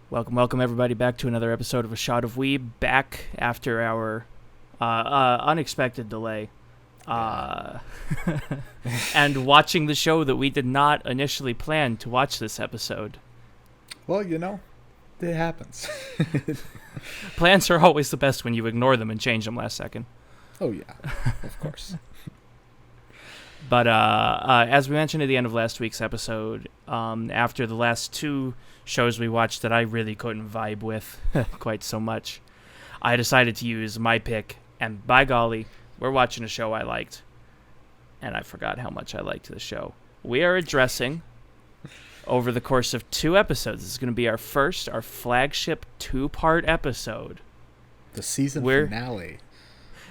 Welcome everybody back to another episode of A Shot of Weeb, back after our unexpected delay. And watching the show that we did not initially plan to watch this episode. Well, it happens. Plans are always the best when you ignore them and change them last second. Oh, yeah, of course. But as we mentioned at the end of last week's episode, after the last two shows we watched that I really couldn't vibe with quite so much, I decided to use my pick, and by golly, we're watching a show I liked, and I forgot how much I liked the show. We are addressing, over the course of 2 episodes, this is going to be our flagship 2-part episode. The season finale.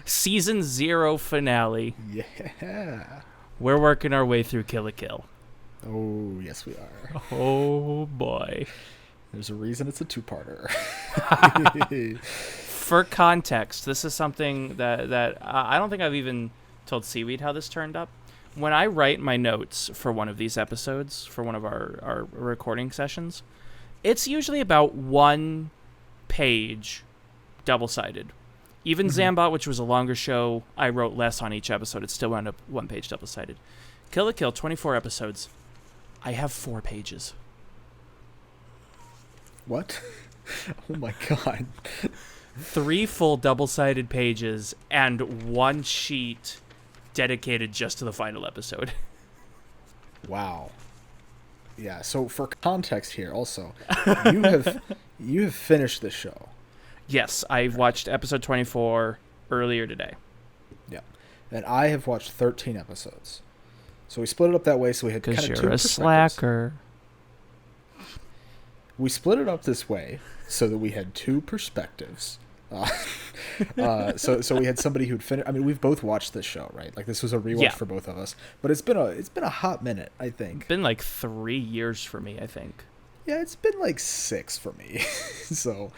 Season 0 finale. Yeah. We're working our way through Kill la Kill. Oh, yes we are. Oh, boy. There's a reason it's a 2-parter. For context, this is something that I don't think I've even told Seaweed how this turned up. When I write my notes for one of these episodes, for one of our recording sessions, it's usually about 1 page double-sided. Even Zambot, which was a longer show, I wrote less on each episode. It still wound up 1 page double-sided. Kill la Kill, 24 episodes. I have 4 pages. What? Oh my god. 3 full double-sided pages and 1 sheet dedicated just to the final episode. Wow. Yeah, so for context here also, you have finished the show. Yes, I watched episode 24 earlier today. Yeah. And I have watched 13 episodes. So we split it up that way, so we had kind of 2 perspectives. Because you're a slacker. We split it up this way so that we had 2 perspectives. So we had somebody who'd finished. I mean, we've both watched this show, right? Like, this was a rewatch for both of us. But it's been a hot minute, I think. It's been like 3 years for me, I think. Yeah, it's been like 6 for me. So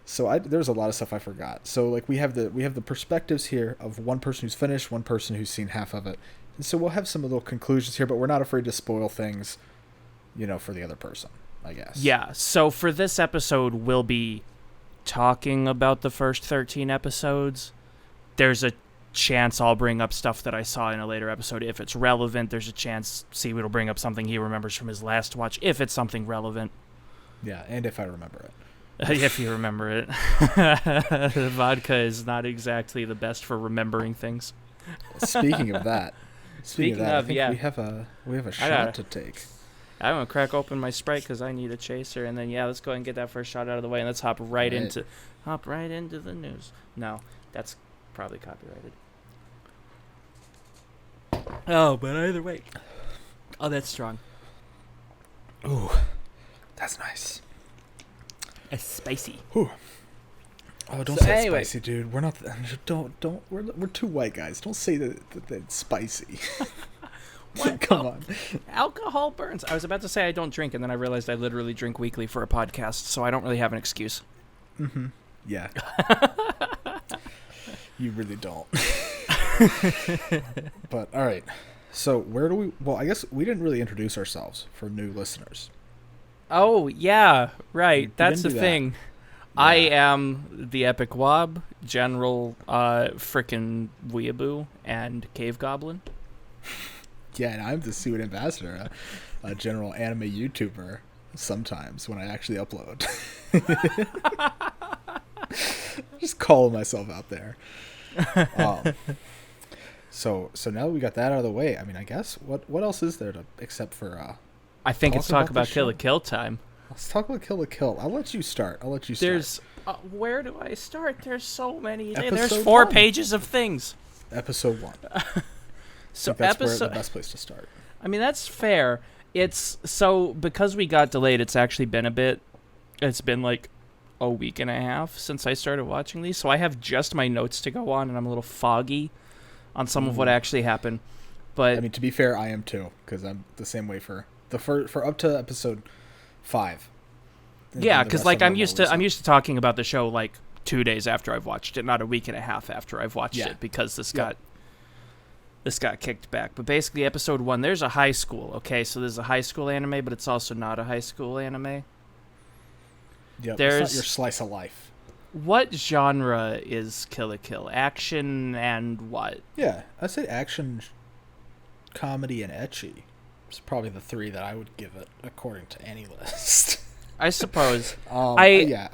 there's a lot of stuff I forgot. So like we have the perspectives here of one person who's finished, one person who's seen half of it. And so we'll have some little conclusions here, but we're not afraid to spoil things, for the other person, I guess. Yeah. So for this episode, we'll be talking about the first 13 episodes. There's a chance I'll bring up stuff that I saw in a later episode if it's relevant. There's a chance Seaweed will bring up something he remembers from his last watch if it's something relevant. Yeah, and if I remember it. If you remember it. The vodka is not exactly the best for remembering things. Speaking of that, I think we have a shot to take. I'm going to crack open my Sprite because I need a chaser, and then, let's go ahead and get that first shot out of the way, and let's hop right into the news. No, that's probably copyrighted. Oh, but either way. Oh, that's strong. Ooh, that's nice. It's spicy. Ooh. Oh, don't say it's spicy, dude. We're not. Don't. We're 2 white guys. Don't say that it's spicy. What? Come on. Alcohol burns. I was about to say I don't drink, and then I realized I literally drink weekly for a podcast, so I don't really have an excuse. Mm-hmm. Yeah. You really don't. But all right. So where do we? Well, I guess we didn't really introduce ourselves for new listeners. Oh yeah, right. That's the thing. Yeah. I am TheEpicWob, General frickin' Weeaboo, and Cave Goblin. Yeah, and I'm the Seaweed Ambassador, a general anime YouTuber sometimes when I actually upload. Just calling myself out there. So now that we got that out of the way, I mean, I guess, what else is there except for... I think it's talk about Kill la Kill time. Let's talk about Kill la Kill. I'll let you start. There's... where do I start? There's so many. There's Episode 4 1. pages of things. Episode 1. So that's where the best place to start. I mean, that's fair. Because we got delayed, it's actually been a bit. It's been like a week and a half since I started watching these, so I have just my notes to go on, and I'm a little foggy on some of what actually happened. But I mean, to be fair, I am too, because I'm the same way for up to episode 5. Yeah, because like I'm used to talking about the show like 2 days after I've watched it, not a week and a half after I've watched it, because this got kicked back. But basically, episode 1, there's a high school. Okay, so there's a high school anime, but it's also not a high school anime. Yep, There's it's not your slice of life. What genre is Kill la Kill? Action and what? Yeah, I'd say action, comedy, and ecchi. It's probably the 3 that I would give it according to any list. I suppose. I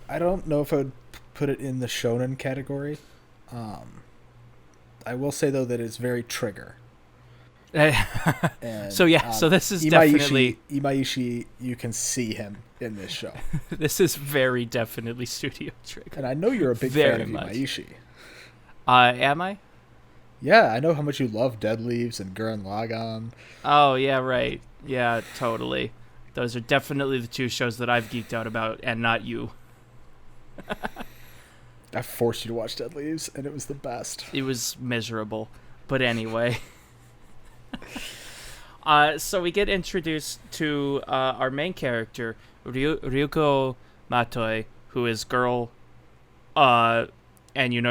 don't know if I would put it in the shonen category. I will say though that it's very trigger. And, so this is Imaishi, definitely you can see him in this show. This is very definitely Studio Trigger. And I know you're a big fan of Imaishi. Am I? Yeah, I know how much you love Dead Leaves and Gurren Lagann. Oh yeah, right. Yeah, totally. Those are definitely the 2 shows that I've geeked out about, and not you. I forced you to watch Dead Leaves, and it was the best. It was miserable, but anyway. So we get introduced to our main character, Ryuko Matoi, who is girl, and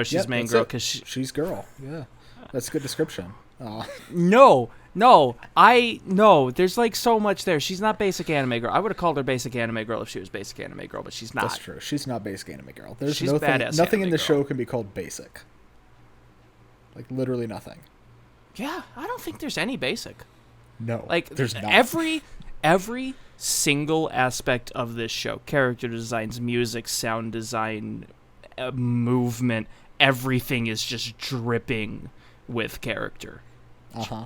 she's main girl because she's girl. Yeah, that's a good description. No, there's like so much there. She's not basic anime girl. I would have called her basic anime girl if she was basic anime girl, but she's not. That's true. She's not basic anime girl. There's she's nothing in the girl. show can be called basic. Like literally nothing. Yeah, I don't think there's any basic. No, like there's not. Every single aspect of this show, character designs, music, sound design, movement, everything is just dripping with character.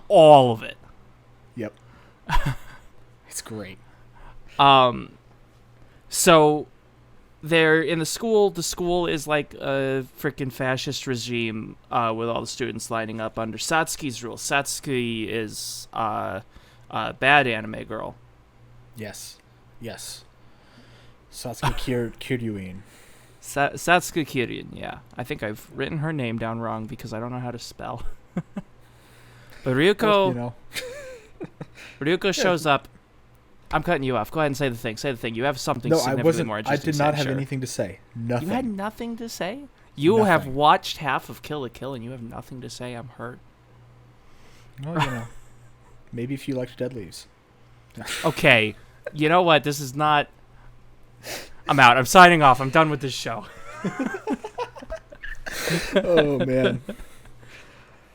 All of it. Yep. It's great. So they're in the school. The school is like a freaking fascist regime with all the students lining up under Satsuki's rule. Satsuki is a bad anime girl. Yes. Satsuki Kiryuin. Satsuki Kiryuin, yeah. I think I've written her name down wrong because I don't know how to spell. But Ryuko, Ryuko shows up. I'm cutting you off. Go ahead and say the thing. You have something significantly more interesting. I did not have anything to say. Nothing. You had nothing to say? You have watched half of Kill la Kill and you have nothing to say. I'm hurt. Well, maybe if you liked Dead Leaves. Okay. You know what? This is not... I'm out. I'm signing off. I'm done with this show. Oh, man.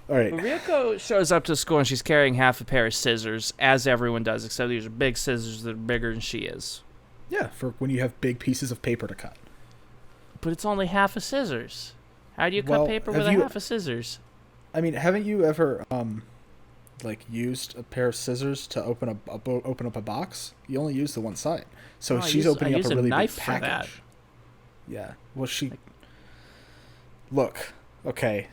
All right. Ryuko shows up to school and she's carrying half a pair of scissors, as everyone does, except these are big scissors that are bigger than she is. Yeah, for when you have big pieces of paper to cut. But it's only half a scissors. How do you cut paper with half a scissors? I mean, haven't you ever used a pair of scissors to open up a box? You only use the one side. So she's opening up a really big package. Yeah. Well, Look. Okay.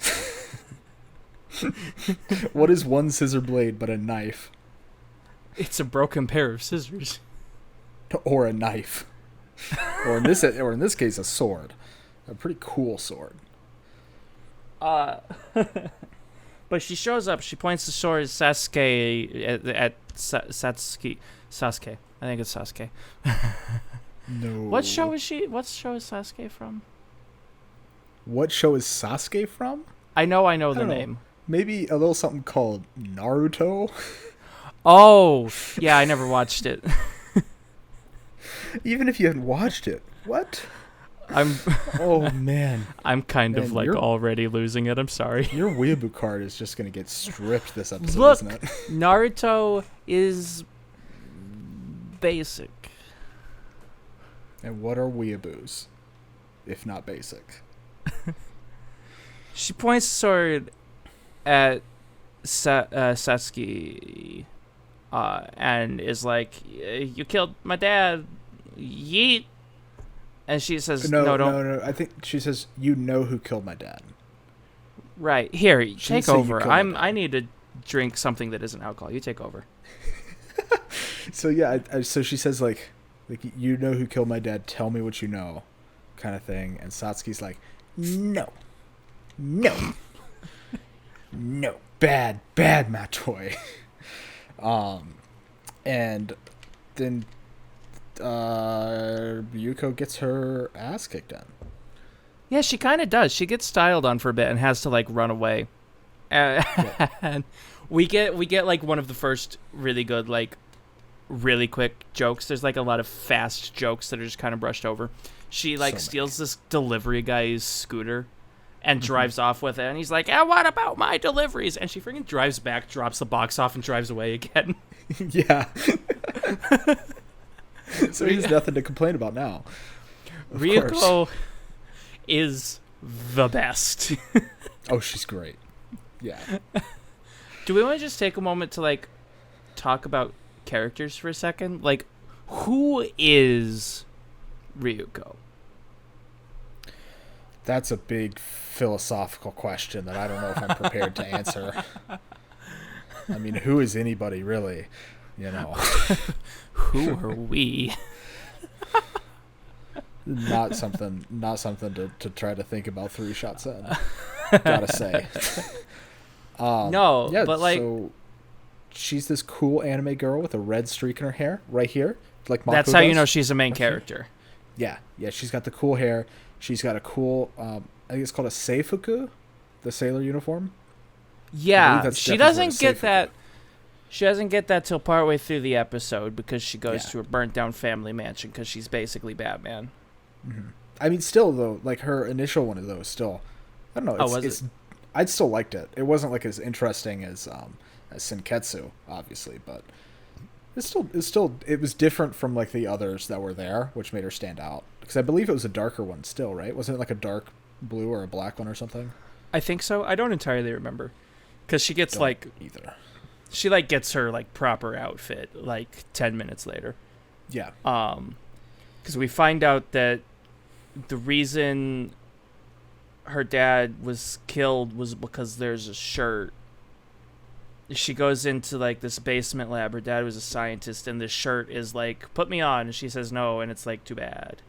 What is one scissor blade but a knife? It's a broken pair of scissors. Or a knife. or in this case, a sword. A pretty cool sword. But she shows up. She points the sword at Sasuke. Sasuke. I think it's Sasuke. No. What show is Sasuke from? What show is Sasuke from? I know the name. Maybe a little something called Naruto? Oh, yeah, I never watched it. Even if you haven't watched it. What? Oh, man. I'm kind of already losing it. I'm sorry. Your weeaboo card is just going to get stripped this episode, isn't it? Naruto is basic. And what are weeaboos, if not basic? She points the sword at Satsuki and is like, "You killed my dad, yeet." And she says, "No, don't." No. I think she says, "You know who killed my dad." Right. Here, take over. I need to drink something that isn't alcohol. You take over. So yeah, so she says like, "You know who killed my dad. Tell me what you know," kind of thing. And Satsuki's like, "No, bad, Matoi." And then Ryuko gets her ass kicked in. Yeah, she kind of does. She gets styled on for a bit and has to like run away. And we get like one of the first really good like really quick jokes. There's like a lot of fast jokes that are just kind of brushed over. She like steals this delivery guy's scooter and drives off with it, and he's like, what about my deliveries? And she freaking drives back, drops the box off, and drives away again. Yeah. So he has nothing to complain about now. Ryuko is the best. Oh, she's great. Yeah. Do we want to just take a moment to like talk about characters for a second? Like, who is Ryuko? That's a big philosophical question that I don't know if I'm prepared to answer. I mean, who is anybody really? You know. Who are we? Not something to try to think about 3 shots in. Gotta say. No, yeah, but like, so she's this cool anime girl with a red streak in her hair right here, like Mako that's how you does. know she's a main character. Yeah, she's got the cool hair. She's got a cool, I think it's called a seifuku, the sailor uniform. Yeah, she doesn't get that. She doesn't get that till partway through the episode because she goes to a burnt down family mansion because she's basically Batman. Mm-hmm. I mean, still though, like her initial one of those, still, I don't know. I'd still liked it. It wasn't like as interesting as Senketsu, obviously, but it was different from like the others that were there, which made her stand out. Because I believe it was a darker one still, right? Wasn't it like a dark blue or a black one or something? I think so. I don't entirely remember. Because she gets either. She like gets her like proper outfit like 10 minutes later. Yeah. Because we find out that the reason her dad was killed was because there's a shirt. She goes into like this basement lab. Her dad was a scientist, and this shirt is like, "Put me on," and she says no, and it's like, too bad.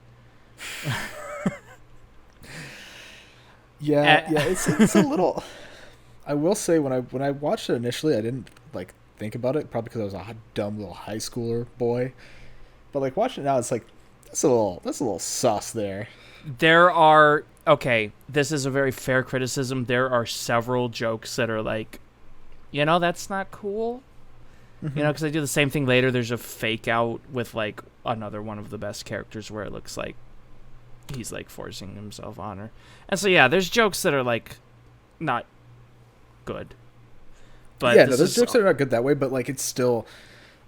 Yeah, it's a little. I will say when I watched it initially, I didn't like think about it, probably because I was a dumb little high schooler boy. But like watching it now, it's like that's a little sus there. This is a very fair criticism. There are several jokes that are like, that's not cool. Mm-hmm. Because they do the same thing later. There's a fake out with like another one of the best characters where it looks like he's like forcing himself on her. And so there's jokes that are like not good. But there's jokes that are not good that way, but like it's still,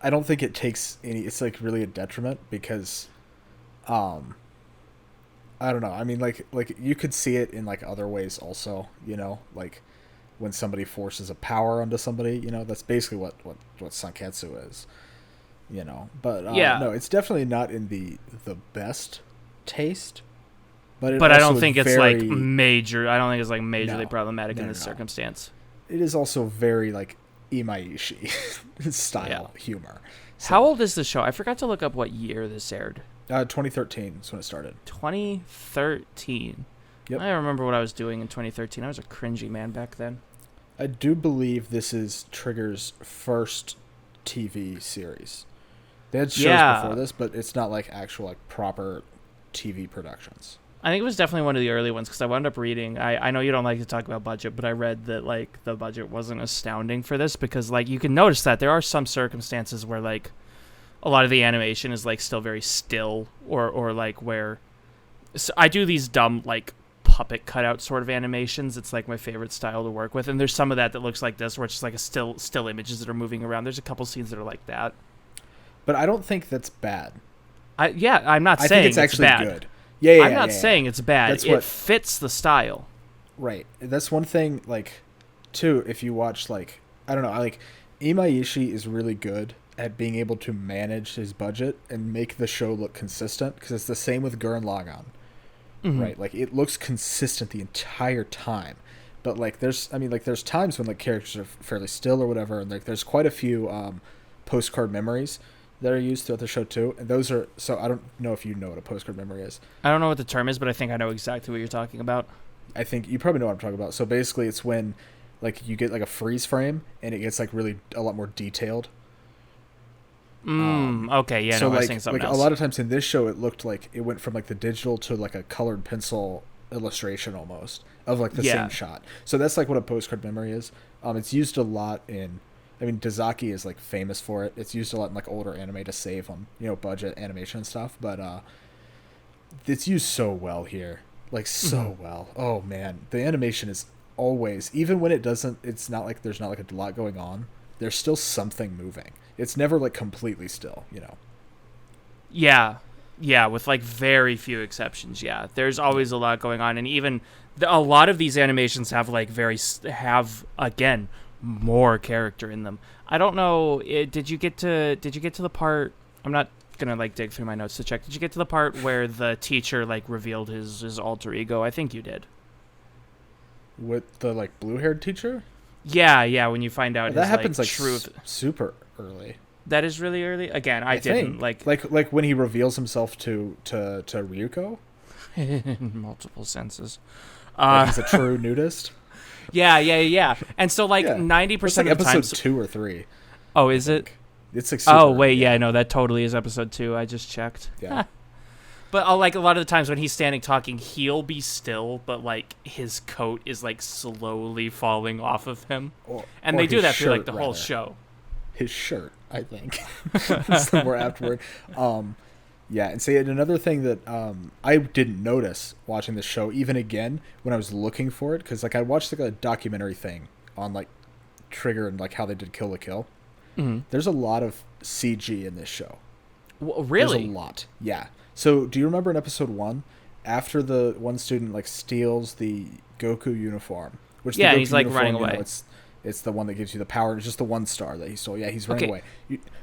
I don't think it takes any, it's like really a detriment because I don't know. I mean like you could see it in like other ways also, like when somebody forces a power onto somebody, that's basically what Sanketsu is, but no, it's definitely not in the best taste, but I don't think it's like major. I don't think it's like majorly problematic in this circumstance. It is also very like Imaishi style humor. So, how old is the show? I forgot to look up what year this aired. 2013 is when it started. 2013. Yep. I remember what I was doing in 2013. I was a cringy man back then. I do believe this is Trigger's first TV series. They had shows before this, but it's not like actual like proper TV productions. I think it was definitely one of the early ones because I wound up reading. I know you don't like to talk about budget, but I read that like the budget wasn't astounding for this because like you can notice that there are some circumstances where like a lot of the animation is like still very still or like where I do these dumb like puppet cutout sort of animations. It's like my favorite style to work with, and there's some of that looks like this where it's just like a still images that are moving around. There's a couple scenes that are like that, but I don't think that's bad. I'm not saying think it's actually bad. Good. Yeah, I'm not saying it's bad. It fits the style. Right. That's one thing, like, too, if you watch, like, I don't know, like, Imaishi is really good at being able to manage his budget and make the show look consistent, because it's the same with Gurren Lagann. Mm-hmm. Right? Like, it looks consistent the entire time. But, like, there's times when, like, characters are fairly still or whatever, and, like, there's quite a few postcard memories that are used throughout the show too, and those are so I don't know if you know what a postcard memory is. I don't know what the term is, but I think I know exactly what you're talking about. I think you probably know what I'm talking about. So basically it's when like you get like a freeze frame and it gets like really a lot more detailed. Okay, yeah, so no, like, I was saying something else. A lot of times in this show it looked like it went from like the digital to like a colored pencil illustration almost of like the same shot. So that's like what a postcard memory is. It's used a lot in I mean, Dazaki is like famous for it. It's used a lot in like older anime to save on budget animation and stuff. But it's used so well here, like so well. Oh man, the animation is always, even when it doesn't. It's not like there's not like a lot going on. There's still something moving. It's never like completely still. Yeah. Yeah, with like very few exceptions. Yeah, there's always a lot going on, and even a lot of these animations have like again more character in them. I don't know. Did you get to the part? I'm not gonna like dig through my notes to check. Did you get to the part where the teacher like revealed his alter ego? I think you did. With the like blue-haired teacher? Yeah. When you find out that happens like truth, super early. That is really early. Again, I didn't think. like when he reveals himself to Ryuko. In multiple senses. Like he's a true nudist. Yeah. And so like 90% of the time, episode 2 or 3. Oh, is it? It's like oh wait, yeah, no, that totally is episode 2. I just checked. Yeah. But like a lot of the times when he's standing talking, he'll be still, but like his coat is like slowly falling off of him, and they do that through like the whole show. His shirt, I think, is the more apt word. Yeah, and say another thing that I didn't notice watching the show, even again when I was looking for it, because like I watched like a documentary thing on like Trigger and like how they did Kill la Kill. Mm-hmm. There's a lot of CG in this show. Really? There's a lot. Yeah. So do you remember in episode 1, after the one student like steals the Goku uniform, which and Goku he's like uniform, running away. It's the one that gives you the power. It's just the one star that he stole. Yeah, he's running away.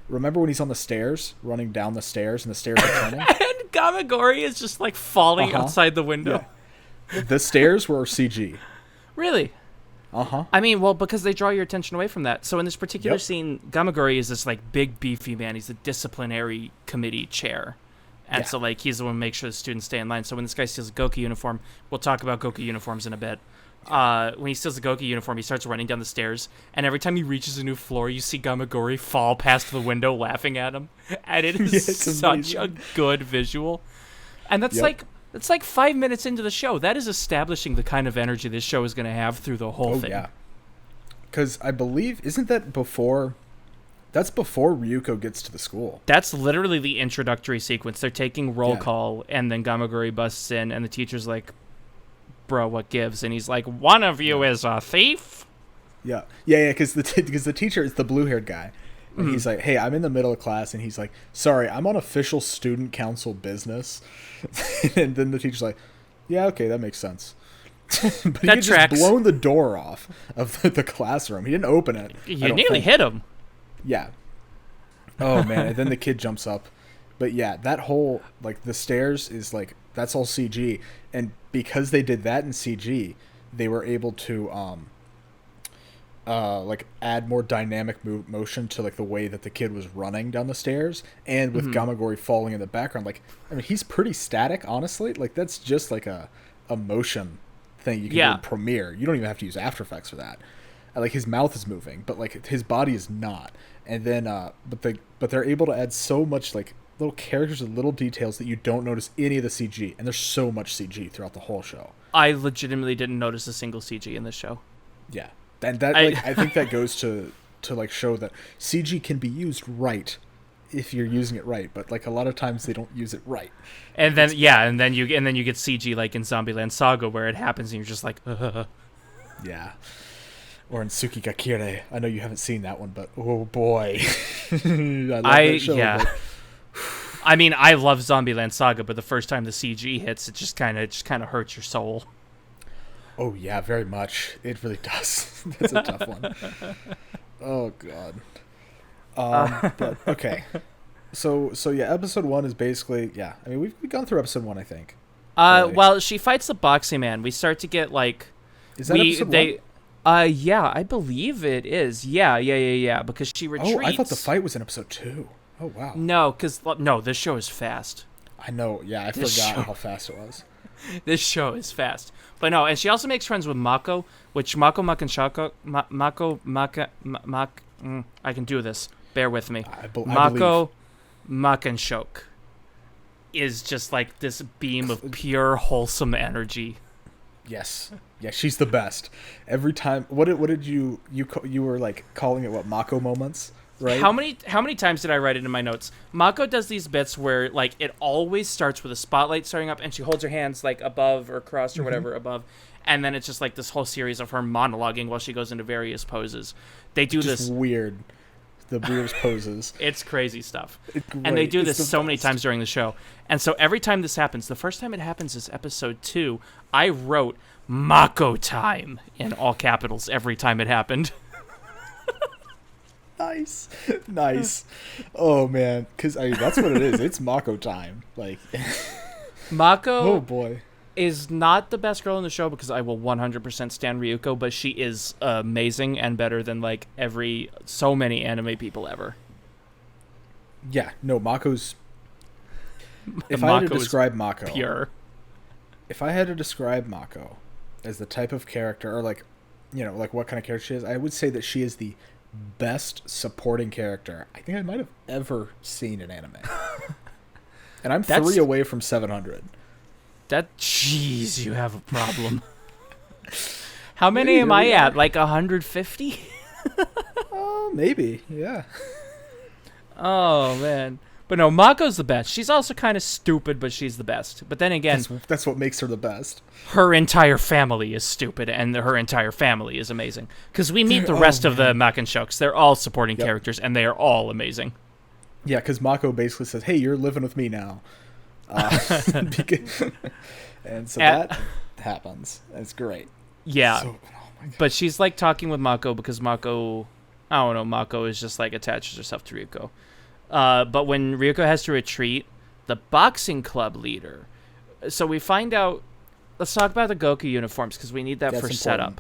Remember when he's on the stairs, running down the stairs, and the stairs are turning? And Gamagori is just like falling outside the window. Yeah. The stairs were CG. Really? Uh-huh. I mean, well, because they draw your attention away from that. So in this particular scene, Gamagori is this like big beefy man. He's the disciplinary committee chair. And so like he's the one who makes sure the students stay in line. So when this guy steals a Goku uniform, we'll talk about Goku uniforms in a bit. When he steals the Goku uniform, he starts running down the stairs, and every time he reaches a new floor, you see Gamagori fall past the window laughing at him, and it is such a good visual. And that's like 5 minutes into the show. That is establishing the kind of energy this show is going to have through the whole thing. Yeah, because I believe isn't that before? That's before Ryuko gets to the school. That's literally the introductory sequence. They're taking roll call, and then Gamagori busts in, and the teacher's like, bro, what gives? And he's like, one of you is a thief? Yeah, because the teacher is the blue-haired guy. And he's like, hey, I'm in the middle of class. And he's like, sorry, I'm on official student council business. And then the teacher's like, yeah, okay, that makes sense. But that he tracks. Just blown the door off of the classroom. He didn't open it. You nearly hit him. Yeah. Oh, man. And then the kid jumps up. But yeah, that whole, like, the stairs is like, that's all CG. And because they did that in CG, they were able to like add more dynamic motion to like the way that the kid was running down the stairs, and with Gamagori falling in the background. Like, I mean, he's pretty static, honestly. Like, that's just like a motion thing you can do in Premiere. You don't even have to use After Effects for that. Like, his mouth is moving, but like his body is not. And then but they're able to add so much like little characters and little details that you don't notice any of the CG, and there's so much CG throughout the whole show. I legitimately didn't notice a single CG in this show. Yeah, and that I think that goes to like show that CG can be used right if you're using it right, but like a lot of times they don't use it right. And then and then you get CG like in Zombieland Saga where it happens and you're just like, yeah. Or in Tsukigakure. I know you haven't seen that one, but oh boy. I love that show. Yeah. But... I mean, I love Zombieland Saga, but the first time the CG hits, it just kind of hurts your soul. Oh yeah, very much. It really does. That's a tough one. Oh god. But okay. So yeah, episode 1 is basically I mean, we've gone through episode 1, I think. Well, she fights the boxing man. We start to get like. Is that episode 1? Yeah, I believe it is. Yeah. Because she retreats. Oh, I thought the fight was in episode 2. Oh wow. No, this show is fast. I know. Yeah, I forgot how fast it was. This show is fast. But no, and she also makes friends with Mako, which Mako I can do this. Bear with me. Mako Makanshok is just like this beam of pure wholesome energy. Yes. Yeah, she's the best. Every time. What did you were like calling it what Mako moments, right? How many times did I write it in my notes? Mako does these bits where like it always starts with a spotlight starting up, and she holds her hands like above or across or whatever above, and then it's just like this whole series of her monologuing while she goes into various poses. They do Just this weird. The weirdest poses. It's crazy stuff. It's and they do great. this so many times during the show. And so every time this happens, the first time it happens is episode 2, I wrote Mako time in all capitals every time it happened. Nice. Oh man, because I mean, that's what it is. It's Mako time. Like Mako. Oh boy. Is not the best girl in the show because I will 100% stand Ryuko, but she is amazing and better than like so many anime people ever. Yeah, no, Mako's. If I had to describe Mako, pure. If I had to describe Mako as the type of character, or like, like what kind of character she is, I would say that she is the best supporting character I think I might have ever seen in anime. And I'm 3 away from 700. Jeez, you have a problem. How many am I at? Like 150? Maybe, yeah. Oh, man. But no, Mako's the best. She's also kind of stupid, but she's the best. But then again... That's what makes her the best. Her entire family is stupid, and her entire family is amazing. Because we meet the rest of the Makenshoks. They're all supporting characters, and they are all amazing. Yeah, because Mako basically says, hey, you're living with me now. And so that happens. It's great. Yeah. But she's like talking with Mako because Mako is just like attaches herself to Ryuko. But when Ryuko has to retreat, the boxing club leader. So we find out. Let's talk about the Goku uniforms because we need that for setup.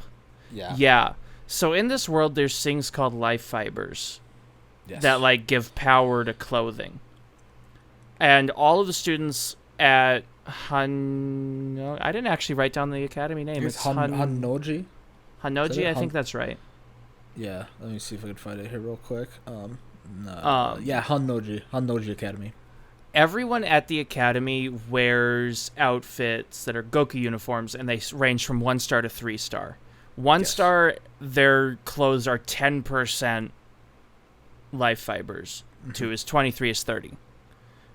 Yeah. Yeah. So in this world, there's things called life fibers that like give power to clothing. And all of the students at I didn't actually write down the academy name. It's Hannoji. Hannoji, I think that's right. Yeah, let me see if I can find it here real quick. Yeah, Hannoji Academy. Everyone at the academy wears outfits that are Goku uniforms, and they range from 1-star to 3-star. 1-star, their clothes are 10% life fibers. 2 is 23 is 30.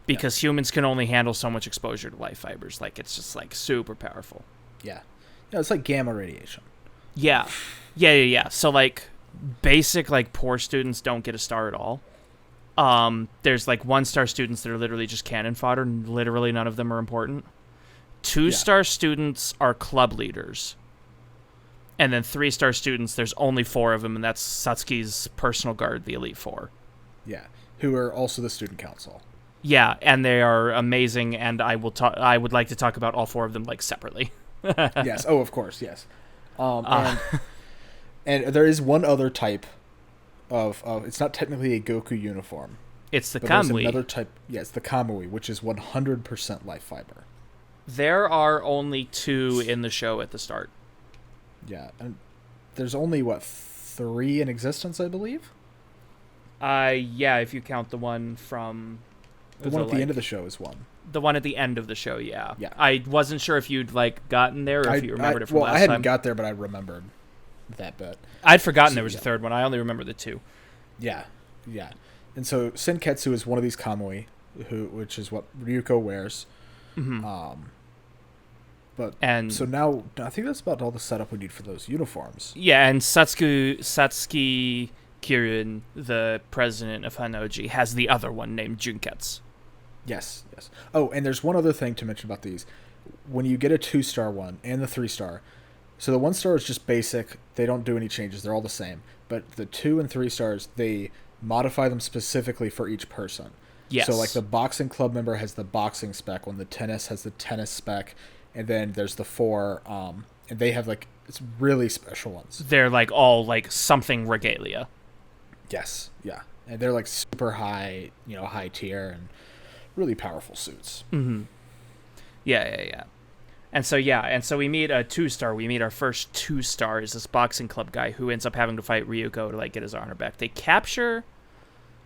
Because humans can only handle so much exposure to life fibers. Like, it's just, like, super powerful. Yeah. Yeah, it's like gamma radiation. Yeah. So, like, basic, like, poor students don't get a star at all. There's, like, 1-star students that are literally just cannon fodder, and literally none of them are important. 2-star students are club leaders. And then 3-star students, there's only 4 of them, and that's Satsuki's personal guard, the Elite Four. Yeah, who are also the student council. Yeah, and they are amazing, and I would like to talk about all 4 of them like separately. Yes. Oh, of course. Yes. And there is one other type of it's not technically a Goku uniform. It's the Kamui. There's another type. Yeah, it's the Kamui, which is 100% life fiber. There are only 2 in the show at the start. Yeah, and there's only 3 in existence, I believe. Yeah, if you count the one from. The one at the end of the show is 1. The one at the end of the show, yeah. Yeah. I wasn't sure if you'd like gotten there or if you remembered it from last time. I hadn't got there, but I remembered that bit. I'd forgotten there was a third one. I only remember the 2. Yeah. And so Senketsu is one of these Kamui, which is what Ryuko wears. Mm-hmm. So now I think that's about all the setup we need for those uniforms. Yeah, and Satsuki Kirin, the president of Hannoji, has the other one named Junketsu. Yes. Oh, and there's one other thing to mention about these. When you get a 2-star one and the 3-star, so the 1-star is just basic. They don't do any changes. They're all the same. But the 2 and 3 stars, they modify them specifically for each person. Yes. So like the boxing club member has the boxing spec, when the tennis has the tennis spec, and then there's the 4, and they have like it's really special ones. They're like all like something regalia. Yes, yeah. And they're like super high, high tier and really powerful suits. Mm-hmm. Yeah. And so we meet a 2-star. We meet our first 2-star is this boxing club guy who ends up having to fight Ryuko to like get his honor back. They capture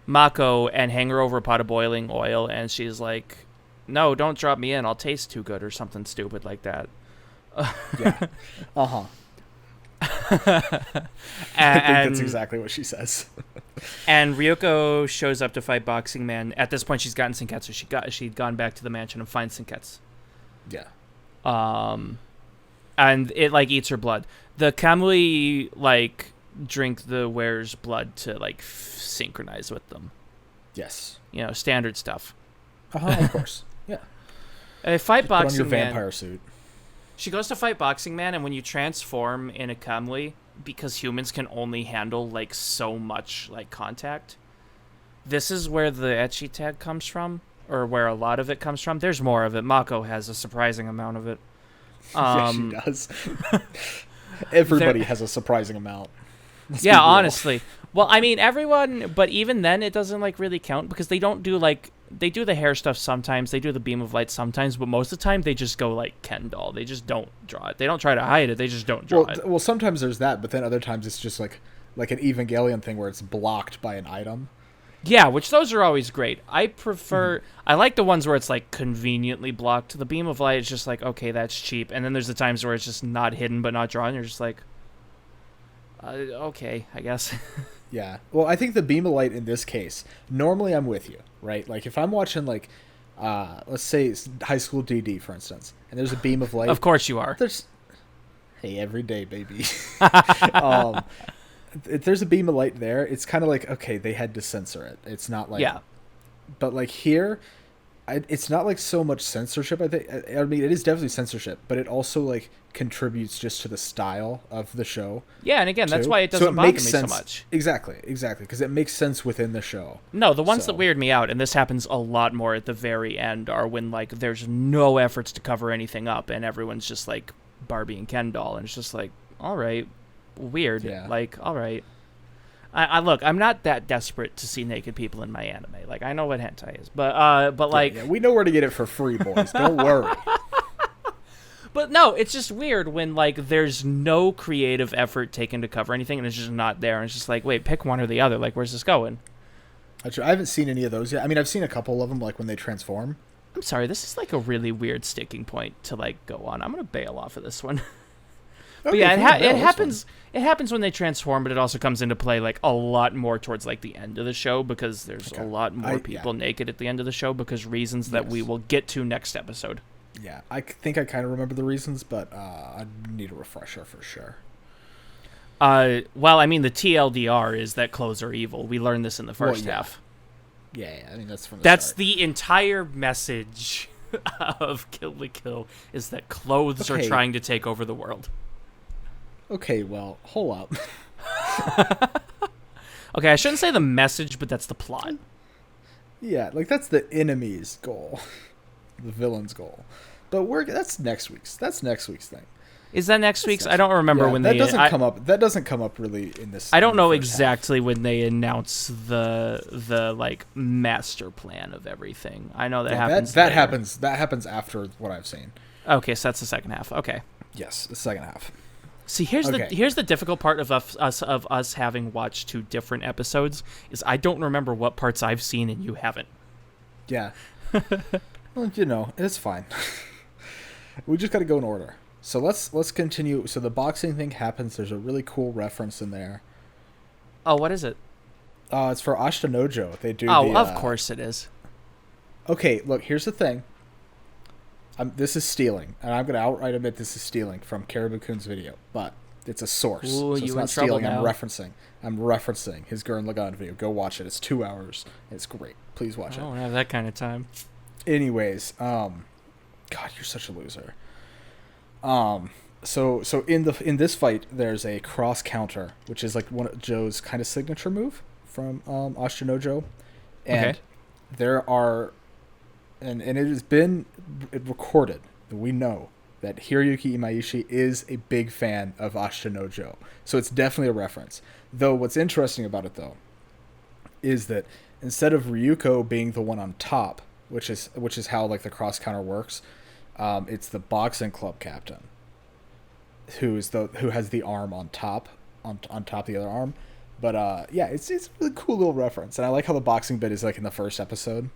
Mako and hang her over a pot of boiling oil, and she's like, "No, don't drop me in. I'll taste too good," or something stupid like that. Yeah. Uh-huh. I think that's exactly what she says. And Ryoko shows up to fight Boxing Man. At this point, she's gotten Senketsu. She'd gone back to the mansion and find Senketsu. Yeah. And it like eats her blood. The Kamui like drink the wearer's blood to like synchronize with them. Yes. You know, standard stuff. Of course. Yeah. They fight Put on Boxing your Man. vampire suit. She goes to fight Boxing Man, and when you transform in a Kamui, because humans can only handle like so much like contact, this is where the ecchi tag comes from, or where a lot of it comes from. There's more of it. Mako has a surprising amount of it. Yeah, she does. Everybody has a surprising amount. Yeah, honestly. Well, I mean, everyone, but even then, it doesn't like really count because they don't do like they do the hair stuff sometimes, they do the beam of light sometimes, but most of the time they just go like Ken doll. They just don't draw it. They don't try to hide it. They just don't draw it. Well, sometimes there's that, but then other times it's just like an Evangelion thing where it's blocked by an item. Yeah, which those are always great. I prefer... I like the ones where it's, like, conveniently blocked. The beam of light is just like, okay, that's cheap. And then there's the times where it's just not hidden but not drawn. You're just like, okay, I guess. Yeah. Well, I think the beam of light in this case, normally I'm with you, right? Like, if I'm watching, like, let's say High School DD, for instance, and there's a beam of light... Of course you are. Hey, every day, baby. If there's a beam of light there, it's kind of like, okay, they had to censor it. It's not like... Yeah. But, like, here, it's not, like, so much censorship, I think. I mean, it is definitely censorship, but it also, like, contributes just to the style of the show. Yeah, and again, too. that's why it doesn't bother me so much. Exactly, because it makes sense within the show. No, the ones that weird me out, and this happens a lot more at the very end, are when, like, there's no efforts to cover anything up, and everyone's just, like, Barbie and Ken doll, and it's just like, all right, weird. Yeah. Like, all right. I look, I'm not that desperate to see naked people in my anime. Like, I know what hentai is, but like... Yeah, we know where to get it for free, boys. Don't worry. But no, it's just weird when, like, there's no creative effort taken to cover anything, and it's just not there, and it's just like, wait, pick one or the other. Like, where's this going? I haven't seen any of those yet. I mean, I've seen a couple of them, like, when they transform. I'm sorry, this is, like, a really weird sticking point to, like, go on. I'm gonna bail off of this one. But Okay, yeah, it happens. It happens when they transform, but it also comes into play like a lot more towards like the end of the show because there's a lot more people naked at the end of the show because reasons that we will get to next episode. Yeah, I think I kind of remember the reasons, but I need a refresher for sure. Well, I mean, the TLDR is that clothes are evil. We learned this in the first half. Yeah, I mean that's from the That's start. the entire message of Kill la Kill is that clothes are trying to take over the world. Okay, well, hold up. Okay, I shouldn't say the message, but that's the plot. Yeah, like that's the enemy's goal, the villain's goal. But that's next week's. That's next week's thing. Is that next week's? I don't remember when that they... doesn't come up. That doesn't come up really in this. I don't know exactly when they announce the like master plan of everything. I know that happens. That happens. That happens after what I've seen. Okay, so that's the second half. Okay. Yes, the second half. See, here's the difficult part of us having watched two different episodes is I don't remember what parts I've seen and you haven't. Yeah. Well, you know, it's fine. We just got to go in order. So let's continue. So the boxing thing happens. There's a really cool reference in there. Oh, what is it? It's for Ashita Nojo. They do. Oh, of course it is. Okay, look. Here's the thing. This is stealing, and I'm going to outright admit this is stealing from Caribou-kun's video, but it's a source. Ooh, so it's not stealing. I'm referencing his Gurren Lagann video. Go watch it. It's 2 hours. It's great. Please watch it. I don't have that kind of time. Anyways, God, you're such a loser. So in this fight, there's a cross counter, which is like one of Joe's kind of signature move from Ashita Nojo, and there are. And it has been recorded that we know that Hiroyuki Imaishi is a big fan of Ashita Nojo. So it's definitely a reference. Though what's interesting about it, though, is that instead of Ryuko being the one on top, which is how like the cross counter works, it's the boxing club captain who has the arm on top of the other arm. But yeah, it's a really cool little reference. And I like how the boxing bit is like in the first episode.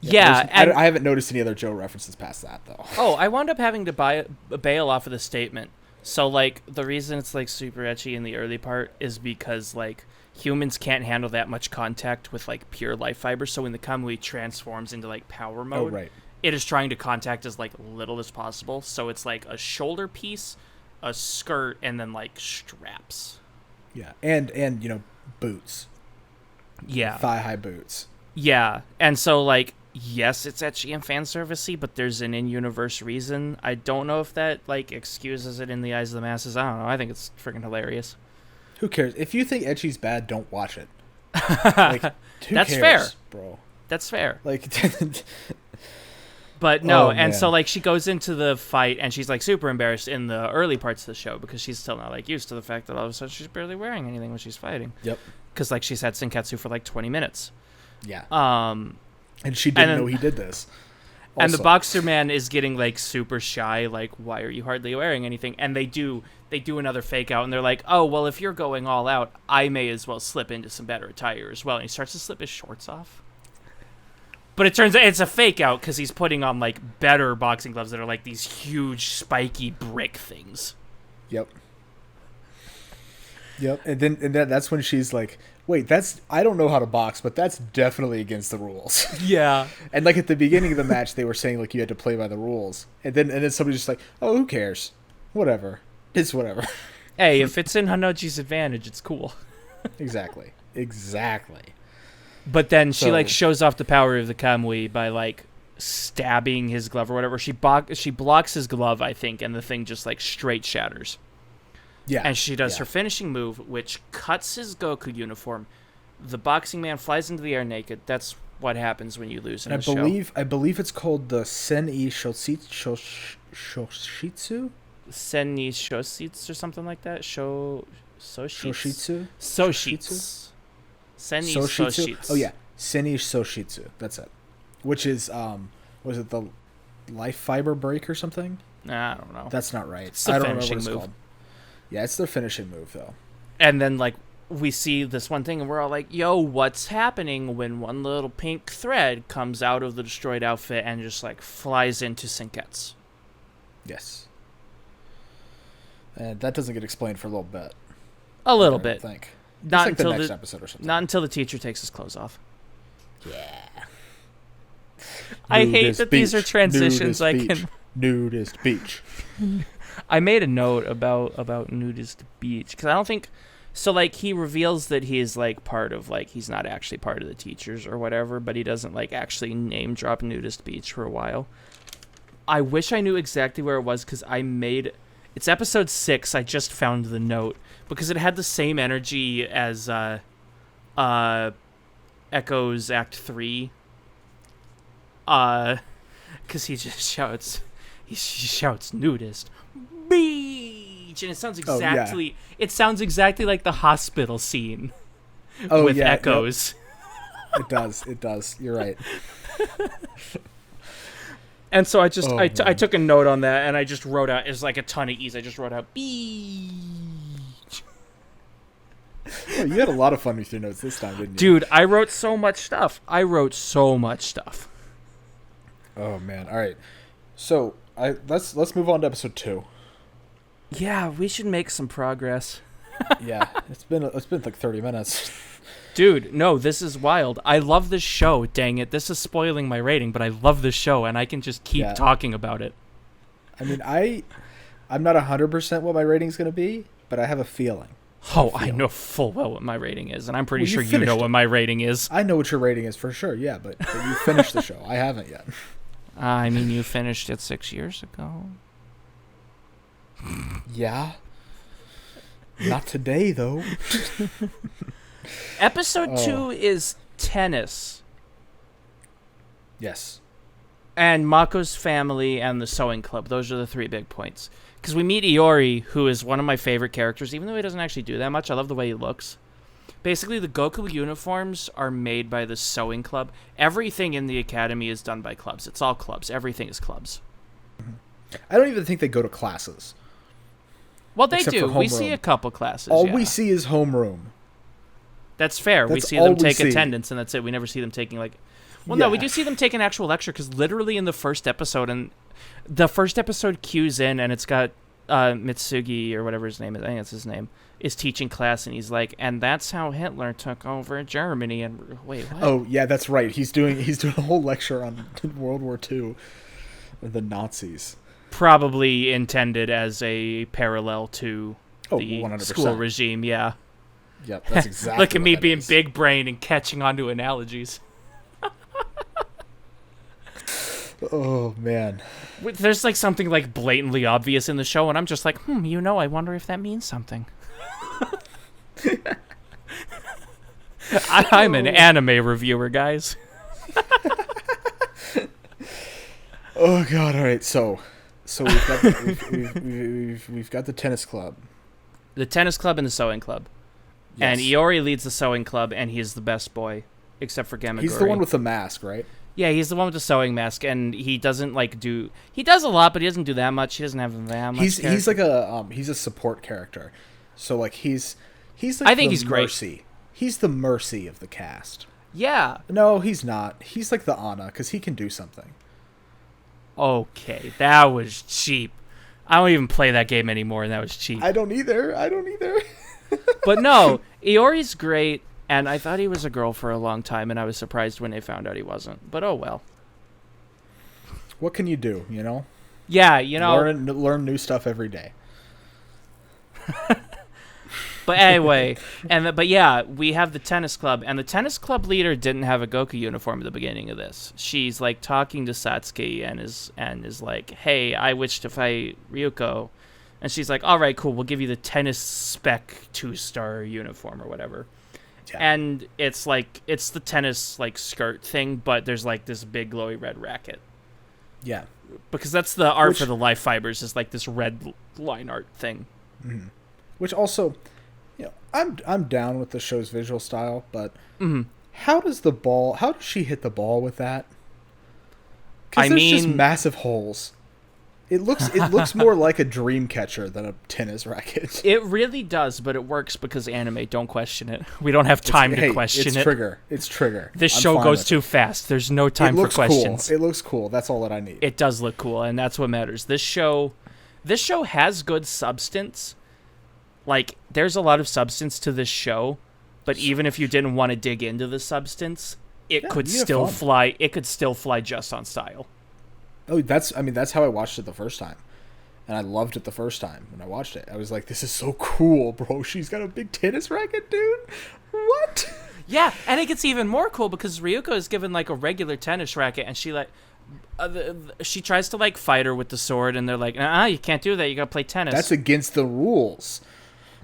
Yeah, and I haven't noticed any other Joe references past that though. Oh, I wound up having to bail off of the statement. So, like, the reason it's, like, super etchy in the early part is because, like, humans can't handle that much contact with, like, pure life fibers. So when the Kamui transforms into, like, power mode, it is trying to contact as, like, little as possible. So it's, like, a shoulder piece, a skirt, and then, like, straps. Yeah, and you know, boots. Yeah. Thigh-high boots. Yeah, and so, like, yes, it's etchy and fan servicey, but there's an in-universe reason. I don't know if that, like, excuses it in the eyes of the masses. I don't know. I think it's freaking hilarious. Who cares? If you think etchy's bad, don't watch it. Like, That's cares, fair, bro. That's fair. Like, but no, and man. So, like, she goes into the fight, and she's, like, super embarrassed in the early parts of the show because she's still not, like, used to the fact that all of a sudden she's barely wearing anything when she's fighting. Yep. Because, like, she's had Senketsu for, like, 20 minutes. Yeah. And she didn't know he did this. Also. And the boxer man is getting, like, super shy, like, why are you hardly wearing anything? And they do another fake out, and they're like, oh, well, if you're going all out, I may as well slip into some better attire as well. And he starts to slip his shorts off. But it turns out it's a fake out because he's putting on, like, better boxing gloves that are, like, these huge, spiky brick things. Yep. And then that's when she's like, wait, I don't know how to box, but that's definitely against the rules. Yeah. And, like, at the beginning of the match, they were saying, like, you had to play by the rules. And then somebody's just like, oh, who cares? Whatever. It's whatever. Hey, if it's in Hanoji's advantage, it's cool. Exactly. But then she, like, shows off the power of the Kamui by, like, stabbing his glove or whatever. She blocks his glove, I think, and the thing just, like, straight shatters. Yeah. And she does her finishing move, which cuts his Goku uniform. The boxing man flies into the air naked. That's what happens when you lose in a show. I believe it's called the Sen-i Shoshitsu? Sen-i Shoshitsu or something like that? Shoshitsu? Soshitsu? Sen-i Soshitsu? Soshitsu. Oh, yeah. Sen-i Soshitsu. That's it. Which is, was it the life fiber break or something? I don't know. That's not right. It's the finishing move. Called. Yeah, it's their finishing move, though. And then, like, we see this one thing, and we're all like, yo, what's happening when one little pink thread comes out of the destroyed outfit and just, like, flies into Senketsu? Yes. And that doesn't get explained for a little bit. A little bit. I think. Not like until the next episode or something. Not until the teacher takes his clothes off. Yeah. I hate that these are transitions I can... Nudist beach. I made a note about nudist beach because I don't think so. Like, he reveals that he's, like, part of, like, he's not actually part of the teachers or whatever, but he doesn't, like, actually name drop nudist beach for a while. I wish I knew exactly where it was because it's episode 6. I just found the note because it had the same energy as Echo's Act 3. Because he just shouts. He shouts nudist beach, and it sounds exactly. It sounds exactly like the hospital scene with echoes. Yep. It does. You're right. And so I took a note on that, and I just wrote out. It's like a ton of E's. I just wrote out beach. Oh, you had a lot of fun with your notes this time, didn't you? Dude, I wrote so much stuff. Oh man! All right, so let's move on to episode 2. Yeah, we should make some progress. Yeah, it's been like 30 minutes. Dude, no, this is wild. I love this show. Dang it, this is spoiling my rating, but I love this show, and I can just keep talking about it. I mean, I'm not 100% what my rating's gonna be, but I have a feeling. I know full well what my rating is, and I'm pretty sure you know what my rating is. I know what your rating is for sure. Yeah, but you finished the show. I haven't yet. I mean, you finished it 6 years ago. Yeah. Not today, though. Episode 2 is tennis. Yes. And Mako's family and the sewing club. Those are the 3 big points. Because we meet Iori, who is one of my favorite characters, even though he doesn't actually do that much. I love the way he looks. Basically, the Goku uniforms are made by the sewing club. Everything in the academy is done by clubs. It's all clubs. Everything is clubs. I don't even think they go to classes. Well, they do. We see a couple classes. All we see is homeroom. That's fair. We see them take attendance, and that's it. We never see them taking, like... Well, no, we do see them take an actual lecture, because literally in the first episode, and the first episode cues in, and it's got Mitsugi, or whatever his name is, I think that's his name, is teaching class, and he's like, and that's how Hitler took over Germany. And wait, what? Oh yeah, that's right. He's doing a whole lecture on World War II, the Nazis. Probably intended as a parallel to the 100%. school regime. Yeah. Yep, that's exactly. Look at me being big brain and catching onto analogies. Oh man, there's like something like blatantly obvious in the show, and I'm just like, I wonder if that means something. I'm an anime reviewer, guys. Oh god! All right, so we've got we've got the tennis club, the tennis club, and the sewing club, and Iori leads the sewing club, and he's the best boy, except for Gamagori. He's the one with the mask, right? Yeah, he's the one with the sewing mask, and he doesn't he does a lot, but he doesn't do that much. He doesn't have that much. He's like he's a support character, so like he's like I think he's Mercy. Great. He's the Mercy of the cast. Yeah. No, he's not. He's like the Anna, because he can do something. Okay, that was cheap. I don't even play that game anymore, and that was cheap. I don't either. But no, Iori's great. And I thought he was a girl for a long time, and I was surprised when they found out he wasn't. But oh well. What can you do, you know? Yeah, learn new stuff every day. But anyway, but yeah, we have the tennis club, and the tennis club leader didn't have a Goku uniform at the beginning of this. She's like talking to Satsuki and is like, "Hey, I wish to fight Ryuko," and she's like, "All right, cool. We'll give you the tennis spec 2-star uniform or whatever." Yeah. And it's the tennis like skirt thing, but there's like this big glowy red racket. Yeah, because that's the art for the life fibers, is like this red line art thing. Mm-hmm. Which also, I'm down with the show's visual style, but how does she hit the ball with that? Because there's just massive holes. It looks more like a dream catcher than a tennis racket. It really does, but it works because anime. Don't question it. We don't have time to question it. It's trigger. This show goes too fast. There's no time for questions. Cool. It looks cool. That's all that I need. It does look cool, and that's what matters. This show has good substance. Like, there's a lot of substance to this show, but even if you didn't want to dig into the substance, it could still fly. It could still fly just on style. Oh, that's how I watched it the first time. And I loved it the first time when I watched it. I was like, this is so cool, bro. She's got a big tennis racket, dude. What? Yeah, and it gets even more cool because Ryuko is given like a regular tennis racket, and she she tries to like fight her with the sword, and they're like, you can't do that. You gotta play tennis. That's against the rules.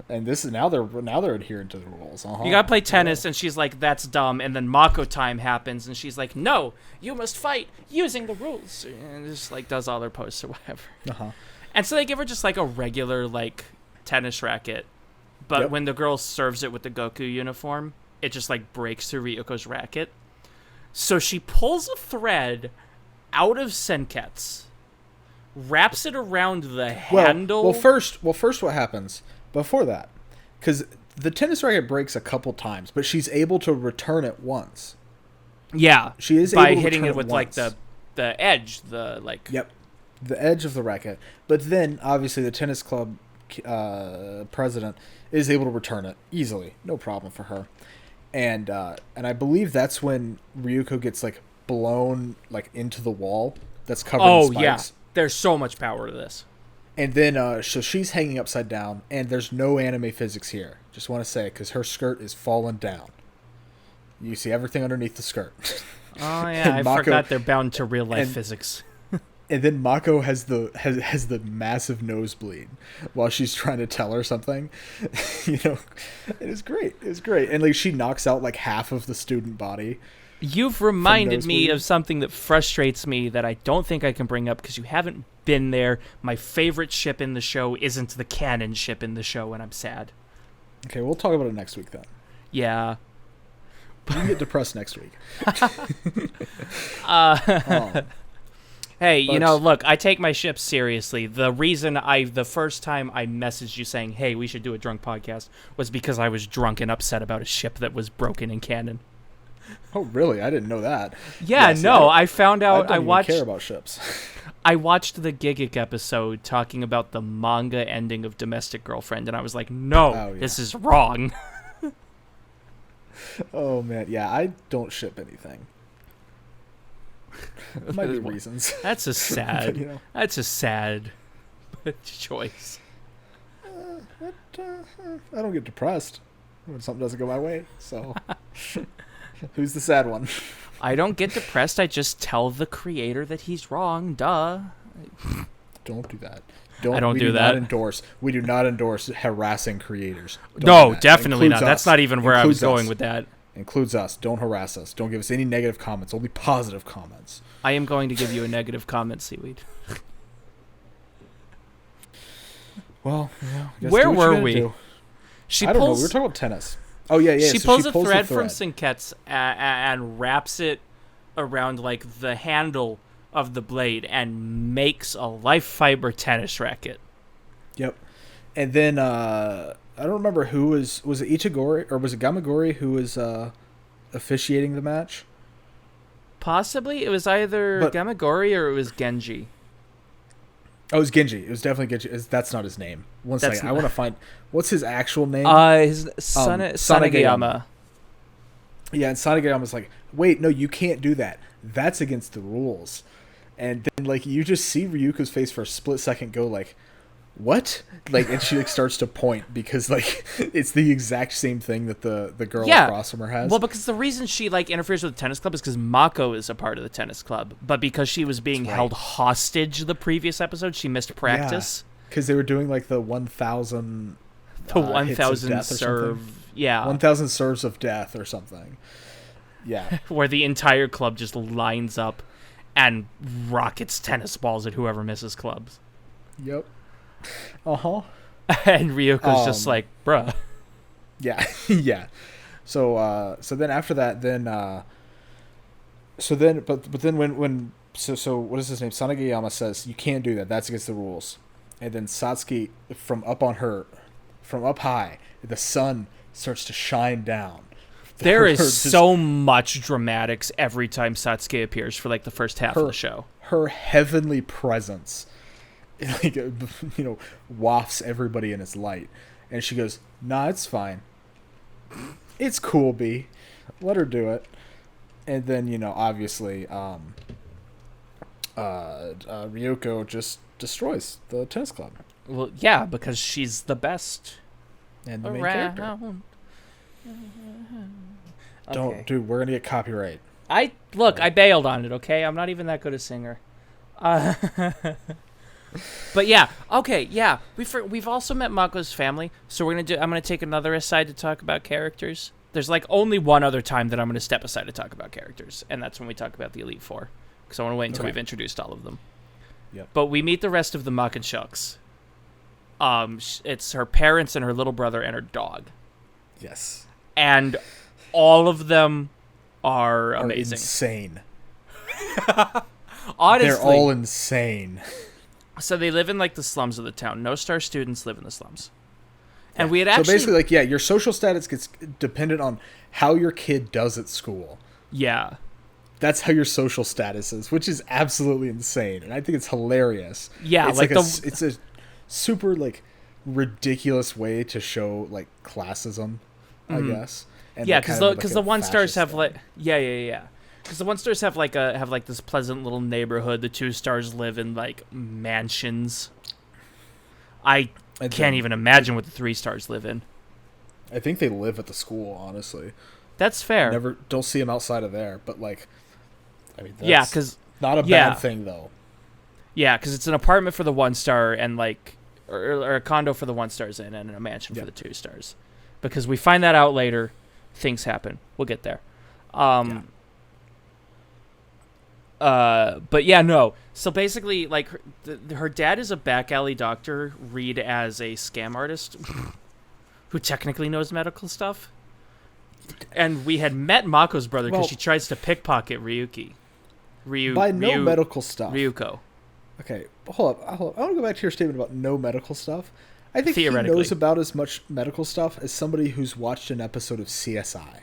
And this is now they're adhering to the rules. You gotta play tennis, and she's like, "That's dumb." And then Mako time happens, and she's like, "No, you must fight using the rules." And just like does all their posts or whatever. And so they give her just like a regular like tennis racket, but when the girl serves it with the Goku uniform, it just like breaks through Ryuko's racket. So she pulls a thread out of Senketsu, wraps it around the handle. Well, first, what happens? Before that, because the tennis racket breaks a couple times, but she's able to return it once. Yeah, she is by able to hitting return it with once. like the edge, the like. Yep, the edge of the racket. But then, obviously, the tennis club president is able to return it easily, no problem for her. And I believe that's when Ryuko gets like blown like into the wall that's covered in spikes. Oh yeah, there's so much power to this. And then, so she's hanging upside down, and there's no anime physics here. Just want to say, because her skirt is fallen down. You see everything underneath the skirt. Oh yeah, I forgot they're bound to real life physics. And then Mako has the massive nosebleed while she's trying to tell her something. It is great. It's great, and like she knocks out like half of the student body. You've reminded me of something that frustrates me that I don't think I can bring up because you haven't been there. My favorite ship in the show isn't the canon ship in the show, and I'm sad. Okay, we'll talk about it next week then. Yeah. You can get depressed next week. Hey, look, I take my ships seriously. The first time I messaged you saying, hey, we should do a drunk podcast was because I was drunk and upset about a ship that was broken in canon. Oh, really? I didn't know that. Yeah, no, I found out. I don't even care about ships. I watched the Gigic episode talking about the manga ending of Domestic Girlfriend, and I was like, no, this is wrong. Oh, man. Yeah, I don't ship anything. There might be reasons. That's a sad. But, that's a sad choice. I don't get depressed when something doesn't go my way. So, who's the sad one? I don't get depressed. I just tell the creator that he's wrong. Duh. Don't do that. I don't do that. We do not endorse harassing creators. No, definitely not. That's not even where I was going with that. Includes us. Don't harass us. Don't give us any negative comments. Only positive comments. I am going to give you a negative comment, Seaweed. Well, where were we? I don't know. We were talking about tennis. Oh, yeah. She pulls a thread from Sinket's and wraps it around like the handle of the blade and makes a life fiber tennis racket. Yep. And then I don't remember who was it Ichigori or was it Gamagori who was officiating the match? Possibly. It was either Gamagori or it was Genji. Oh, it was Genji. It was definitely Genji. That's not his name. One second. I want to find... What's his actual name? His Sanagayama. Yeah, and Sanagayama's like, wait, no, you can't do that. That's against the rules. And then, like, you just see Ryuko's face for a split second go, like, what? Like, and she, like, starts to point because, like, it's the exact same thing that the girl across from her has. Well, because the reason she, like, interferes with the tennis club is because Mako is a part of the tennis club. But because she was being held hostage the previous episode, she missed practice. Because they were doing, like, the 1,000... The 1,000 serve... Yeah. 1,000 serves of death or something. Yeah. Where the entire club just lines up and rockets tennis balls at whoever misses clubs. Yep. Uh-huh. And Ryoko's just like, bruh. Yeah. Yeah. So then after that, but then when what is his name? Sanagayama says, you can't do that. That's against the rules. And then Satsuki, from up high, the sun starts to shine down. There is so much dramatics every time Satsuki appears for like the first half of the show. Her heavenly presence, like, wafts everybody in its light, and she goes, "Nah, it's fine. It's cool, B. Let her do it." And then obviously, Ryuko just destroys the tennis club. Well, yeah, because she's the best and the main character. Don't, dude. We're gonna get copyright. I bailed on it. Okay, I'm not even that good a singer. But yeah, okay, yeah. We've also met Mako's family, so I'm gonna take another aside to talk about characters. There's like only one other time that I'm gonna step aside to talk about characters, and that's when we talk about the Elite Four, because I want to wait until we've introduced all of them. Yep. But we meet the rest of the Makenshucks. It's her parents and her little brother and her dog. Yes. And all of them are amazing. Insane. Honestly, they're all insane. So they live in like the slums of the town. No-star students live in the slums. And we had actually... So basically, your social status gets dependent on how your kid does at school. Yeah. That's how your social status is, which is absolutely insane. And I think it's hilarious. Yeah. It's it's a super, like, ridiculous way to show, like, classism, I guess. And yeah, because the one stars have like because the one stars have like this pleasant little neighborhood. The two stars live in like mansions. I can't even imagine what the three stars live in. I think they live at the school. Honestly, that's fair. Don't see them outside of there. But like, I mean, that's because not a bad thing though. Yeah, because it's an apartment for the one star and like or a condo for the one stars and a mansion for the two stars. Because we find that out later. Things happen. We'll get there. But yeah, no. So basically, like, her dad is a back alley doctor, read as a scam artist, who technically knows medical stuff. And we had met Mako's brother because she tries to pickpocket Ryuki. Medical stuff. Ryuko. Okay, hold up. I want to go back to your statement about no medical stuff. I think he knows about as much medical stuff as somebody who's watched an episode of CSI.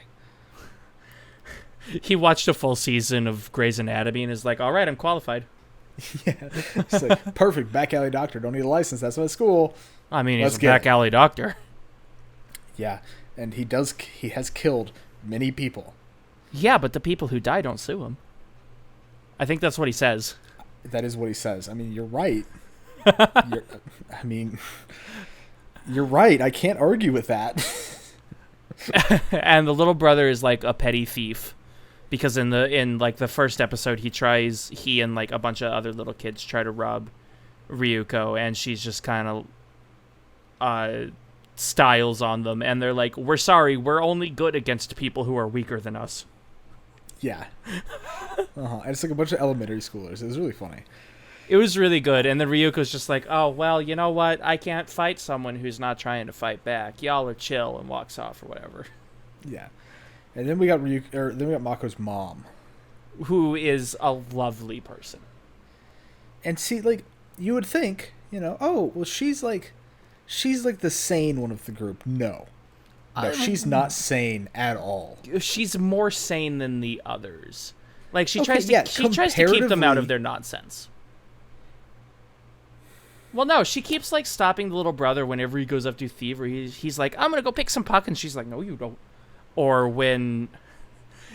He watched a full season of Grey's Anatomy and is like, all right, I'm qualified. Yeah. It's like, perfect, back alley doctor. Don't need a license. That's my school. I mean, he's a back alley doctor. Yeah, and he has killed many people. Yeah, but the people who die don't sue him. I think that's what he says. That is what he says. I mean, you're right. You're right. I can't argue with that. And the little brother is like a petty thief, because in the first episode he and like a bunch of other little kids try to rob Ryuko, and she's just kind of styles on them, and they're like, we're sorry, we're only good against people who are weaker than us. Yeah. And it's like a bunch of elementary schoolers. It was really funny. It was really good, and then Ryuko's just like, oh, well, you know what? I can't fight someone who's not trying to fight back. Y'all are chill, and walks off or whatever. Yeah. And then we got Mako's mom. Who is a lovely person. And see, like, you would think, oh, well, she's like the sane one of the group. No, she's not sane at all. She's more sane than the others. Like, she tries to keep them out of their nonsense. Well, no, she keeps, like, stopping the little brother whenever he goes up to thievery. He's like, I'm going to go pick some puck, and she's like, no, you don't. Or when...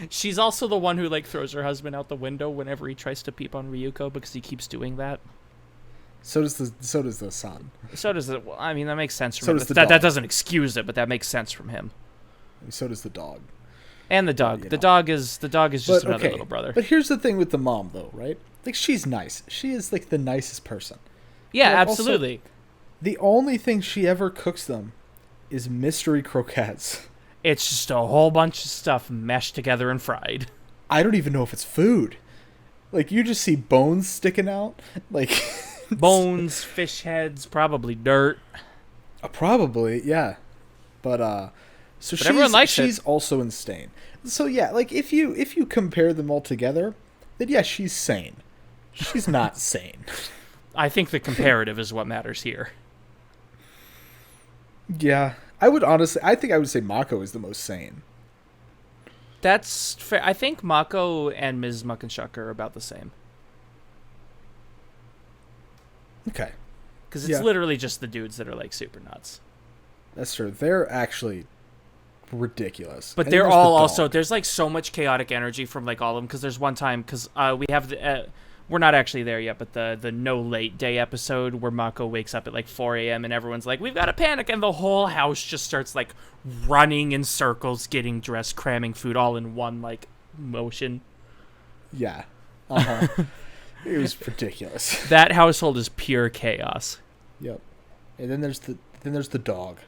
She's also the one who, like, throws her husband out the window whenever he tries to peep on Ryuko, because he keeps doing that. So does the son. So does it. Well, I mean, that makes sense from him. That doesn't excuse it, but that makes sense from him. So does the dog. And the dog. The dog is just another little brother. But here's the thing with the mom, though, right? Like, she's nice. She is, like, the nicest person. Yeah, absolutely. Also, the only thing she ever cooks them is mystery croquettes. It's just a whole bunch of stuff meshed together and fried. I don't even know if it's food. Like, you just see bones sticking out. Like... Bones, fish heads, probably dirt. Probably, yeah. But everyone likes she's also insane. So yeah, like if you compare them all together, then yeah, she's sane. She's not sane. I think the comparative is what matters here. Yeah, I think I would say Mako is the most sane. That's fair. I think Mako and Ms. Muckenshuck are about the same. Okay. Because it's literally just the dudes that are, like, super nuts. That's true. They're actually ridiculous. But they're all also... There's, like, so much chaotic energy from, like, all of them. Because there's one time... Because we have the... we're not actually there yet, but the No Late Day episode where Mako wakes up at, like, 4 a.m. and everyone's like, we've got to panic. And the whole house just starts, like, running in circles, getting dressed, cramming food all in one, like, motion. Yeah. Uh-huh. It was ridiculous. That household is pure chaos. Yep. And then there's the dog.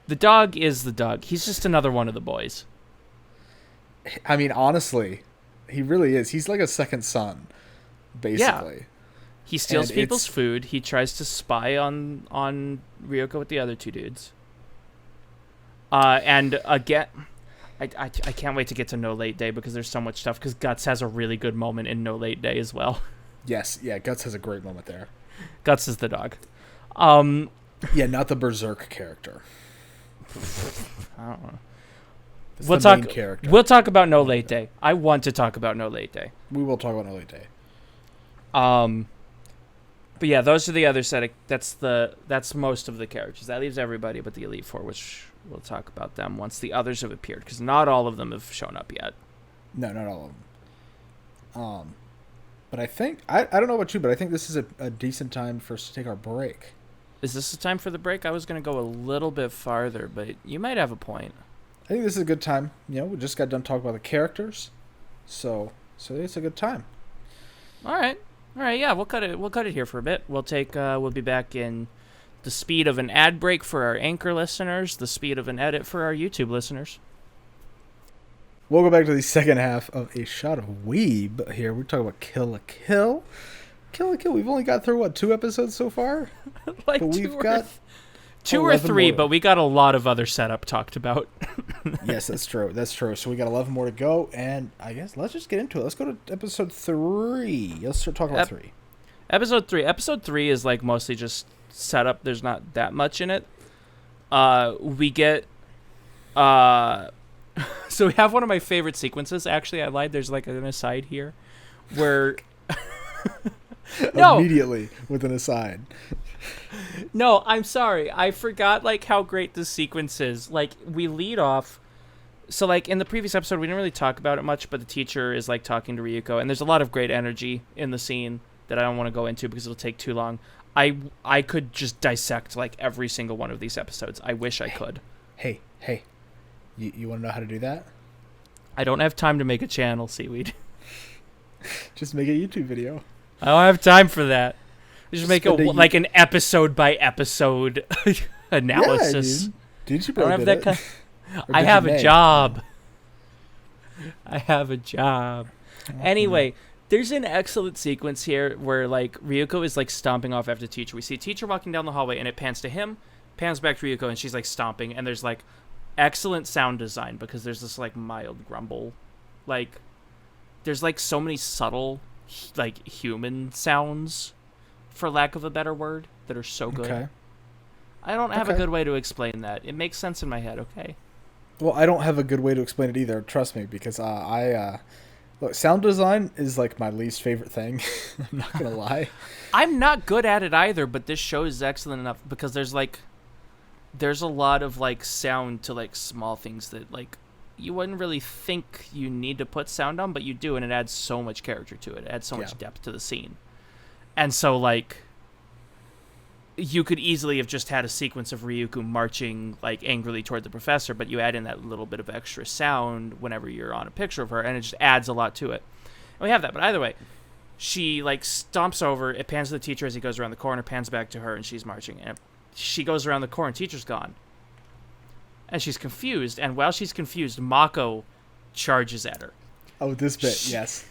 The dog is the dog. He's just another one of the boys. I mean, honestly, he really is. He's like a second son, basically. Yeah. He steals people's food. He tries to spy on Ryuko with the other two dudes. And again... I can't wait to get to No Late Day because there's so much stuff. Because Guts has a really good moment in No Late Day as well. Yes, yeah, Guts has a great moment there. Guts is the dog. Yeah, not the Berserk character. I don't know. It's the main character. We'll talk about No Late Day. I want to talk about No Late Day. We will talk about No Late Day. But yeah, those are the other set. That's most of the characters. That leaves everybody but the Elite Four, which we'll talk about them once the others have appeared, because not all of them have shown up yet. No, not all of them. But I think I don't know about you, but I think this is a decent time for us to take our break. Is this the time for the break? I was going to go a little bit farther, but you might have a point. I think this is a good time. We just got done talking about the characters, so it's a good time. All right, yeah, we'll cut it here for a bit. We'll be back in the speed of an ad break for our Anchor listeners, the speed of an edit for our YouTube listeners. We'll go back to the second half of A Shot of Weeb here. We're talking about Kill la Kill. Kill la Kill. We've only got through, 2 episodes so far? Like but we've got 2 or 3, but we got a lot of other setup talked about. Yes, that's true. So we got 11 more to go, and I guess let's just get into it. Let's go to episode 3. Let's start talking about 3. Episode 3. Episode 3 is, like, mostly just setup. There's not that much in it. We get So we have one of my favorite sequences. Actually, I lied. There's like an aside here where Immediately with an aside. No, I'm sorry. I forgot like how great this sequence is. Like we lead off. So like in the previous episode, we didn't really talk about it much, but the teacher is like talking to Ryuko, and there's a lot of great energy in the scene that I don't want to go into because it'll take too long. I could just dissect like every single one of these episodes. I wish I could. Hey. You want to know how to do that? I don't have time to make a channel, Seaweed. Just make a YouTube video. I don't have time for that. Just make like an episode by episode analysis. Yeah, dude. You I don't have that kind. I have a job. I have a job. Anyway, there's an excellent sequence here where like Ryuko is like stomping off after teacher. We see teacher walking down the hallway, and it pans to him, pans back to Ryuko, and she's like stomping. And there's like excellent sound design because there's this like mild grumble, like there's like so many subtle like human sounds, for lack of a better word, that are so good. Okay. I don't have a good way to explain that. It makes sense in my head, okay? Well, I don't have a good way to explain it either, trust me, because look, sound design is like my least favorite thing. I'm not going to lie. I'm not good at it either, but this show is excellent enough because there's a lot of like sound to like small things that like you wouldn't really think you need to put sound on, but you do, and it adds so much character to it. It adds so much depth to the scene. And so like you could easily have just had a sequence of Ryuko marching like angrily toward the professor, but you add in that little bit of extra sound whenever you're on a picture of her, and it just adds a lot to it. And we have that, but either way, she like stomps over, it pans to the teacher as he goes around the corner, pans back to her, and she's marching, and she goes around the corner, and teacher's gone. And she's confused, and while she's confused, Mako charges at her. Oh, this bit, yes.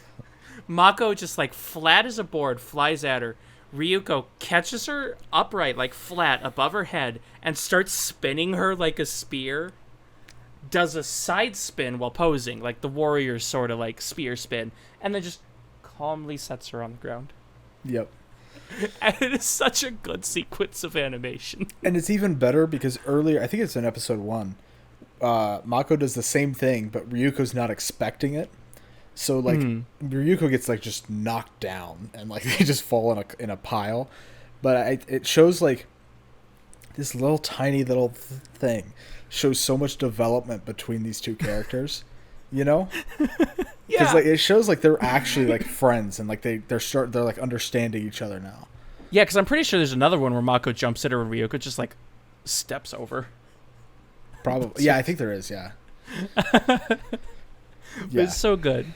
Mako just like flat as a board flies at her. Ryuko catches her upright, like flat above her head, and starts spinning her like a spear. Does a side spin while posing, like the warrior sort of like spear spin, and then just calmly sets her on the ground. Yep. And it is such a good sequence of animation. And it's even better because earlier, I think it's in episode 1, Mako does the same thing, but Ryuko's not expecting it. So like Ryuko gets like just knocked down and like they just fall in a pile. But it shows like this little tiny little thing shows so much development between these two characters, you know? Because like it shows like they're actually like friends and like they're like understanding each other now. Yeah, because I'm pretty sure there's another one where Mako jumps at her and Ryuko just like steps over. Probably. Yeah, I think there is, yeah. It's so good.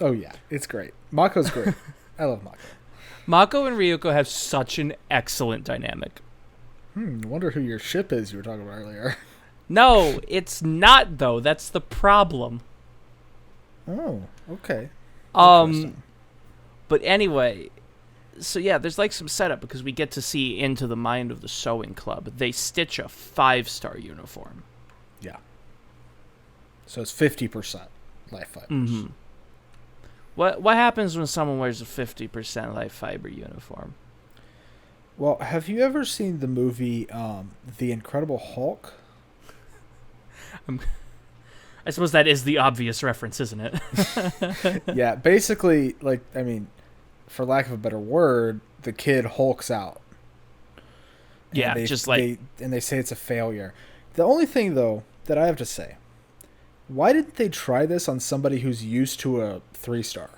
Oh yeah, it's great. Mako's great. I love Mako. Mako and Ryuko have such an excellent dynamic. Wonder who your ship is you were talking about earlier. No, it's not though. That's the problem. Oh, okay. But anyway, so yeah, there's like some setup because we get to see into the mind of the sewing club. They stitch a 5-star uniform. Yeah. So it's 50% life fibers. Mm-hmm. What happens when someone wears a 50% life fiber uniform? Well, have you ever seen the movie The Incredible Hulk? I suppose that is the obvious reference, isn't it? Yeah, basically, like, I mean, for lack of a better word, the kid hulks out. Yeah, they say it's a failure. The only thing, though, that I have to say, why didn't they try this on somebody who's used to a 3-star?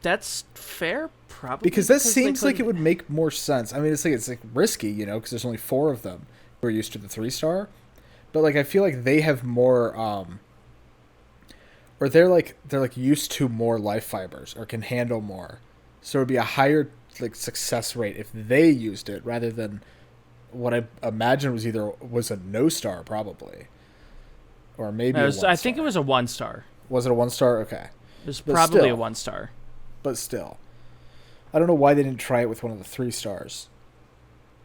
That's fair, probably. Because that seems like it would make more sense. I mean, it's like risky, you know, because there's only 4 of them who are used to the 3-star. But like, I feel like they have more, or they're like used to more life fibers or can handle more. So it would be a higher like success rate if they used it rather than what I imagine was a no star probably. Or maybe I think it was a 1-star. Was it a 1-star? Okay. It was probably a 1-star. But still. I don't know why they didn't try it with one of the 3 stars.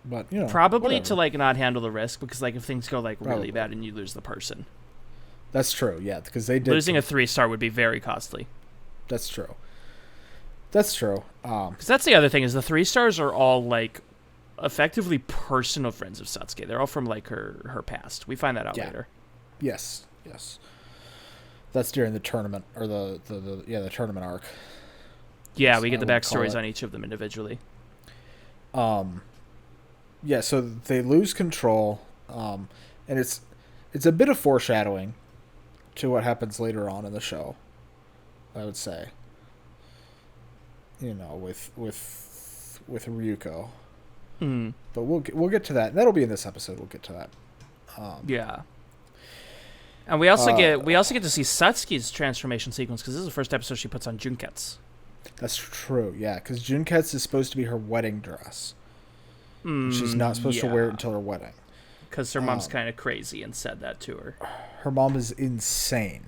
But, you know. Probably whatever. to, like, not handle the risk because, like, if things go, like, really bad and you lose the person. That's true, yeah, because they did. Losing a 3-star would be very costly. That's true. That's true. Because that's the other thing is the 3-stars are all, like, effectively personal friends of Satsuki. They're all from, like, her past. We find that out later. Yes. That's during the tournament, or the tournament arc. Yeah, we get the backstories on each of them individually. Yeah, so they lose control, and it's a bit of foreshadowing to what happens later on in the show, I would say. With Ryuko. Mm. But we'll get to that. And that'll be in this episode. We'll get to that. Yeah. And we also get to see Satsuki's transformation sequence, because this is the first episode she puts on Junketsu. That's true, yeah, because Junketsu is supposed to be her wedding dress. She's not supposed to wear it until her wedding. Because her mom's kind of crazy and said that to her. Her mom is insane.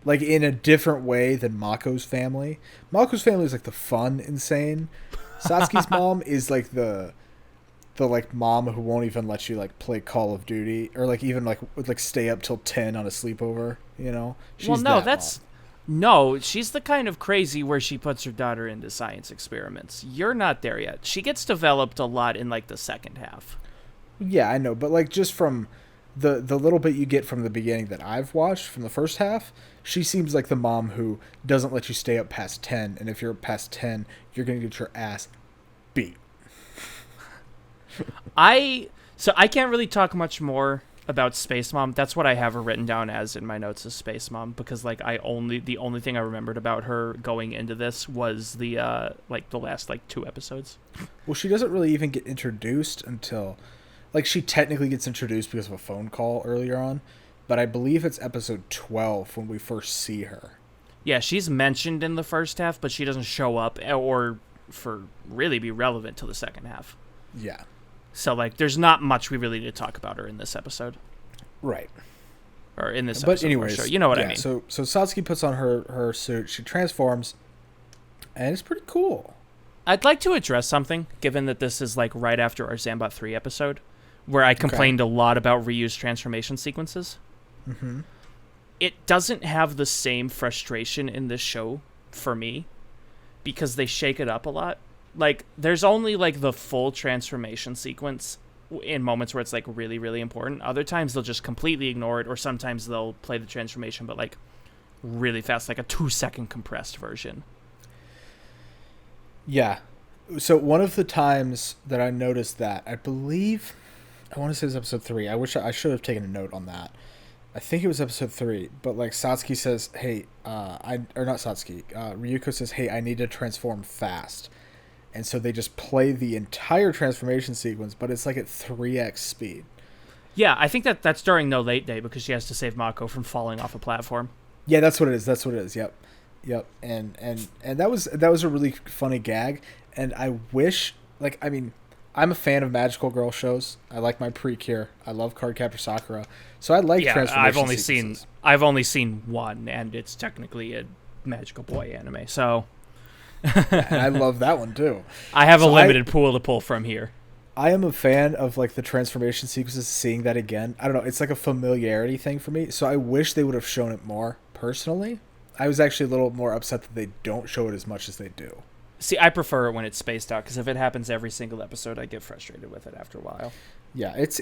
Like, in a different way than Mako's family. Mako's family is, like, the fun insane. Satsuki's mom is, like, the like, mom who won't even let you, like, play Call of Duty. Or, like, even, like, stay up till 10 on a sleepover, She's No, she's the kind of crazy where she puts her daughter into science experiments. You're not there yet. She gets developed a lot in, like, the second half. Yeah, I know. But, like, just from the little bit you get from the beginning that I've watched from the first half, she seems like the mom who doesn't let you stay up past 10. And if you're past 10, you're going to get your ass beat. So I can't really talk much more about Space Mom. That's what I have her written down as in my notes as Space Mom, because like the only thing I remembered about her going into this was the last 2 episodes. Well, she doesn't really even get introduced until, like, she technically gets introduced because of a phone call earlier on, but I believe it's episode 12 when we first see her. Yeah, she's mentioned in the first half, but she doesn't show up or for really be relevant till the second half. Yeah. So, like, there's not much we really need to talk about her in this episode. Right. Or in this but episode. anyways, sure. You know what I mean. So Satsuki puts on her suit, she transforms, and it's pretty cool. I'd like to address something, given that this is, like, right after our Zambot 3 episode, where I complained a lot about Ryu's transformation sequences. Mm-hmm. It doesn't have the same frustration in this show, for me, because they shake it up a lot. Like, there's only, like, the full transformation sequence in moments where it's, like, really, really important. Other times they'll just completely ignore it, or sometimes they'll play the transformation, but, like, really fast, like a 2-second compressed version. Yeah. So one of the times that I noticed that, I believe, I want to say it was episode 3. I wish I should have taken a note on that. I think it was episode 3, but, like, Satsuki says, hey, Ryuko says, hey, I need to transform fast. And so they just play the entire transformation sequence, but it's like at 3x speed. Yeah, I think that's during No Late Day, because she has to save Mako from falling off a platform. Yeah, that's what it is. Yep. And that was a really funny gag. And I wish, like, I mean, I'm a fan of magical girl shows. I like my Precure. I love Cardcaptor Sakura. So I like transformation sequences. I've only seen one, and it's technically a magical boy anime. So. And I love that one too. I have a limited pool to pull from here. I am a fan of, like, the transformation sequences, seeing that again. I don't know, it's like a familiarity thing for me, so I wish they would have shown it more, personally. I was actually a little more upset that they don't show it as much as they do. See, I prefer it when it's spaced out, because if it happens every single episode, I get frustrated with it after a while. Yeah, it's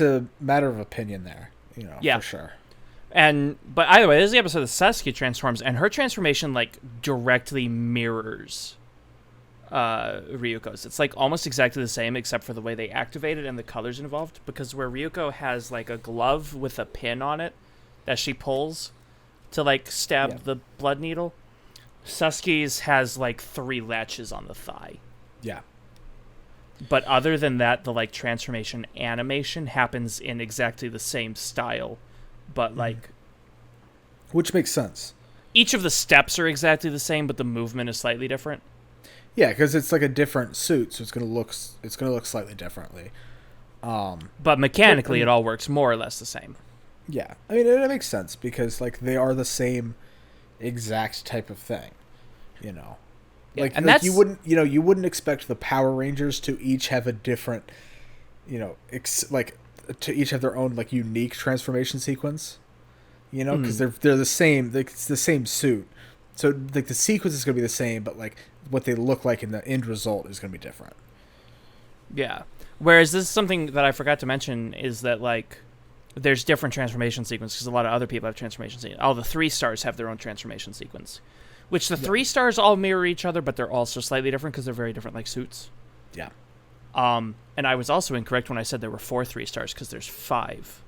a matter of opinion there, for sure. But either way, this is the episode that Sasuke transforms, and her transformation, like, directly mirrors Ryuko's. It's, like, almost exactly the same, except for the way they activate it and the colors involved, because where Ryuko has, like, a glove with a pin on it that she pulls to, like, stab the blood needle, Sasuke's has, like, 3 latches on the thigh. Yeah. But other than that, the, like, transformation animation happens in exactly the same style. But, like... Which makes sense. Each of the steps are exactly the same, but the movement is slightly different. Yeah, because it's, like, a different suit, so it's gonna look slightly differently. But mechanically, it all works more or less the same. Yeah. I mean, it makes sense, because, like, they are the same exact type of thing, Yeah, Like, and like you wouldn't expect the Power Rangers to each have a different, to each have their own, like, unique transformation sequence, because they're the same. Like, it's the same suit, so, like, the sequence is gonna be the same, but, like, what they look like in the end result is gonna be different. Yeah. Whereas this is something that I forgot to mention is that, like, there's different transformation sequences because a lot of other people have transformation sequences. All the 3 stars have their own transformation sequence, which the 3 stars all mirror each other, but they're also slightly different because they're very different, like suits. Yeah. And I was also incorrect when I said there were 4 3 stars because there's 5.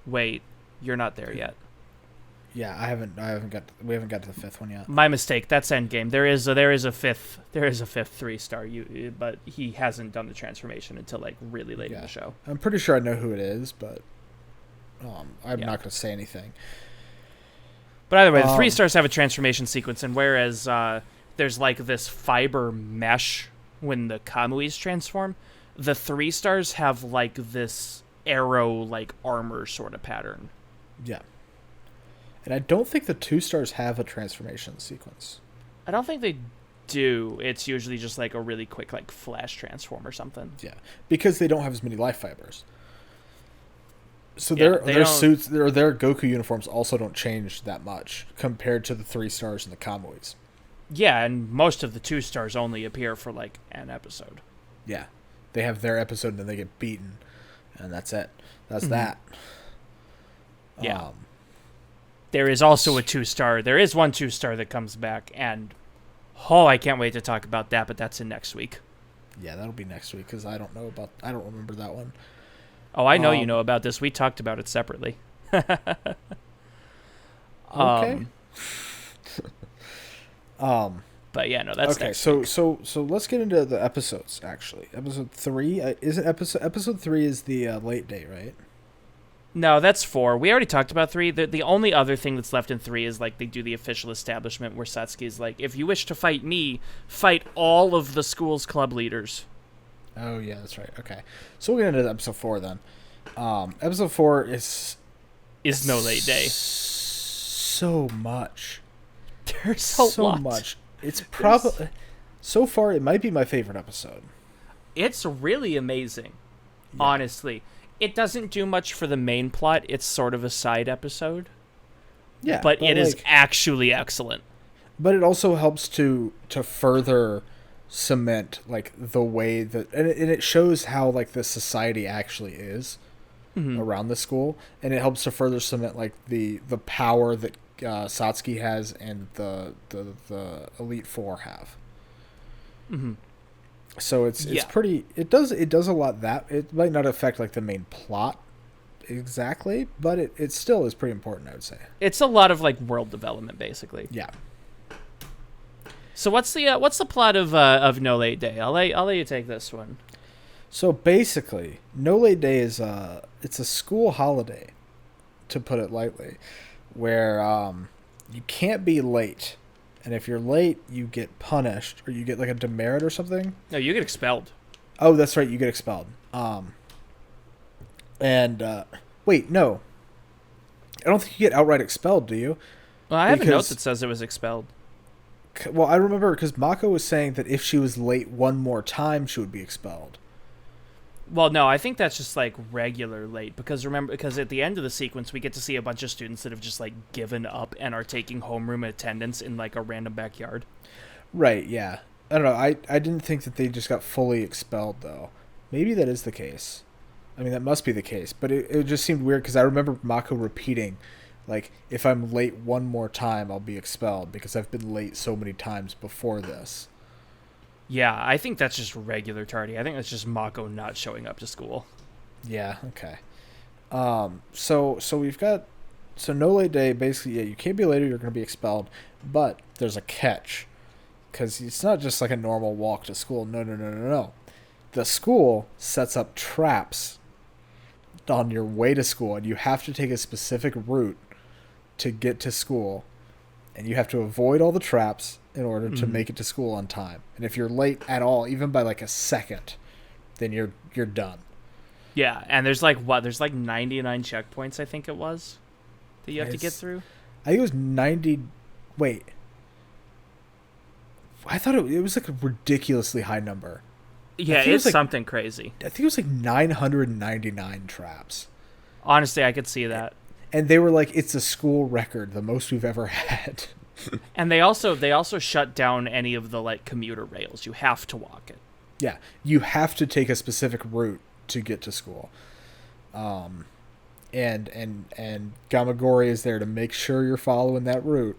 Wait, you're not there yet. Yeah, we haven't got to the 5th one yet. My mistake. That's Endgame. There is a fifth 3 star. But he hasn't done the transformation until like really late in the show. I'm pretty sure I know who it is, but I'm not going to say anything. But either way, the 3 stars have a transformation sequence, and whereas there's like this fiber mesh when the Kamuis transform, the 3 stars have like this arrow like armor sort of pattern. Yeah. And I don't think the 2 stars have a transformation sequence. I don't think they do. It's usually just like a really quick like flash transform or something. Yeah, because they don't have as many life fibers. So their suits, their Goku uniforms also don't change that much compared to the 3 stars and the Kamuis. Yeah, and most of the 2 stars only appear for like an episode. Yeah, they have their episode and then they get beaten, and that's it. That's that. Yeah. There is also a 2 star. There is one 2 star that comes back, and I can't wait to talk about that. But that's in next week. Yeah, that'll be next week because I don't remember that one. Oh, I know you know about this. We talked about it separately. Okay. But yeah, no, that's okay. next So let's get into the episodes. Actually, episode 3 isn't episode 3 is the late day, right? No, that's 4. We already talked about 3. The only other thing that's left in 3 is like they do the official establishment where Satsuki's like, if you wish to fight me, fight all of the school's club leaders. Oh yeah, that's right. Okay, so we'll get into episode 4 then. Episode 4 is No Late Day. So much. There's so lot. Much. It's probably so far it might be my favorite episode. It's really amazing, honestly. It doesn't do much for the main plot. It's sort of a side episode. Yeah, but it is actually excellent. But it also helps to further cement like the way that and it shows how like the society actually is around the school, and it helps to further cement like the power that Satsuki has and the Elite Four have. Mm-hmm. So it's pretty. It does a lot that it might not affect like the main plot exactly, but it still is pretty important, I would say. It's a lot of like world development, basically. Yeah. So what's the plot of No Late Day? I'll let you take this one. So basically, No Late Day is it's a school holiday, to put it lightly, where you can't be late. And if you're late, you get punished, or you get like a demerit or something. No, you get expelled. Oh, that's right, you get expelled. Wait, no. I don't think you get outright expelled, do you? Well, I have a note that says it was expelled. Well, I remember because Mako was saying that if she was late one more time, she would be expelled. Well, no, I think that's just like regular late because at the end of the sequence we get to see a bunch of students that have just like given up and are taking homeroom attendance in like a random backyard. Right, yeah. I don't know. I didn't think that they just got fully expelled though. Maybe that is the case. I mean, that must be the case, but it just seemed weird because I remember Mako repeating like, if I'm late one more time, I'll be expelled because I've been late so many times before this. Yeah, I think that's just regular tardy. I think that's just Mako not showing up to school. Yeah, okay. So we've got... So No Late Day, basically, yeah, you can't be late or you're going to be expelled, but there's a catch. Because it's not just like a normal walk to school. No. The school sets up traps on your way to school, and you have to take a specific route to get to school, and you have to avoid all the traps in order to make it to school on time. And if you're late at all, even by like a second, then you're done. Yeah, and there's like 99 checkpoints, I think it was, that you have to get through. I think it was 90. Wait, I thought it was like a ridiculously high number. Yeah, it's like, something crazy. I think it was like 999 traps. Honestly, I could see that. And they were like, it's a school record, the most we've ever had. And they also shut down any of the like commuter rails. You have to walk it. Yeah, you have to take a specific route to get to school. and Gamagori is there to make sure you're following that route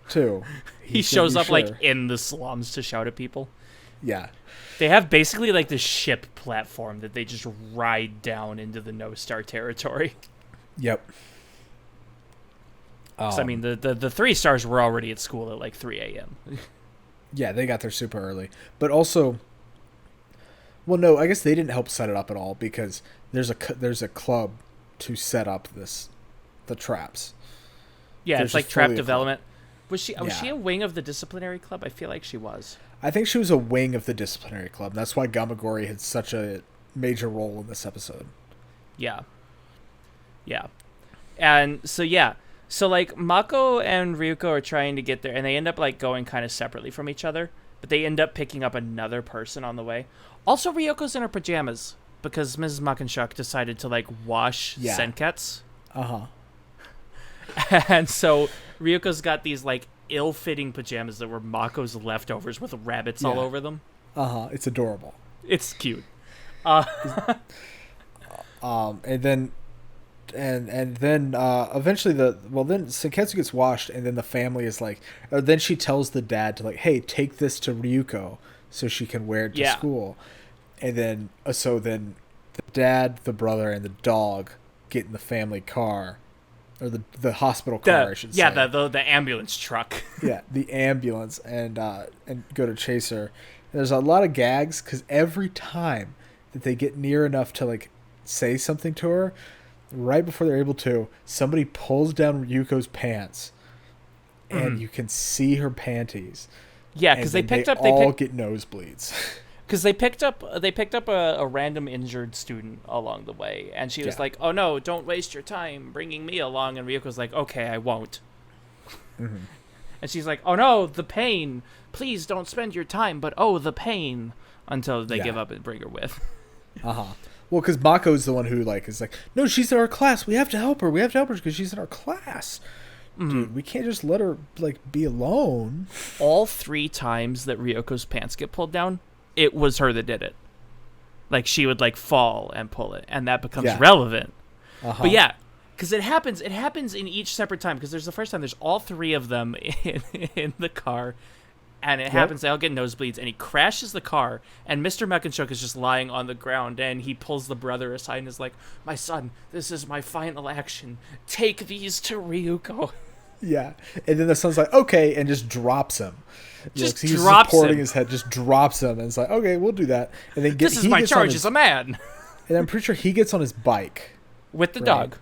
too. He shows up like in the slums to shout at people. Yeah. They have basically like this ship platform that they just ride down into the No Star territory. Yep. I mean, the 3 stars were already at school at like 3 a.m. Yeah, they got there super early. But also, well, no, I guess they didn't help set it up at all because there's a club to set up the traps. Yeah, There's it's like just trap fully a development. Was she Yeah. a wing of the disciplinary club? I feel like she was. I think she was a wing of the disciplinary club. And that's why Gamagori had such a major role in this episode. Yeah. Yeah. And so like Mako and Ryuko are trying to get there, and they end up like going kind of separately from each other, but they end up picking up another person on the way. Also, Ryoko's in her pajamas because Mrs. Makinshuk decided to like wash Senketsu. And so Ryoko's got these like ill-fitting pajamas that were Mako's leftovers with rabbits all over them. It's adorable. It's cute. And then eventually then Senketsu gets washed, and then the family is like, or then she tells the dad to like, hey, take this to Ryuko so she can wear it to school. And then then the dad, the brother, and the dog get in the family car, or the hospital car, I should say. Yeah, the ambulance truck. Yeah, the ambulance, and go to chase her. And there's a lot of gags because every time that they get near enough to like say something to her, right before they're able to, somebody pulls down Ryuko's pants, and you can see her panties. Yeah, because they get nosebleeds. Because they picked up a random injured student along the way, and she was like, "Oh no, don't waste your time bringing me along." And Ryuko's like, "Okay, I won't." And she's like, "Oh no, the pain! Please don't spend your time, but oh, the pain!" Until they give up and bring her with. Well, because Mako's the one who like is like, "No, she's in our class. We have to help her. We have to help her because she's in our class." Dude, we can't just let her like be alone. All 3 times that Ryoko's pants get pulled down, it was her that did it. Like she would like fall and pull it, and that becomes relevant. But yeah, because it happens in each separate time. Because there's the first time there's all 3 of them in the car, and it happens they all get nosebleeds, and he crashes the car, and Mr. Mekinchuk is just lying on the ground, and he pulls the brother aside and is like, "My son, this is my final action. Take these to Ryuko." Yeah, and then the son's like, "Okay," and just drops him. Just he's drops supporting him. his head, just drops him, and it's like, "Okay, we'll do that." And then this is my charge as a man. And I'm pretty sure he gets on his bike with the dog.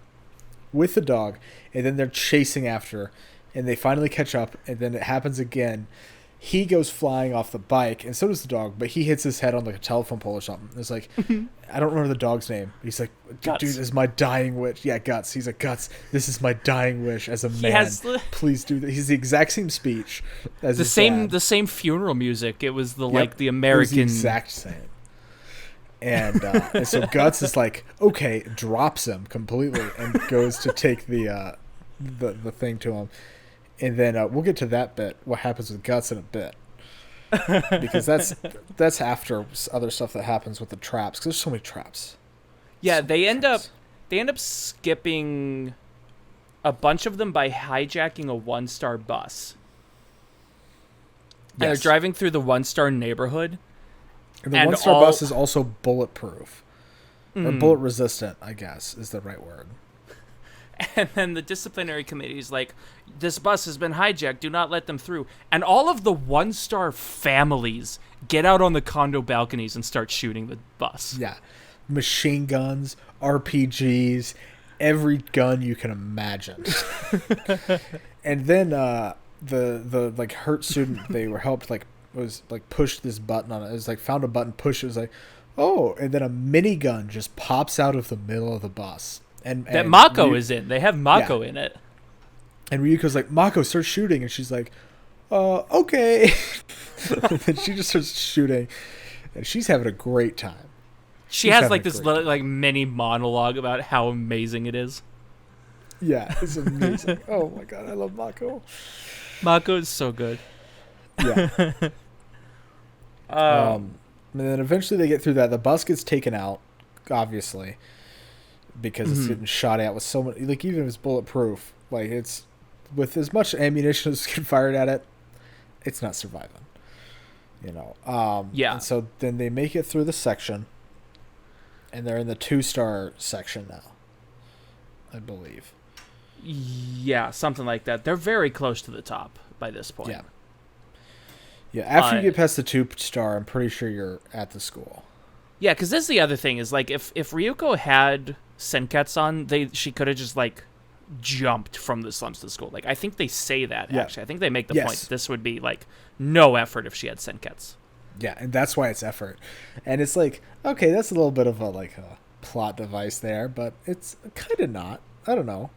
With the dog, and then they're chasing after, and they finally catch up, and then it happens again. He goes flying off the bike, and so does the dog, but he hits his head on like a telephone pole or something. It's like, I don't remember the dog's name. He's like, "Dude, this is my dying wish." Yeah, Guts. He's like, "Guts, this is my dying wish as a man. Please do that." He's the exact same speech as the same funeral music. It was the American. It was the exact same. And so Guts is like, "Okay," drops him completely and goes to take the thing to him. And then we'll get to that bit, what happens with Guts in a bit. Because that's after other stuff that happens with the traps, because there's so many traps. Yeah, they end up skipping a bunch of them by hijacking a 1-star bus. And they're driving through the 1-star neighborhood. And the 1-star bus is also bulletproof. Or bullet resistant, I guess, is the right word. And then the disciplinary committee is like, "This bus has been hijacked. Do not let them through." And all of the 1-star families get out on the condo balconies and start shooting the bus. Yeah. Machine guns, RPGs, every gun you can imagine. And then the like hurt student they were helped was pushed this button on it. It was like found a button, pushed it, was like, "Oh," and then a minigun just pops out of the middle of the bus. And that Mako is in. They have Mako in it. And Ryuko's like, "Mako, start shooting." And she's like, "Okay." And then she just starts shooting. And she's having a great time. She has like this mini monologue about how amazing it is. Yeah, it's amazing. Oh my god, I love Mako. Mako is so good. Yeah. And then eventually they get through that. The bus gets taken out, obviously. because it's getting shot at with so many, like, even if it's bulletproof, like, it's with as much ammunition as can fired at it, it's not surviving, you know. And so then they make it through the section, and they're in the 2-star section now, I believe. Yeah, something like that. They're very close to the top by this point. Yeah, after you get past the 2-star, I'm pretty sure you're at the school. Yeah, because this is the other thing, is, like, if Ryuko had Senketsu, she could have just, like, jumped from the slums to the school. Like, I think they say that, actually. I think they make the point that this would be, like, no effort if she had Senketsu. Yeah, and that's why it's effort. And it's like, okay, that's a little bit of a, like, a plot device there, but it's kind of not. I don't know.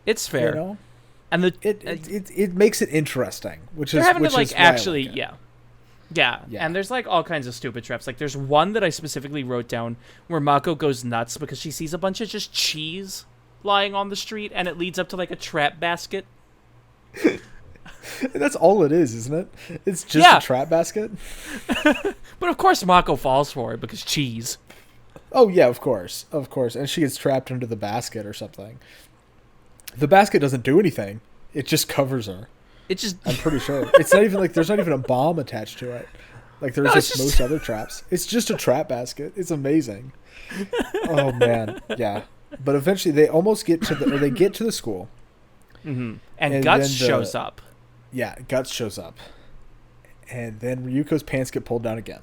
It's fair. You know? And it makes it interesting, which is having which to, like, is actually, why I like it. Yeah, and there's, like, all kinds of stupid traps. Like, there's one that I specifically wrote down where Mako goes nuts because she sees a bunch of just cheese lying on the street, and it leads up to, like, a trap basket. That's all it is, isn't it? It's just a trap basket. But of course Mako falls for it because cheese. Oh, yeah, of course. And she gets trapped into the basket or something. The basket doesn't do anything. It just covers her. I'm pretty sure. It's not even like there's not even a bomb attached to it. Like there's just most other traps. It's just a trap basket. It's amazing. Oh man, yeah. But eventually they almost get to the school. Mm-hmm. And Guts shows up. Yeah, Guts shows up. And then Ryuko's pants get pulled down again.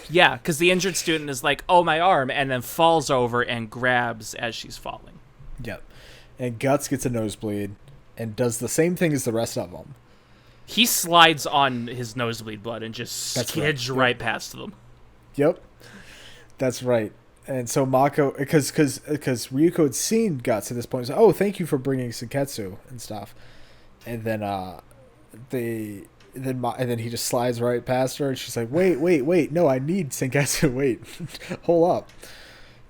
Yeah, because the injured student is like, "Oh, my arm," and then falls over and grabs as she's falling. Yep. And Guts gets a nosebleed and does the same thing as the rest of them. He slides on his nosebleed blood and just skids right past them. Yep. That's right. And so Mako, because Ryuko had seen Guts at this point, so, oh, thank you for bringing Senketsu and stuff. And then then he just slides right past her, and she's like, wait, no, I need Senketsu, wait, hold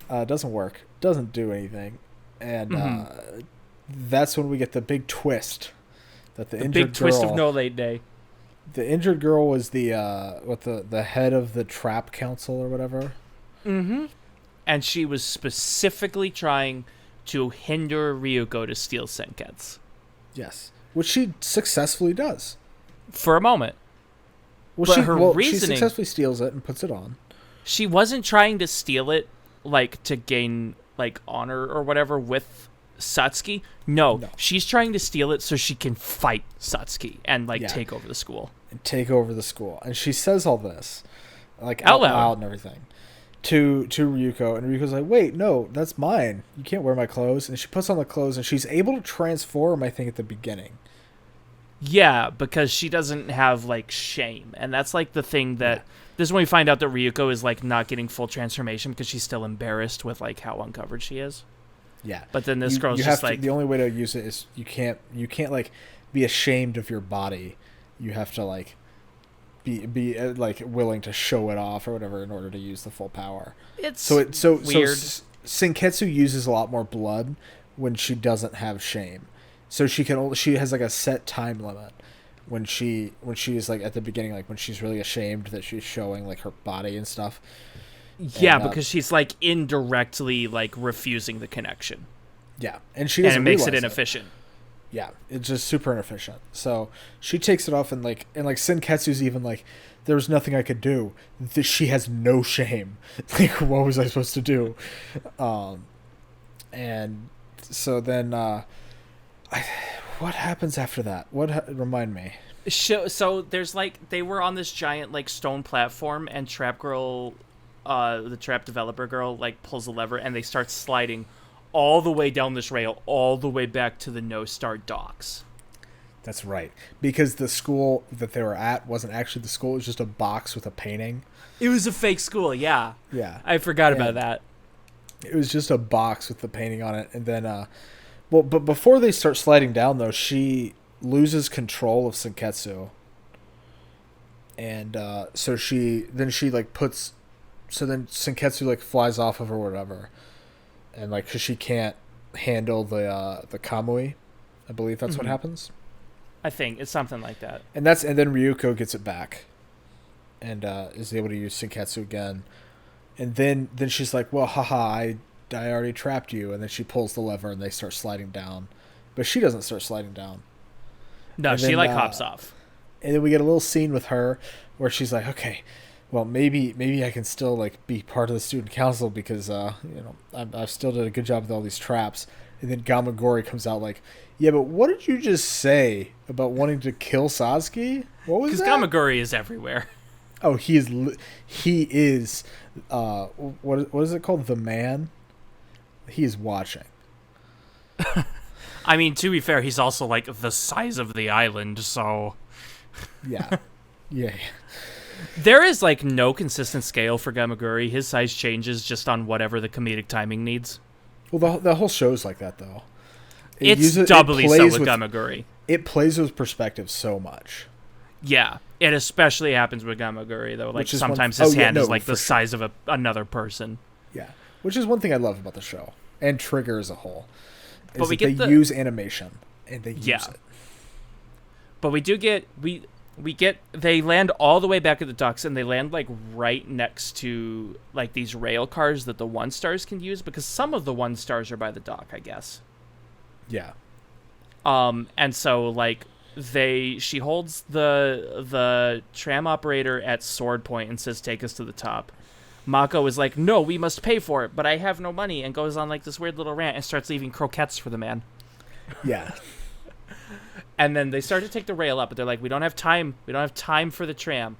up. Doesn't work. Doesn't do anything. And that's when we get the big twist. That the injured big twist of No Late Day. The injured girl was the head of the trap council or whatever. Mm-hmm. And she was specifically trying to hinder Ryuko to steal Senketsu. Yes. Which she successfully does. For a moment. Well, she successfully steals it and puts it on. She wasn't trying to steal it, like, to gain, like, honor or whatever with Satsuki. No, she's trying to steal it so she can fight Satsuki and, like, take over the school. And she says all this, like, out loud and everything, to Ryuko. And Ryuko's like, wait, no, that's mine. You can't wear my clothes. And she puts on the clothes, and she's able to transform, I think, at the beginning. Yeah, because she doesn't have, like, shame. And that's, like, the thing that... Yeah. This is when we find out that Ryuko is, like, not getting full transformation because she's still embarrassed with, like, how uncovered she is. Yeah. But then this girl's just, like... The only way to use it is you can't like, be ashamed of your body. You have to, like, be like, willing to show it off or whatever in order to use the full power. It's weird. So Senketsu uses a lot more blood when she doesn't have shame. So she has like a set time limit when she is like at the beginning, like when she's really ashamed that she's showing like her body and stuff. Yeah, because she's like indirectly like refusing the connection. Yeah, and it makes it inefficient. Yeah, it's just super inefficient. So she takes it off and Senketsu's even like, there was nothing I could do. She has no shame. Like, what was I supposed to do? And so then, what happens after that? Remind me. So there's like, they were on this giant like stone platform, and Trap Girl, the trap developer girl, like pulls the lever, and they start sliding all the way down this rail, all the way back to the No Star docks. That's right. Because the school that they were at wasn't actually the school. It was just a box with a painting. It was a fake school, yeah. Yeah. I forgot about that. It was just a box with the painting on it. And then, but before they start sliding down, though, she loses control of Senketsu. And so then Senketsu, like, flies off of her or whatever. And, like, because she can't handle the Kamui. I believe that's what happens. I think it's something like that. And then Ryuko gets it back, and is able to use Senketsu again. And then she's like, well, haha, I already trapped you. And then she pulls the lever and they start sliding down. But she doesn't start sliding down. No, And she then, hops off. And then we get a little scene with her where she's like, okay, well, maybe I can still like be part of the student council because, I've still did a good job with all these traps. And then Gamagori comes out like, yeah, but what did you just say about wanting to kill Sasuke? What was that? Because Gamagori is everywhere. Oh, he is, what is it called? The Man? He is watching. I mean, to be fair, he's also like the size of the island, so... Yeah. Yeah. There is like no consistent scale for Gamagori. His size changes just on whatever the comedic timing needs. Well, the whole show's like that, though. It's doubly so with Gamagori. It plays with perspective so much. Yeah, it especially happens with Gamagori, though. Like, sometimes his hand is like the size of another person. Yeah, which is one thing I love about the show, and Trigger as a whole. But they use animation, and they use it. But we do get... They land all the way back at the docks, and they land like right next to like these rail cars that the 1-stars can use, because some of the 1-stars are by the dock, I guess. Yeah. And so like she holds the tram operator at sword point and says, "Take us to the top." Mako is like, "No, we must pay for it, but I have no money," and goes on like this weird little rant and starts leaving croquettes for the man. Yeah. And then they start to take the rail up, but they're like, we don't have time for the tram.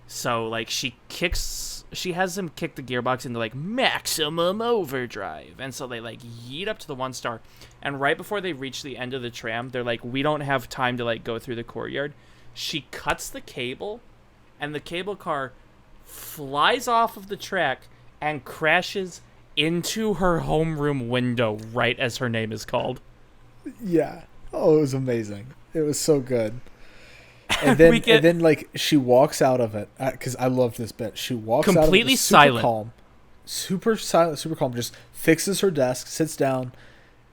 So like she has him kick the gearbox into like maximum overdrive. And so they like yeet up to the 1-star. And right before they reach the end of the tram, they're like, we don't have time to like go through the courtyard. She cuts the cable, and the cable car flies off of the track and crashes into her homeroom window right as her name is called. Yeah. Oh, it was amazing. It was so good. And then like she walks out of it, because I love this bit. She walks out of it completely silent, super silent, super calm. Just fixes her desk, sits down,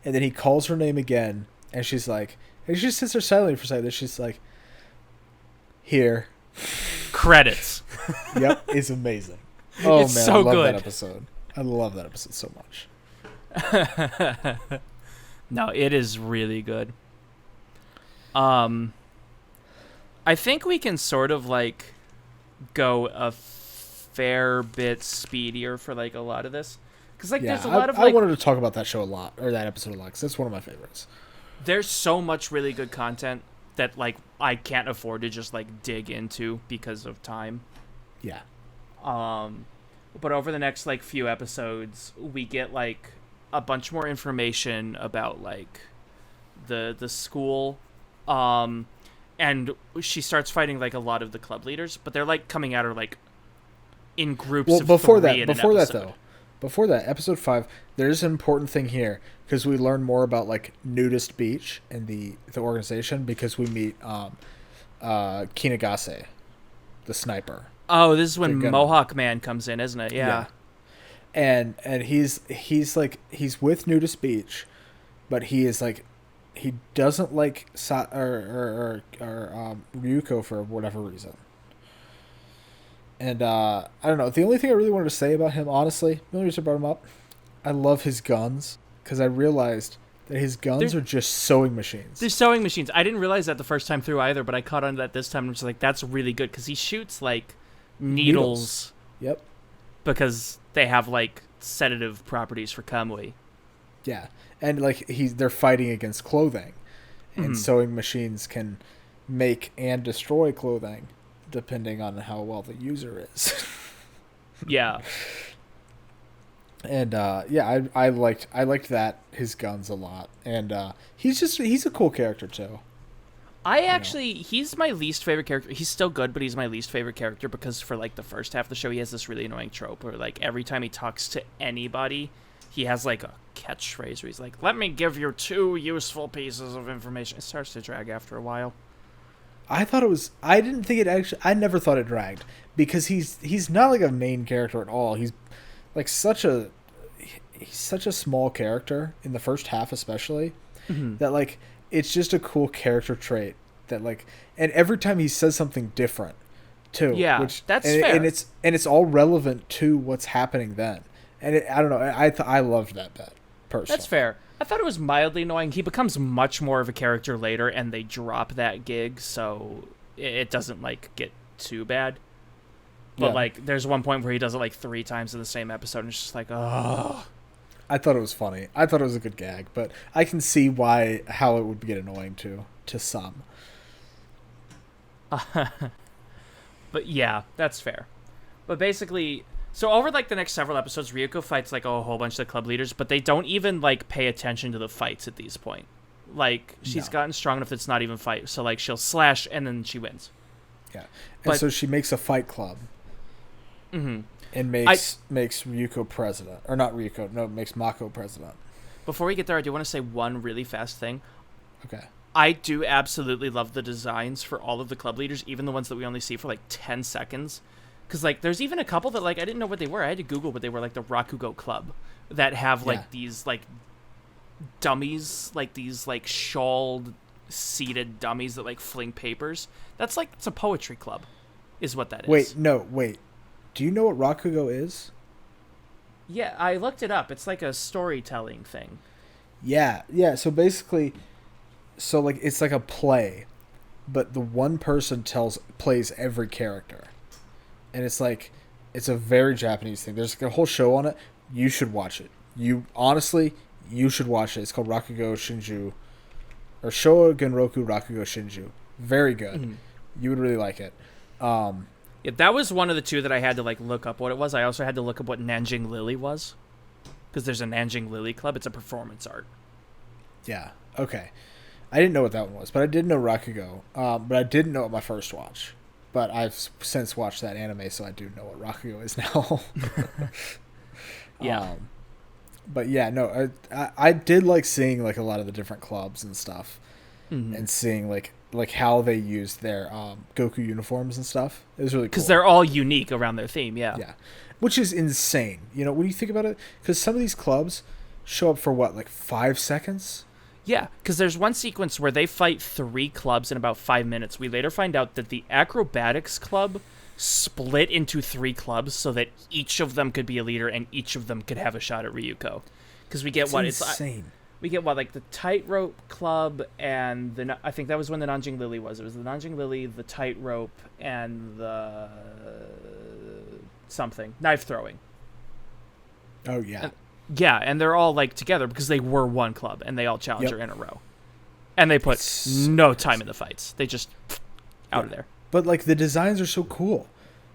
and then he calls her name again, and she's like, and she just sits there silently for a second. She's like, "Here." Credits. Yep, it's amazing. Oh it's man, so I love good. that episode. I love that episode so much. No, it is really good. I think we can sort of like go a fair bit speedier for like a lot of this, because like there's a lot of like, I wanted to talk about that show a lot, or that episode a lot, because that's one of my favorites. There's so much really good content that like I can't afford to just like dig into because of time. Yeah. But over the next like few episodes, we get like a bunch more information about like the school, and she starts fighting like a lot of the club leaders, but they're like coming at her like in groups of before three before that, episode 5, there's an important thing here, because we learn more about like Nudist Beach and the organization, because we meet Kinagase, the sniper. Oh, this is when Mohawk Man comes in, isn't it? Yeah. And he's with Nudist Beach, but he is like, he doesn't like Ryuko for whatever reason. And I don't know. The only thing I really wanted to say about him, honestly, the only reason I brought him up, I love his guns, because I realized that his guns are just sewing machines. They're sewing machines. I didn't realize that the first time through either, but I caught on to that this time. And I'm just like, that's really good, because he shoots like needles. Yep. Because they have like sedative properties for Kamui. Yeah, and like they're fighting against clothing, and sewing machines can make and destroy clothing depending on how well the user is. Yeah. And I liked that, his guns, a lot, and he's a cool character too. He's my least favorite character. He's still good, but he's my least favorite character, because for like the first half of the show, he has this really annoying trope where like every time he talks to anybody, he has like a catchphrase where he's like, "Let me give you 2 useful pieces of information." It starts to drag after a while. I never thought it dragged, because he's not like a main character at all. He's like such a small character in the first half, especially, that like it's just a cool character trait that like, and every time he says something different too. Yeah, that's fair. And it's all relevant to what's happening then. And I don't know. I loved that bit personally. That's fair. I thought it was mildly annoying. He becomes much more of a character later, and they drop that gig, so it doesn't like get too bad. But like, there's one point where he does it like 3 times in the same episode, and it's just like, oh. I thought it was funny. I thought it was a good gag, but I can see how it would get annoying to some. But yeah, that's fair. But basically, so over like the next several episodes, Ryuko fights like a whole bunch of the club leaders, but they don't even like pay attention to the fights at these point. Like, she's gotten strong enough that it's not even fight. So like, she'll slash and then she wins. Yeah, and so she makes a fight club. Mm-hmm. And makes Ryuko president. Or not Ryuko, no, makes Mako president. Before we get there, I do want to say one really fast thing. Okay. I do absolutely love the designs for all of the club leaders, even the ones that we only see for like 10 seconds. Because like, there's even a couple that like, I didn't know what they were. I had to Google what they were, like the Rakugo Club, that have like these like dummies, like these like shawled, seated dummies that like fling papers. That's like, it's a poetry club, is what that is. Wait. Do you know what Rakugo is? Yeah, I looked it up. It's like a storytelling thing. Yeah. So basically, like it's like a play, but the one person plays every character, and it's a very Japanese thing. There's like a whole show on it. You should watch it. You should watch it. It's called Rakugo Shinju, or Showa Genroku Rakugo Shinju. Very good. Mm-hmm. You would really like it. Yeah, that was one of the two that I had to like look up what it was. I also had to look up what Nanjing Lily was, because there's a Nanjing Lily Club. It's a performance art. Yeah. Okay. I didn't know what that one was, but I did know Rakugo. But I didn't know it my first watch. But I've since watched that anime, so I do know what Rakugo is now. Yeah. But yeah, no, I did like seeing like a lot of the different clubs and stuff, and seeing like how they used their Goku uniforms and stuff. It was really cool. Because they're all unique around their theme, yeah. Yeah. Which is insane. You know, when you think about it, because some of these clubs show up for what, like 5 seconds? Yeah, because there's one sequence where they fight 3 clubs in about 5 minutes. We later find out that the acrobatics club split into 3 clubs so that each of them could be a leader and each of them could have a shot at Ryuko. Because we get it's insane. We get like the tightrope club, and I think that was when the Nanjing Lily was. It was the Nanjing Lily, the tightrope, and the something knife throwing. Oh yeah. And they're all like together because they were one club and they all challenge her in a row, and they put no time in the fights. They just out of there. But like the designs are so cool.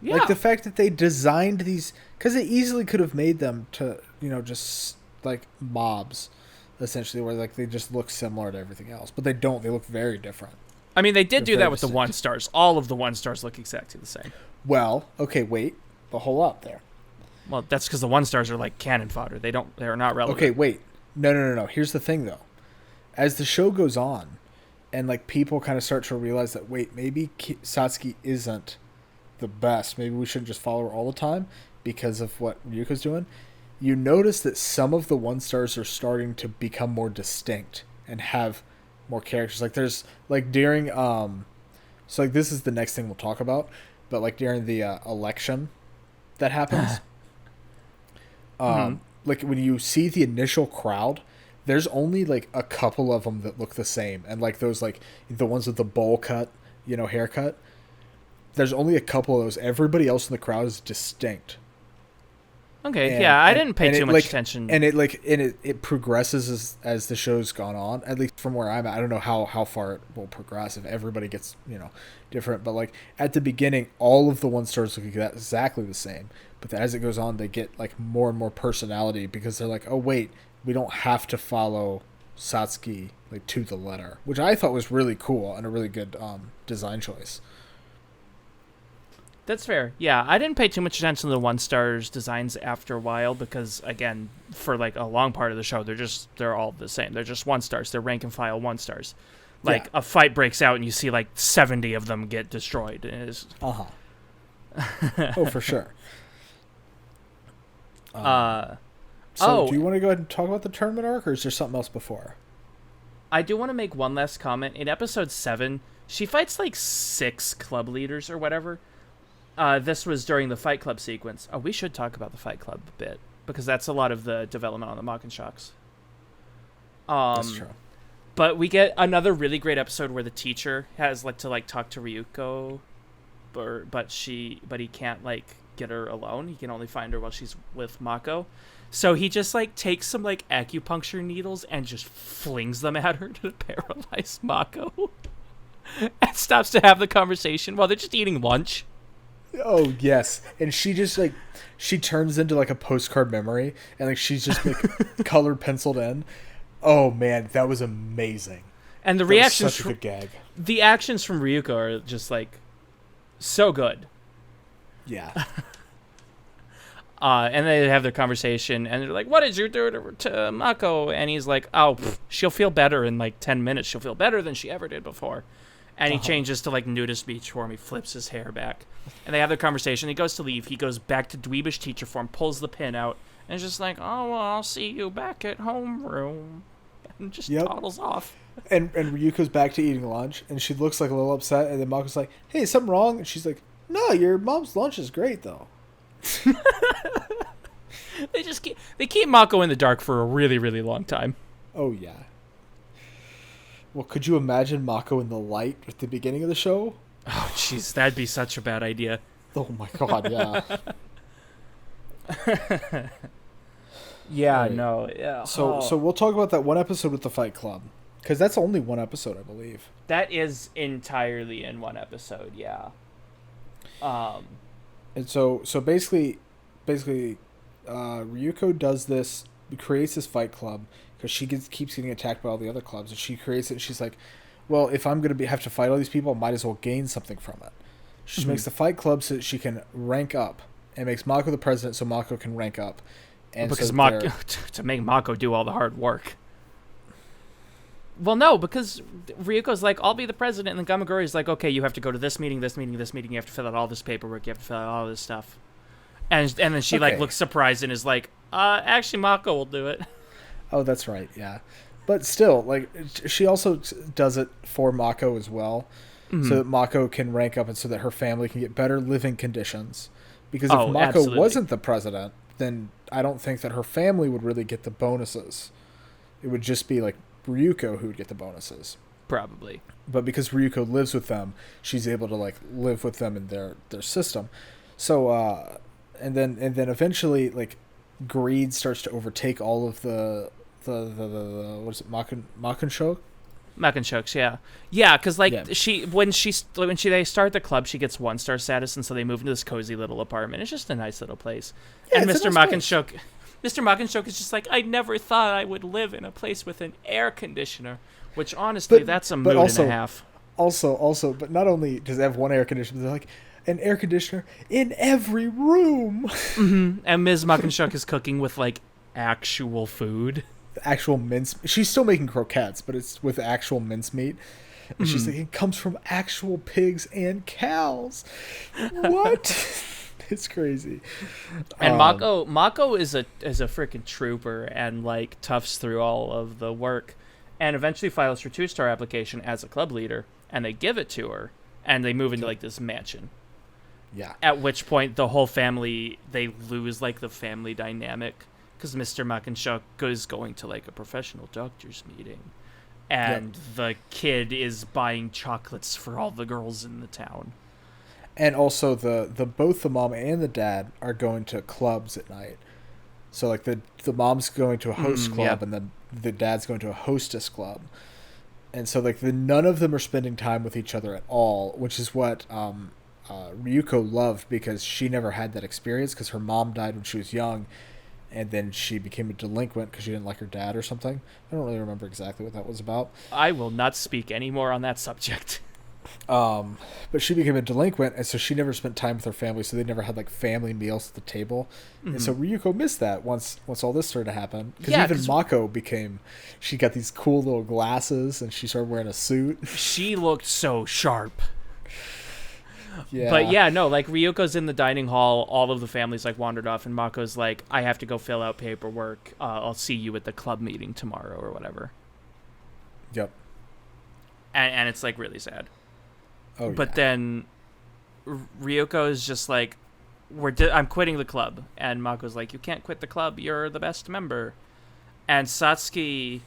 Yeah. Like the fact that they designed these, because they easily could have made them to just like mobs. Essentially, where like they just look similar to everything else, but they don't. They look very different. I mean, they did do that with the 1-stars. All of the 1-stars look exactly the same. Well, okay, wait, the whole up there. Well, that's because the 1-stars are like cannon fodder. They're not relevant. Okay, wait, no. Here's the thing, though. As the show goes on, and like people kind of start to realize that maybe Satsuki isn't the best. Maybe we shouldn't just follow her all the time because of what Ryuko's doing. You notice that some of the 1-stars are starting to become more distinct and have more characters. Like there's like during so like this is the next thing we'll talk about, but like during the election that happens, like when you see the initial crowd, there's only like a couple of them that look the same, and like those like the ones with the bowl cut, haircut. There's only a couple of those. Everybody else in the crowd is distinct. Okay, I didn't pay too much attention. And it progresses as the show's gone on. At least from where I'm at, I don't know how far it will progress if everybody gets different. But like at the beginning, all of the 1-stars look exactly the same. But as it goes on, they get like more and more personality because they're like, oh wait, we don't have to follow Satsuki like to the letter, which I thought was really cool and a really good design choice. That's fair. Yeah, I didn't pay too much attention to the 1-stars designs after a while because, again, for like a long part of the show, they're all the same. They're just 1-stars. They're rank and file 1-stars. Like a fight breaks out and you see like 70 of them get destroyed. Oh, for sure. Do you want to go ahead and talk about the tournament arc, or is there something else before? I do want to make one last comment. In episode 7, she fights like 6 club leaders or whatever. This was during the Fight Club sequence. Oh, we should talk about the Fight Club a bit. because that's a lot of the development on the Mach and Shocks. That's true. But we get another really great episode where the teacher has to talk to Ryuko, but he can't get her alone. He can only find her while she's with Mako. So he just takes some acupuncture needles and just flings them at her to paralyze Mako. And stops to have the conversation while they're just eating lunch. Oh yes, and she just she turns into a postcard memory, and she's just colored penciled in. Oh man, that was amazing. And the reactions, such a good gag. The actions from Ryuko are just so good. Yeah. And they have their conversation, and they're like, "What did you do to Mako?" And he's like, "Oh, she'll feel better in 10 minutes. She'll feel better than she ever did before." And he changes to nudist beach form. He flips his hair back, and they have their conversation. He goes to leave. He goes back to dweebish teacher form, pulls the pin out, and is just like, "Oh, well, I'll see you back at homeroom," and just toddles off. And Ryuko's back to eating lunch, and she looks a little upset. And then Mako's like, "Hey, something wrong?" And she's like, "No, your mom's lunch is great though." They keep Mako in the dark for a really, really long time. Oh yeah. Well, could you imagine Mako in the light at the beginning of the show? Oh jeez, that'd be such a bad idea. Oh my god, yeah. Yeah, right. No, yeah. So we'll talk about that one episode with the Fight Club, because that's only one episode, I believe. That is entirely in one episode, yeah. And so basically, Ryuko does this, creates this Fight Club because she keeps getting attacked by all the other clubs, and she creates it. And she's like, "Well, if I'm gonna have to fight all these people, I might as well gain something from it." She makes the Fight Club so that she can rank up, and makes Mako the president so Mako can rank up. And because so to make Mako do all the hard work. Well, no, because Ryuko's like, "I'll be the president," and then Gamagori's like, "Okay, you have to go to this meeting, this meeting, this meeting. You have to fill out all this paperwork. You have to fill out all this stuff." And then she looks surprised and is like, "Actually, Mako will do it." Oh, that's right, yeah. But still, she also does it for Mako as well, so that Mako can rank up and so that her family can get better living conditions. Because if Mako wasn't the president, then I don't think that her family would really get the bonuses. It would just be Ryuko who would get the bonuses. Probably. But because Ryuko lives with them, she's able to live with them in their system. So and then eventually greed starts to overtake all of the what is it, Makunshok? Makunshokes, yeah. Yeah, because when they start the club, she gets 1-star status, and so they move into this cozy little apartment. It's just a nice little place. Yeah, and Mr. Makunshok is just like, "I never thought I would live in a place with an air conditioner," which honestly, that's a mood and a half. Also, but not only does it have one air conditioner, they're like, an air conditioner in every room. Mm-hmm. And Ms. Makunshok is cooking with actual food. Actual mince. She's still making croquettes, but it's with actual mincemeat. And she's like, "It comes from actual pigs and cows." What? It's crazy. And Mako is a freaking trooper and toughs through all of the work, and eventually files her 2-star application as a club leader, and they give it to her, and they move into this mansion. Yeah. At which point the whole family, they lose the family dynamic. Because Mr. Makunshok is going to a professional doctor's meeting, and the kid is buying chocolates for all the girls in the town. And also both the mom and the dad are going to clubs at night. So the mom's going to a host club, and then the dad's going to a hostess club. And so none of them are spending time with each other at all, which is what Ryuko loved, because she never had that experience because her mom died when she was young. And then she became a delinquent because she didn't like her dad or something. I don't really remember exactly what that was about. I will not speak any more on that subject. But she became a delinquent, and so she never spent time with her family, so they never had family meals at the table. Mm-hmm. And so Ryuko missed that once all this started to happen. Because even Mako she got these cool little glasses, and she started wearing a suit. She looked so sharp. Yeah. But Ryuko's in the dining hall, all of the families wandered off, and Mako's like, "I have to go fill out paperwork. I'll see you at the club meeting tomorrow," or whatever. Yep. And it's really sad. Oh, but then Ryuko is just like, I'm quitting the club. And Mako's like, you can't quit the club. You're the best member. And Satsuki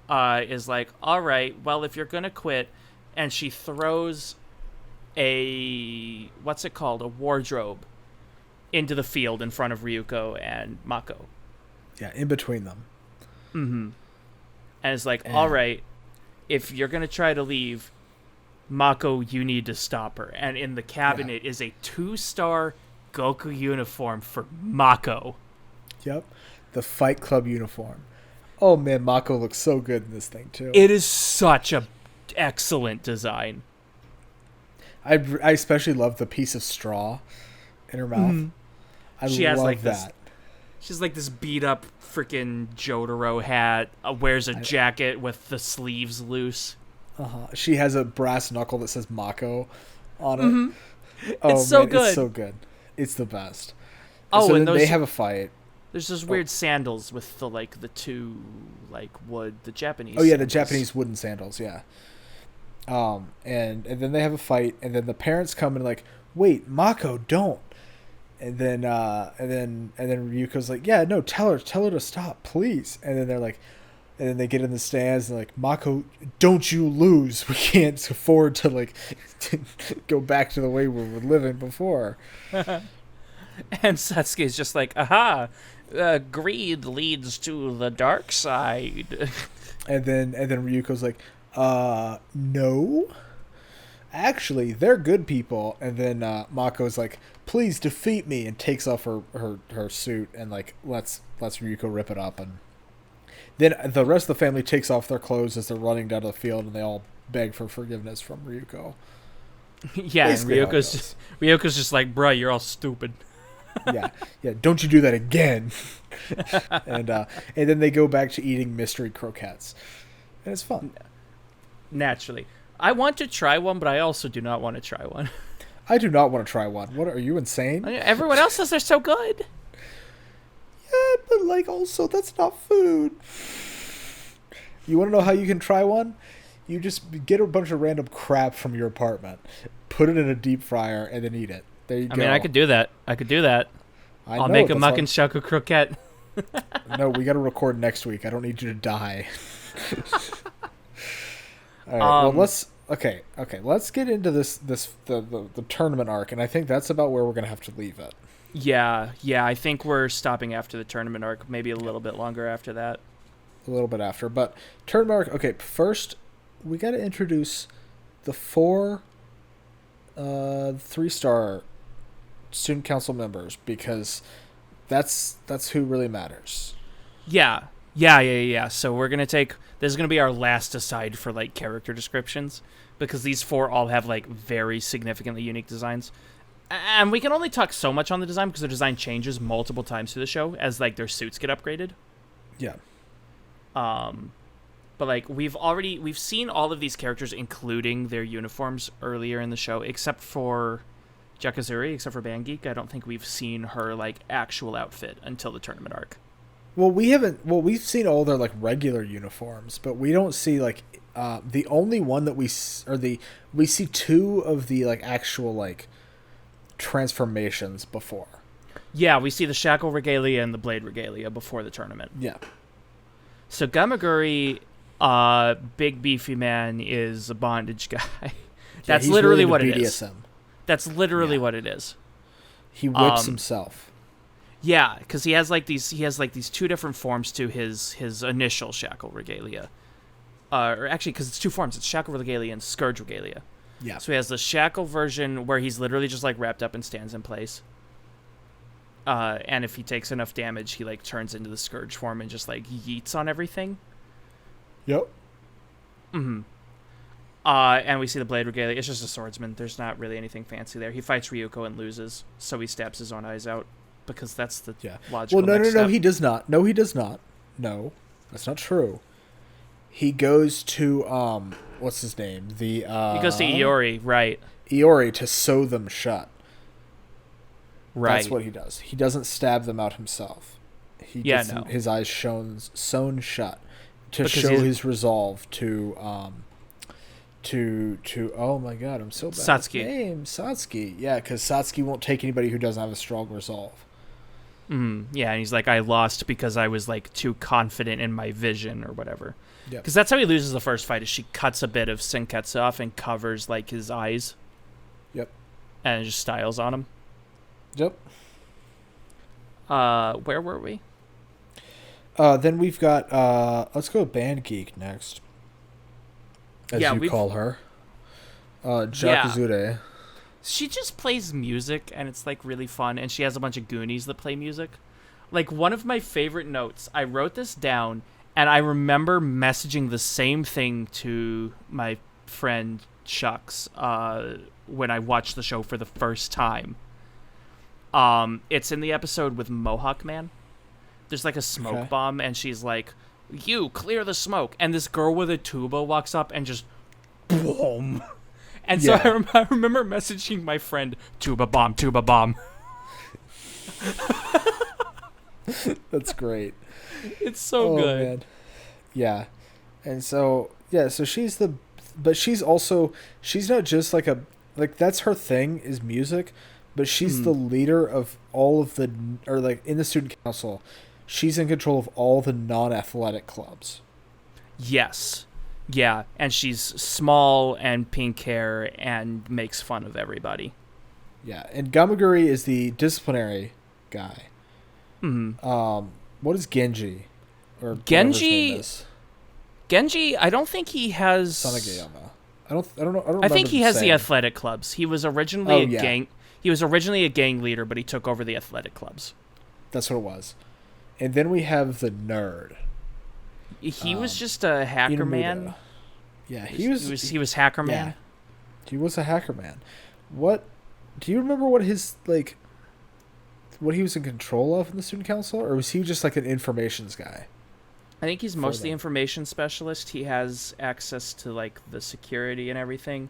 is like, all right, well, if you're going to quit. And she throws a wardrobe into the field in front of Ryuko and Mako. Yeah, in between them. Mm-hmm. And it's like, all right, if you're going to try to leave, Mako, you need to stop her. And in the cabinet is a 2-star Goku uniform for Mako. Yep. The Fight Club uniform. Oh, man, Mako looks so good in this thing, too. It is such a excellent design. I especially love the piece of straw in her mouth. Mm-hmm. She has like that. She's like this beat up freaking Jotaro hat, wears a jacket with the sleeves loose. She has a brass knuckle that says Mako on it. Mm-hmm. It's so good. It's so good. It's the best. Oh, so and they have a fight. There's those weird sandals with the two wood, the Japanese. Oh yeah, sandals. The Japanese wooden sandals. Yeah. And then they have a fight, and then the parents come and like, wait, Mako, don't. And then Ryuko's like, yeah, no, tell her to stop, please. And then they're like, and then they get in the stands and like, Mako, don't you lose. We can't afford to like go back to the way we were living before. And Satsuki's just like, aha, greed leads to the dark side. And then Ryuko's like, no. Actually, they're good people. And then Mako's like, please defeat me, and takes off her suit and like lets Ryuko rip it up. And then the rest of the family takes off their clothes as they're running down to the field, and they all beg for forgiveness from Ryuko. Yeah, basically, and Ryuko's just like, bruh, you're all stupid. yeah, don't you do that again. And then they go back to eating mystery croquettes. And it's fun. Naturally. I want to try one, but I also do not want to try one. I do not want to try one. What, are you insane? Everyone else says they're so good. Yeah, but like also that's not food. You want to know how you can try one? You just get a bunch of random crap from your apartment, put it in a deep fryer, and then eat it. There you go. I mean, I could do that. I'll make a muck and shaku croquette. No, we got to record next week. I don't need you to die. All right. Well, let's get into the tournament arc, and I think that's about where we're gonna have to leave it. Yeah. I think we're stopping after the tournament arc. Maybe a little bit longer after that. A little bit after, but tournament arc. Okay, first we got to introduce the 4 3-star student council members, because that's who really matters. Yeah. So we're gonna this is gonna be our last aside for like character descriptions, because these 4 all have like very significantly unique designs, and we can only talk so much on the design because the design changes multiple times through the show as like their suits get upgraded. Yeah. But like we've seen all of these characters, including their uniforms, earlier in the show, except for Jakazuri, except for Bangeek. I don't think we've seen her like actual outfit until the tournament arc. Well, we've seen all their like regular uniforms, but we don't see like the only one that we see 2 of the like actual like transformations before. Yeah, we see the shackle regalia and the blade regalia before the tournament. Yeah. So Gamaguri, big beefy man, is a bondage guy. That's literally what it is. That's literally what it is. He whips himself. Yeah, because he has like these 2 different forms to his initial shackle regalia. Or actually, because it's 2 forms, it's shackle regalia and scourge regalia. Yeah. So he has the shackle version where he's literally just like wrapped up and stands in place. And if he takes enough damage, he like turns into the scourge form and just like yeets on everything. Yep. Mm-hmm. And we see the blade regalia. It's just a swordsman. There's not really anything fancy there. He fights Ryuko and loses, so he stabs his own eyes out, because that's the logical next step. No, he does not. No, he does not. No, that's not true. He goes to what's his name? He goes to Iori, right? Iori, to sew them shut. Right. That's what he does. He doesn't stab them out himself. He gets his eyes sewn shut to show his resolve to oh my god, I'm so bad Satsuki. with names. Satsuki. Yeah, because Satsuki won't take anybody who doesn't have a strong resolve. Yeah, and he's like, I lost because I was like too confident in my vision or whatever. Yep. Because that's how he loses the first fight. Is she cuts a bit of Senketsu off and covers like his eyes. Yep. And just styles on him. Yep. Where were we? Then we've got let's go Band Geek next. As you call her. Jakuzure. She just plays music, and it's, like, really fun, and she has a bunch of Goonies that play music. Like, one of my favorite notes, I wrote this down, and I remember messaging the same thing to my friend Shucks when I watched the show for the first time. It's in the episode with Mohawk Man. There's, like, a smoke bomb, and she's like, you, clear the smoke. And this girl with a tuba walks up and just, boom. And so I remember messaging my friend, tuba bomb, tuba bomb. That's great. It's so good. Man. Yeah. And so, so she's she's not just like that's her thing is music, but she's the leader of all of in the student council, she's in control of all the non-athletic clubs. Yes. Yeah, and she's small and pink hair and makes fun of everybody. Yeah, and Gamaguri is the disciplinary guy. Mm-hmm. What is Genji? Or Genji? I don't think he has. Sanagayama. I don't know. I think he has the athletic clubs. He was originally gang. He was originally a gang leader, but he took over the athletic clubs. That's what it was. And then we have the nerd. He was just a hacker man. Yeah, he was hacker man. He was a hacker man. What do you remember? What his what he was in control of in the student council, or was he just like an informations guy? I think he's mostly information specialist. He has access to like the security and everything,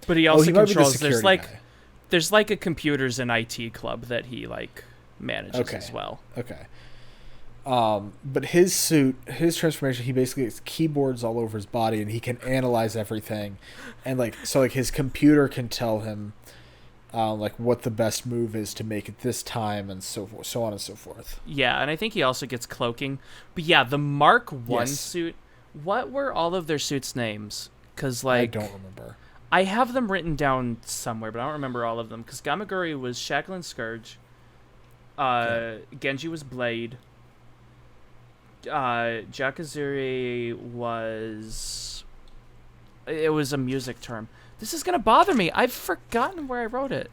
but he also controls. There's like a computers and IT club that he like manages as well. Okay. But his suit, his transformation, he basically has keyboards all over his body, and he can analyze everything, and his computer can tell him, what the best move is to make it this time, and so on and so forth. Yeah, and I think he also gets cloaking. But yeah, the Mark 1 suit. What were all of their suits' names? Because I don't remember. I have them written down somewhere, but I don't remember all of them. Because Gamaguri was Shackle and Scourge. Genji was Blade. Jakuzure was... It was a music term. This is going to bother me. I've forgotten where I wrote it.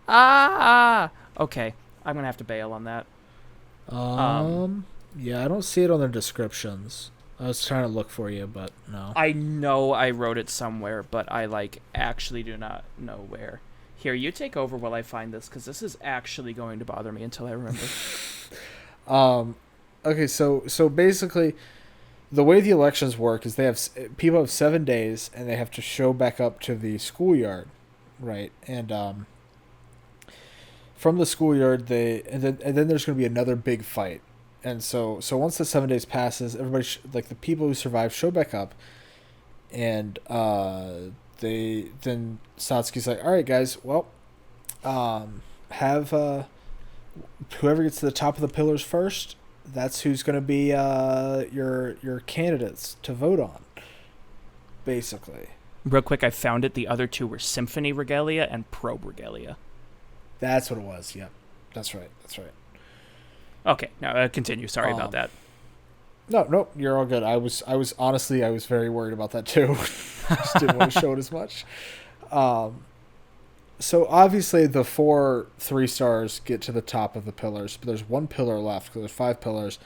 Okay. I'm going to have to bail on that. Yeah, I don't see it on the descriptions. I was trying to look for you, but no. I know I wrote it somewhere, but I, actually do not know where. Here, you take over while I find this, because this is actually going to bother me until I remember. Okay, so basically, the way the elections work is people have 7 days, and they have to show back up to the schoolyard, right? And from the schoolyard, and then there's going to be another big fight. And so once the 7 days passes, everybody the people who survive show back up, and then Satsuki's like, all right, guys, well, have whoever gets to the top of the pillars first. That's who's going to be your candidates to vote on, basically. Real quick, I found it. The other two were Symphony Regalia and Probe Regalia. That's what it was. Yep, that's right. Okay, now continue. Sorry about that. No, you're all good. I was honestly very worried about that too. Just didn't want to show it as much. So obviously the 4 3-stars get to the top of the pillars, but there's 1 pillar left because there's 5 pillars,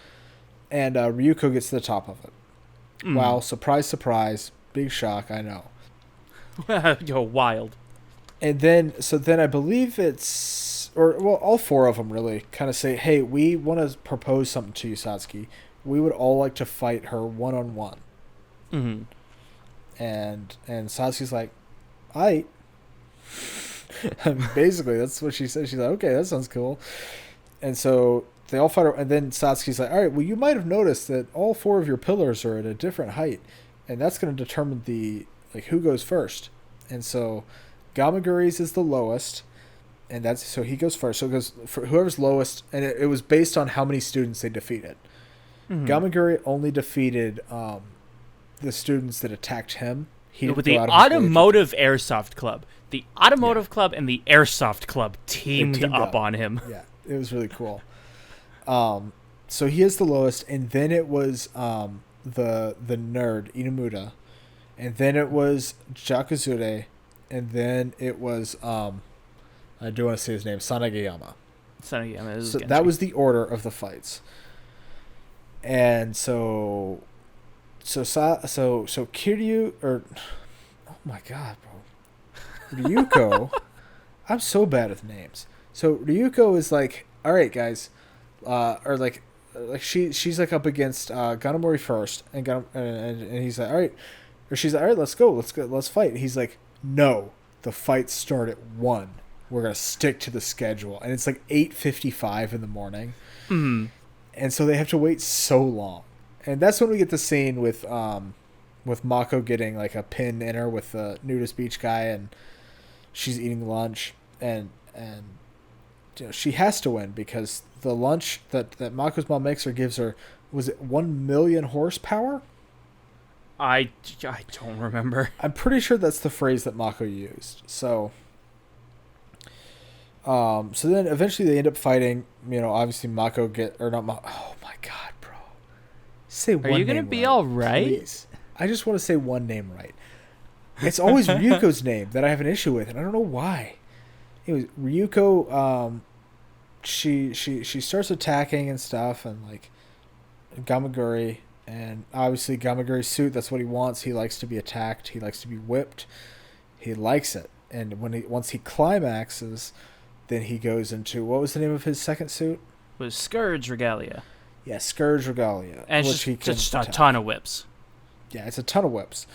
and Ryuko gets to the top of it. Wow, surprise, surprise, big shock, I know. Yo, wild. And then I believe all 4 of them really kind of say, hey, we want to propose something to you, Satsuki. We would all like to fight her one-on-one. Mm-hmm. And Satsuki's like, aight. Basically, that's what she said. She's like, okay, that sounds cool. And so they all fight her, and then Satsuki's like, all right, well, you might have noticed that all 4 of your pillars are at a different height, and that's going to determine the like who goes first, and so Gamaguri's is the lowest, and that's so he goes first. So it goes for whoever's lowest, and it was based on how many students they defeated. Mm-hmm. Gamaguri only defeated the students that attacked him. With the Automotive Airsoft Club. The Automotive Club and the Airsoft Club teamed up on him. Yeah, it was really cool. So he is the lowest, and then it was the nerd Inamuda, and then it was Jakuzure, and then it was I do want to say his name, Sanagayama. Sanagayama is so Genji. That was the order of the fights. And so Kiryu, or oh my god, bro, Ryuko. I'm so bad with names. So Ryuko is like, all right, guys, or like she's like up against Ganamori first, and he's like, all right, or she's like, all right, let's go, let's fight. And he's like, no, the fights start at 1. We're gonna stick to the schedule, and it's like 8:55 in the morning, and so they have to wait so long. And that's when we get the scene with Mako getting like a pin in her with the nudist beach guy, and she's eating lunch, and you know, she has to win because the lunch that Mako's mom makes her gives her, was it 1 million horsepower? I don't remember. I'm pretty sure that's the phrase that Mako used. So then eventually they end up fighting. You know, obviously Mako oh my god, bro. Say one name. Are you gonna be all right? Please. I just want to say one name right. It's always Ryuko's name that I have an issue with, and I don't know why. It was Ryuko. She starts attacking and stuff, and like Gamaguri, and obviously Gamaguri's suit. That's what he wants. He likes to be attacked. He likes to be whipped. He likes it, and once he climaxes, then he goes into, what was the name of his second suit? It was Scourge Regalia. Yeah, Scourge Regalia. And it's just a ton of whips. Yeah, it's a ton of whips.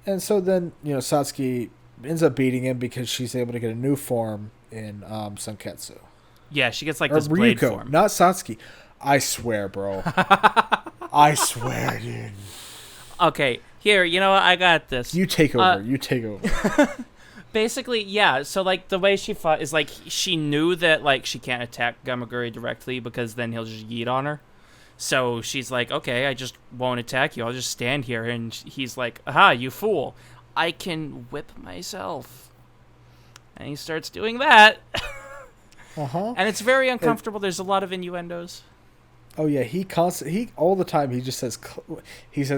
And so then, you know, Satsuki ends up beating him because she's able to get a new form in Sanketsu. Yeah, she gets like this blade form. Not Satsuki. I swear, bro. I swear, dude. Okay, here, you know what? I got this. You take over. Basically, yeah, so, like, the way she fought is, like, she knew that, like, she can't attack Gamaguri directly because then he'll just yeet on her. So she's like, okay, I just won't attack you. I'll just stand here. And he's like, aha, you fool. I can whip myself. And he starts doing that. Uh-huh. And it's very uncomfortable. There's a lot of innuendos. Oh, yeah, he all the time, he just says,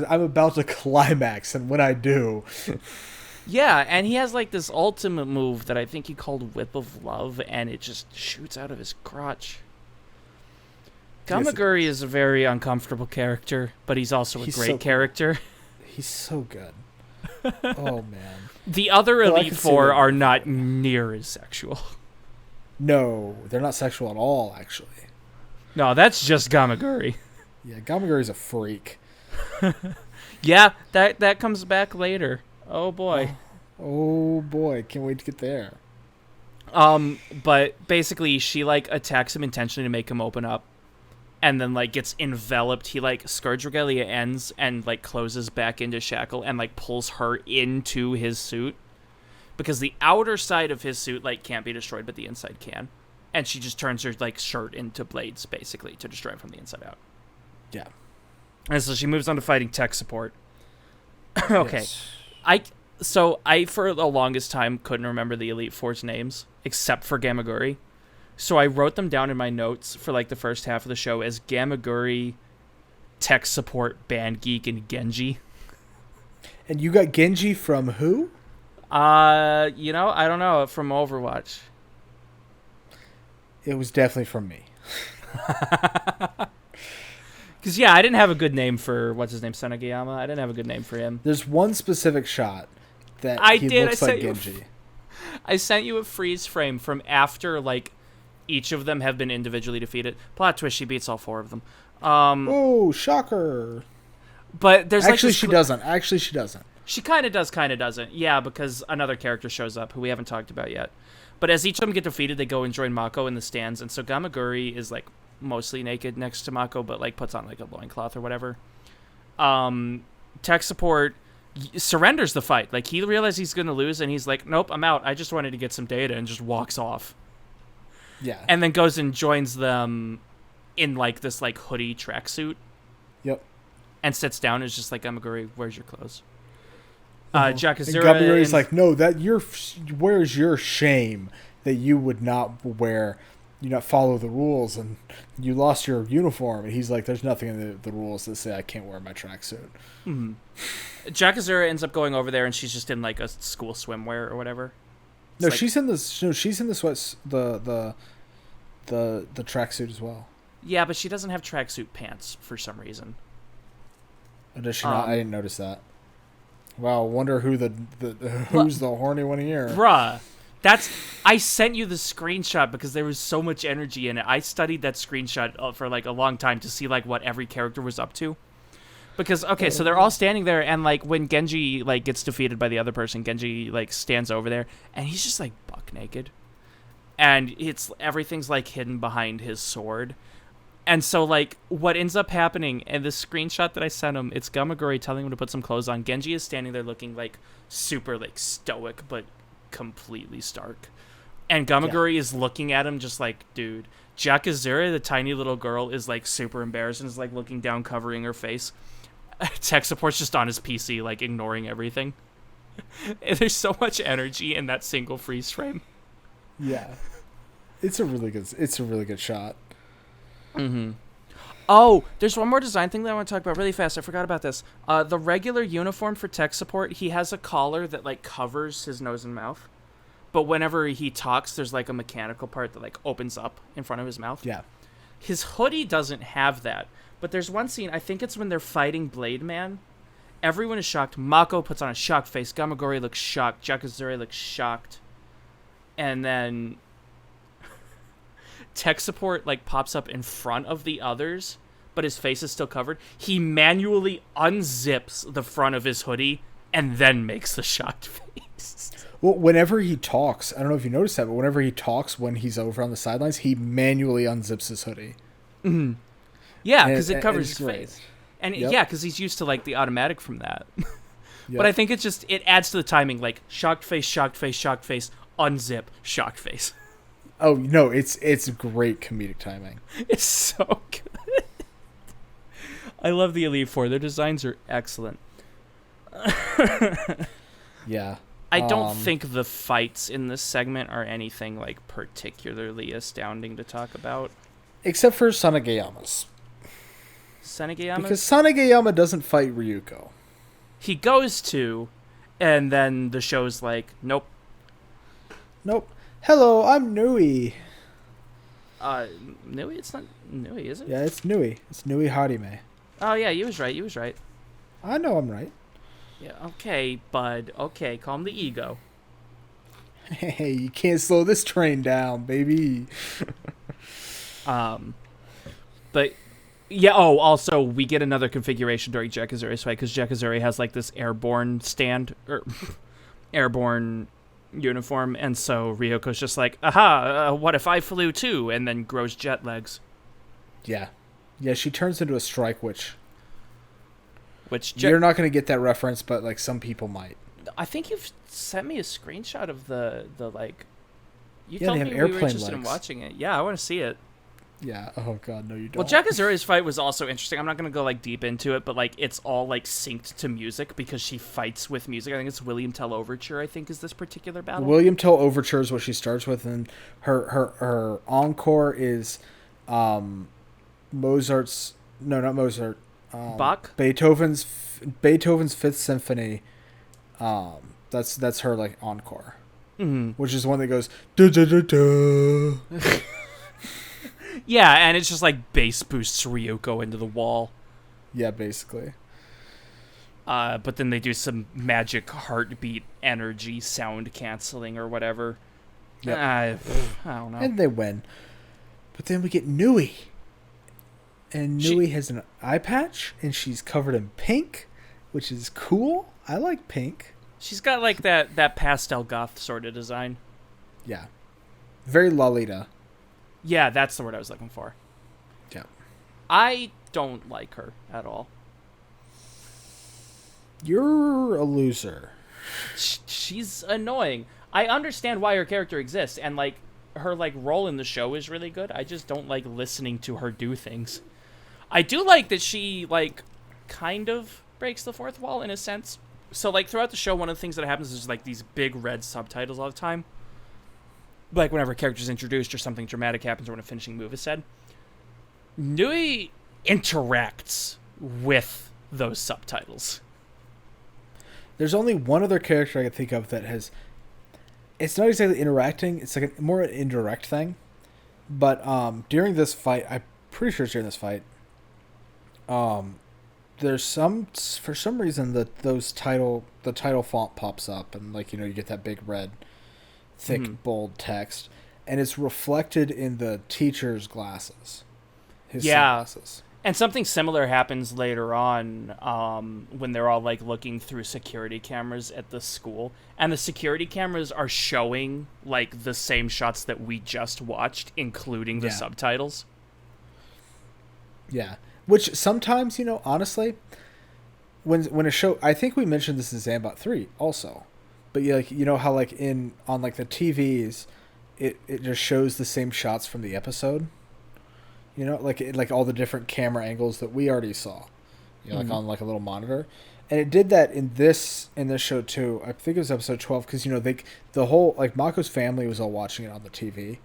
I'm about to climax, and when I do... Yeah, and he has, like, this ultimate move that I think he called Whip of Love, and it just shoots out of his crotch. Gamaguri is a very uncomfortable character, but he's also a great character. He's so good. Oh, man. The other Elite Four are not near as sexual. No, they're not sexual at all, actually. No, that's just Gamaguri. Yeah, Gamaguri's a freak. Yeah, that comes back later. Oh boy. Oh boy, can't wait to get there. But basically she like attacks him intentionally to make him open up, and then like gets enveloped. He like Scourge Regalia ends and like closes back into Shackle and like pulls her into his suit, because the outer side of his suit like can't be destroyed, but the inside can. And she just turns her like shirt into blades basically to destroy him from the inside out. Yeah. And so she moves on to fighting tech support. Okay. Yes. I for the longest time couldn't remember the Elite Four's names except for Gamaguri. So I wrote them down in my notes for like the first half of the show as Gamaguri, Tech Support, Band Geek, and Genji. And you got Genji from who? I don't know, from Overwatch. It was definitely from me. Because, yeah, I didn't have a good name for, what's his name, Sanagayama? I didn't have a good name for him. There's one specific shot that looks like Genji. I sent you a freeze frame from after, like, each of them have been individually defeated. Plot twist, she beats all 4 of them. Oh, shocker. But there's Actually, she doesn't. Actually, she doesn't. She kind of does, kind of doesn't. Yeah, because another character shows up who we haven't talked about yet. But as each of them get defeated, they go and join Mako in the stands. And so Gamaguri is, like, mostly naked next to Mako, but like puts on like a loincloth or whatever. Tech support surrenders the fight. Like, he realizes he's going to lose, and he's like, nope, I'm out. I just wanted to get some data, and just walks off. Yeah. And then goes and joins them in, like, this, like, hoodie tracksuit. Yep. And sits down and is just like, Gamagori, where's your clothes? Jack Jakazura... Gamagori's like, no, where's your shame that you would not follow the rules, and you lost your uniform. And he's like, there's nothing in the rules that say I can't wear my tracksuit. Mm-hmm. Jakazura ends up going over there, and she's just in like a school swimwear or whatever. She's in the sweats, the tracksuit as well. Yeah, but she doesn't have tracksuit pants for some reason. Oh, does she not? I didn't notice that. Wow, wonder who's the horny one here. Bruh. I sent you the screenshot because there was so much energy in it. I studied that screenshot for like a long time to see like what every character was up to. Because, okay, so they're all standing there, and like when Genji like gets defeated by the other person, Genji like stands over there, and he's just like buck naked. And everything's like hidden behind his sword. And so like what ends up happening, and the screenshot that I sent him, it's Gamagori telling him to put some clothes on. Genji is standing there looking like super like stoic, but completely stark. And Gamagori is looking at him just like, dude. Jakazura, the tiny little girl, is like super embarrassed and is like looking down, covering her face. Tech support's just on his PC, like ignoring everything. There's so much energy in that single freeze frame. Yeah, it's a really good shot. Mm-hmm. Oh, there's one more design thing that I want to talk about really fast. I forgot about this. The regular uniform for tech support, he has a collar that like covers his nose and mouth. But whenever he talks, there's like a mechanical part that like opens up in front of his mouth. Yeah. His hoodie doesn't have that. But there's one scene, I think it's when they're fighting Blade Man. Everyone is shocked. Mako puts on a shocked face. Gamagori looks shocked. Jakazura looks shocked. And then tech support like pops up in front of the others, but his face is still covered. He manually unzips the front of his hoodie and then makes the shocked face. Well, whenever he talks, I don't know if you noticed that, but whenever he talks when he's over on the sidelines, he manually unzips his hoodie. Mm-hmm. Yeah, because it covers his face. And yeah, because he's used to like the automatic from that. Yep. But I think it adds to the timing, like shocked face, shocked face, shocked face, unzip, shocked face. Oh, no, it's great comedic timing. It's so good. I love the Elite Four. Their designs are excellent. Yeah. I don't think the fights in this segment are anything like particularly astounding to talk about. Except for Sanagayama's. Sanagayama? Because Sanagayama doesn't fight Ryuko. He goes to, and then the show's like, nope. Nope. Hello, I'm Nui. Nui? It's not Nui, is it? Yeah, it's Nui. It's Nui Harime. Oh, yeah, you was right. I know I'm right. Yeah, okay, bud. Okay, calm the ego. Hey, you can't slow this train down, baby. But yeah. Oh, also we get another configuration during Jakazuri's fight because Jakazuri has like this airborne stand or airborne uniform, and so Ryoko's just like, "Aha! What if I flew too?" And then grows jet legs. Yeah, she turns into a strike witch. Which you're not going to get that reference, but like some people might. I think you've sent me a screenshot of the like. You told me we were interested in watching it. Yeah, I want to see it. Yeah. Oh God, no, you don't. Well, Jakazuri's fight was also interesting. I'm not going to go like deep into it, but like it's all like synced to music because she fights with music. I think it's William Tell Overture. I think is this particular battle. William Tell Overture is what she starts with, and her encore is Mozart's. No, not Mozart. Bach? Beethoven's Fifth Symphony. That's her like encore, which is the one that goes da da da da. Yeah, and it's just like bass boosts Ryuko into the wall. Yeah, basically. But then they do some magic heartbeat energy sound canceling or whatever. Yep. I don't know. And they win. But then we get Nui. And Nui has an eye patch, and she's covered in pink, which is cool. I like pink. She's got like that pastel goth sort of design. Yeah. Very Lolita. Yeah, that's the word I was looking for. Yeah. I don't like her at all. You're a loser. She's annoying. I understand why her character exists, and like her like role in the show is really good. I just don't like listening to her do things. I do like that she like kind of breaks the fourth wall in a sense. So like throughout the show, one of the things that happens is like these big red subtitles all the time. Like whenever a character's introduced or something dramatic happens or when a finishing move is said. Nui interacts with those subtitles. There's only one other character I can think of that has... It's not exactly interacting. It's like more an indirect thing. But during this fight, I'm pretty sure it's during this fight, there's for some reason the title font pops up and like, you get that big red, thick, bold text. And it's reflected in the teacher's glasses. His sunglasses. And something similar happens later on when they're all like looking through security cameras at the school, and the security cameras are showing like the same shots that we just watched, including the subtitles. Yeah, which sometimes, honestly, when a show, I think we mentioned this in Zambot 3 also, but how like on like the TVs, it just shows the same shots from the episode. Like all the different camera angles that we already saw, like on like a little monitor, and it did that in this show too. I think it was episode 12 because the whole like Mako's family was all watching it on the TV.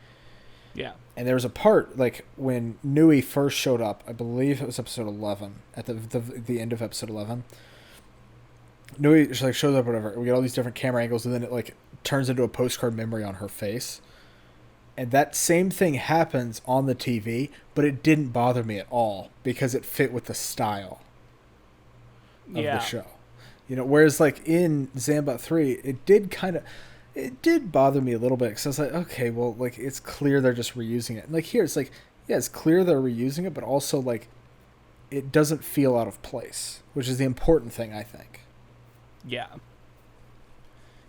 Yeah, and there was a part like when Nui first showed up. I believe it was episode 11 at the end of episode 11. Nui just like shows up, whatever. We get all these different camera angles, and then it like turns into a postcard memory on her face. And that same thing happens on the TV, but it didn't bother me at all because it fit with the style of the show. Whereas like in Zambot 3, it did bother me a little bit because I was like, okay, well, like it's clear they're just reusing it. And like here, it's like, yeah, it's clear they're reusing it, but also like it doesn't feel out of place, which is the important thing, I think. Yeah.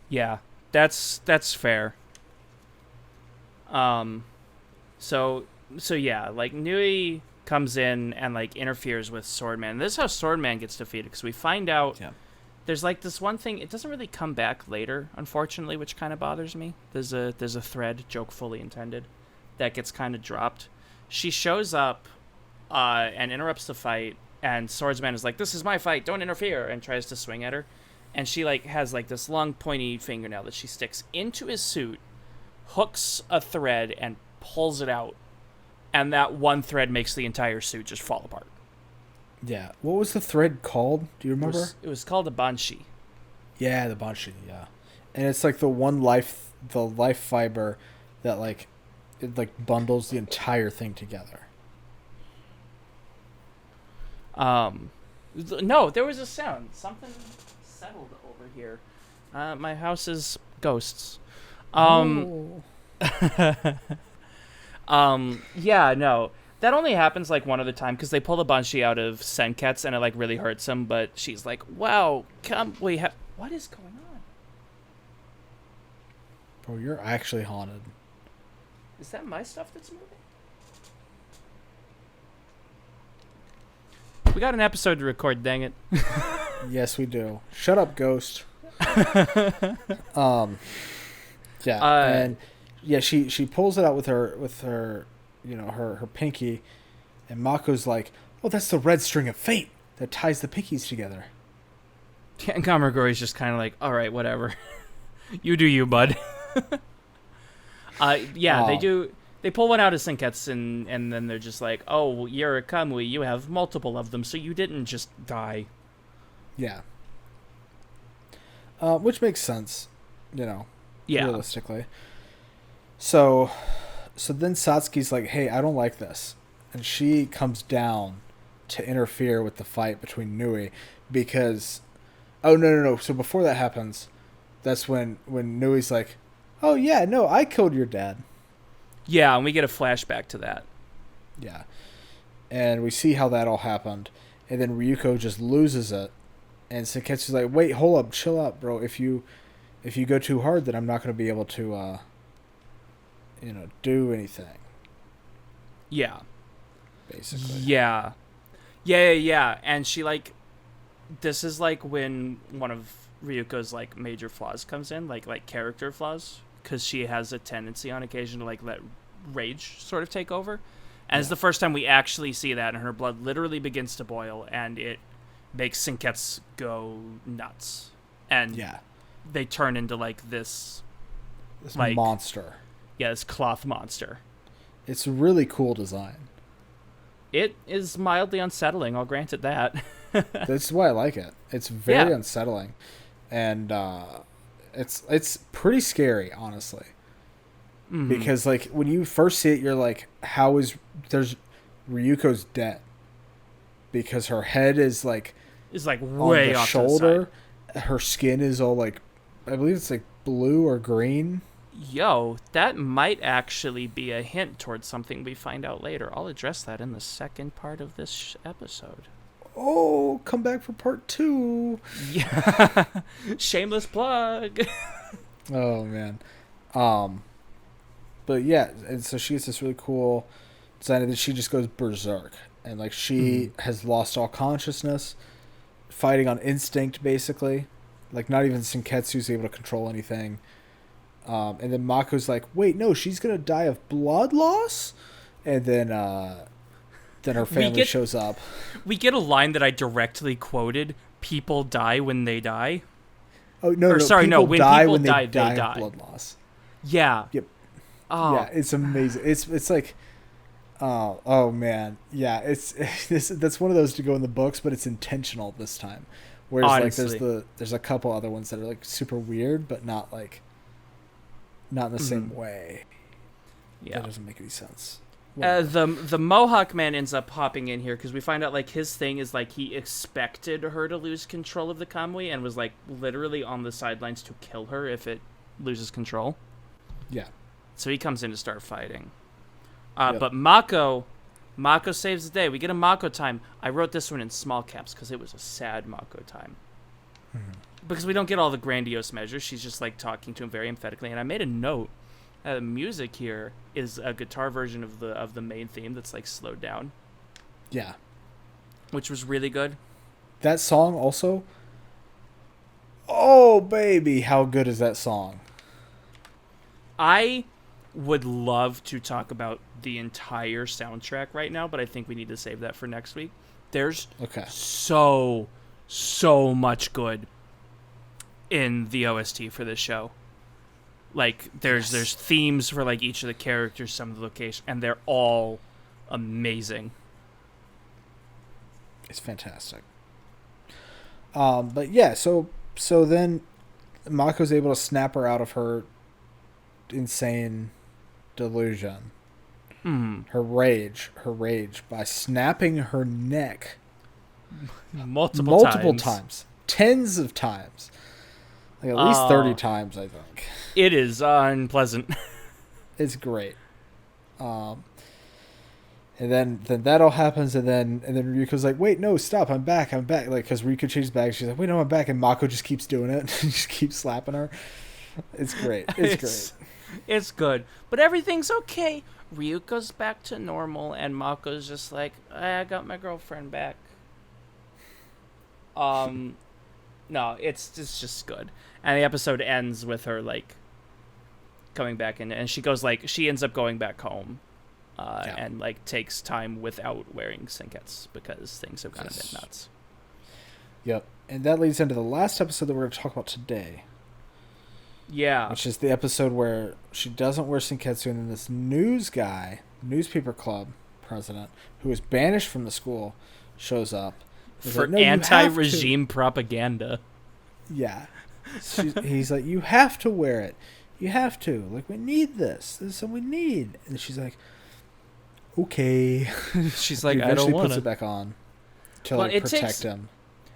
Yeah, that's fair. So yeah, like Nui comes in and like interferes with Swordman. This is how Swordman gets defeated because we find out there's like this one thing. It doesn't really come back later, unfortunately, which kind of bothers me. There's a thread, joke fully intended, that gets kind of dropped. She shows up, and interrupts the fight, and Swordsman is like, "This is my fight, don't interfere," and tries to swing at her, and she like has like this long pointy fingernail that she sticks into his suit, hooks a thread and pulls it out, and that one thread makes the entire suit just fall apart. Yeah. What was the thread called? Do you remember? It was called a banshee. Yeah, the banshee, yeah. And it's like the life fiber that like it like bundles the entire thing together. No, there was a sound. Something settled over here. My house is ghosts. Yeah, no. That only happens like one other time because they pull the banshee out of Senketsu and it like really hurts him, but she's like, "Wow, what is going on?" Bro, you're actually haunted. Is that my stuff that's moving? We got an episode to record, dang it. Yes, we do. Shut up, ghost. Yeah, and yeah, she pulls it out with her her pinky, and Mako's like, "Oh, that's the red string of fate that ties the pinkies together." And Kamaguri's just kind of like, "All right, whatever, you do you, bud." They do. They pull one out of Senketsu, and then they're just like, "Oh, you're a Kamui. You have multiple of them, so you didn't just die." Yeah. Which makes sense, realistically. So then Satsuki's like, "Hey, I don't like this," and she comes down to interfere with the fight between Nui because, oh no. So before that happens, that's when Nui's like, "Oh yeah, no, I killed your dad." Yeah, and we get a flashback to that. Yeah, and we see how that all happened, and then Ryuko just loses it, and Senketsu's like, "Wait, hold up, chill out, bro. If you go too hard, then I'm not going to be able to, do anything." Yeah. Basically. Yeah. And she, like, this is like when one of Ryuko's like major flaws comes in, like character flaws, because she has a tendency on occasion to like let rage sort of take over. And it's the first time we actually see that, and her blood literally begins to boil, and it makes Sinkets go nuts. And they turn into like this like monster. Yeah, this cloth monster. It's a really cool design. It is mildly unsettling, I'll grant it that. That's why I like it. It's very unsettling. And it's pretty scary, honestly. Mm-hmm. Because like when you first see it, you're like, there's Ryuko's dead. Because her head is like way on the off shoulder. To the side. Her skin is all like, I believe it's like blue or green. Yo, that might actually be a hint towards something we find out later. I'll address that in the second part of this episode. Oh, come back for part 2. Yeah. Shameless plug. Oh, man. But yeah, and so she gets this really cool design that she just goes berserk. And like she has lost all consciousness, fighting on instinct, basically. Like not even Senketsu's able to control anything. And then Mako's like, wait, no, she's going to die of blood loss? And then her family shows up. We get a line that I directly quoted, people die when they die. Oh, no, sorry, no, when die people when die, they die die. of blood loss. Yeah. Yep. Oh. Yeah, it's amazing. It's like, oh man. Yeah, that's one of those to go in the books, but it's intentional this time. Whereas honestly, like there's a couple other ones that are like super weird, but not in the same way. Yeah. That doesn't make any sense. The Mohawk man ends up hopping in here because we find out like his thing is like he expected her to lose control of the Kamui and was like literally on the sidelines to kill her if it loses control. Yeah. So he comes in to start fighting. But Mako saves the day. We get a Mako time. I wrote this one in small caps because it was a sad Mako time. Mm-hmm. Because we don't get all the grandiose measures. She's just like talking to him very emphatically. And I made a note. The music here is a guitar version of the main theme that's like slowed down. Yeah. Which was really good. That song also. Oh baby, how good is that song? I would love to talk about the entire soundtrack right now, but I think we need to save that for next week. There's so much good in the OST for this show. Like there's themes for like each of the characters, some of the locations, and they're all amazing. It's fantastic. But yeah, so then Mako's able to snap her out of her insane delusion. Her rage by snapping her neck multiple times. Tens of times. Like at least 30 times, I think. It is unpleasant. It's great. And then that all happens, and then Ryuko's like, wait, no, stop, I'm back. Like, because Ryuko changes back, she's like, wait, no, I'm back, and Mako just keeps doing it. Just keeps slapping her. It's great. It's great. It's good. But everything's okay. Ryuko's back to normal, and Mako's just like, I got my girlfriend back. No, it's just good. And the episode ends with her, like, coming back in, and she ends up going back home, and, like, takes time without wearing Sinkets, because things have gone a bit nuts. Yep. And that leads into the last episode that we're going to talk about today. Yeah. Which is the episode where she doesn't wear Sinketsu, and then this newspaper club president, who was banished from the school, shows up. For anti-regime propaganda. Yeah. He's like, you have to wear it. You have to. Like, we need this. This is something we need. And she's like, okay. She's like, I don't want to. Eventually puts it back on to protect him.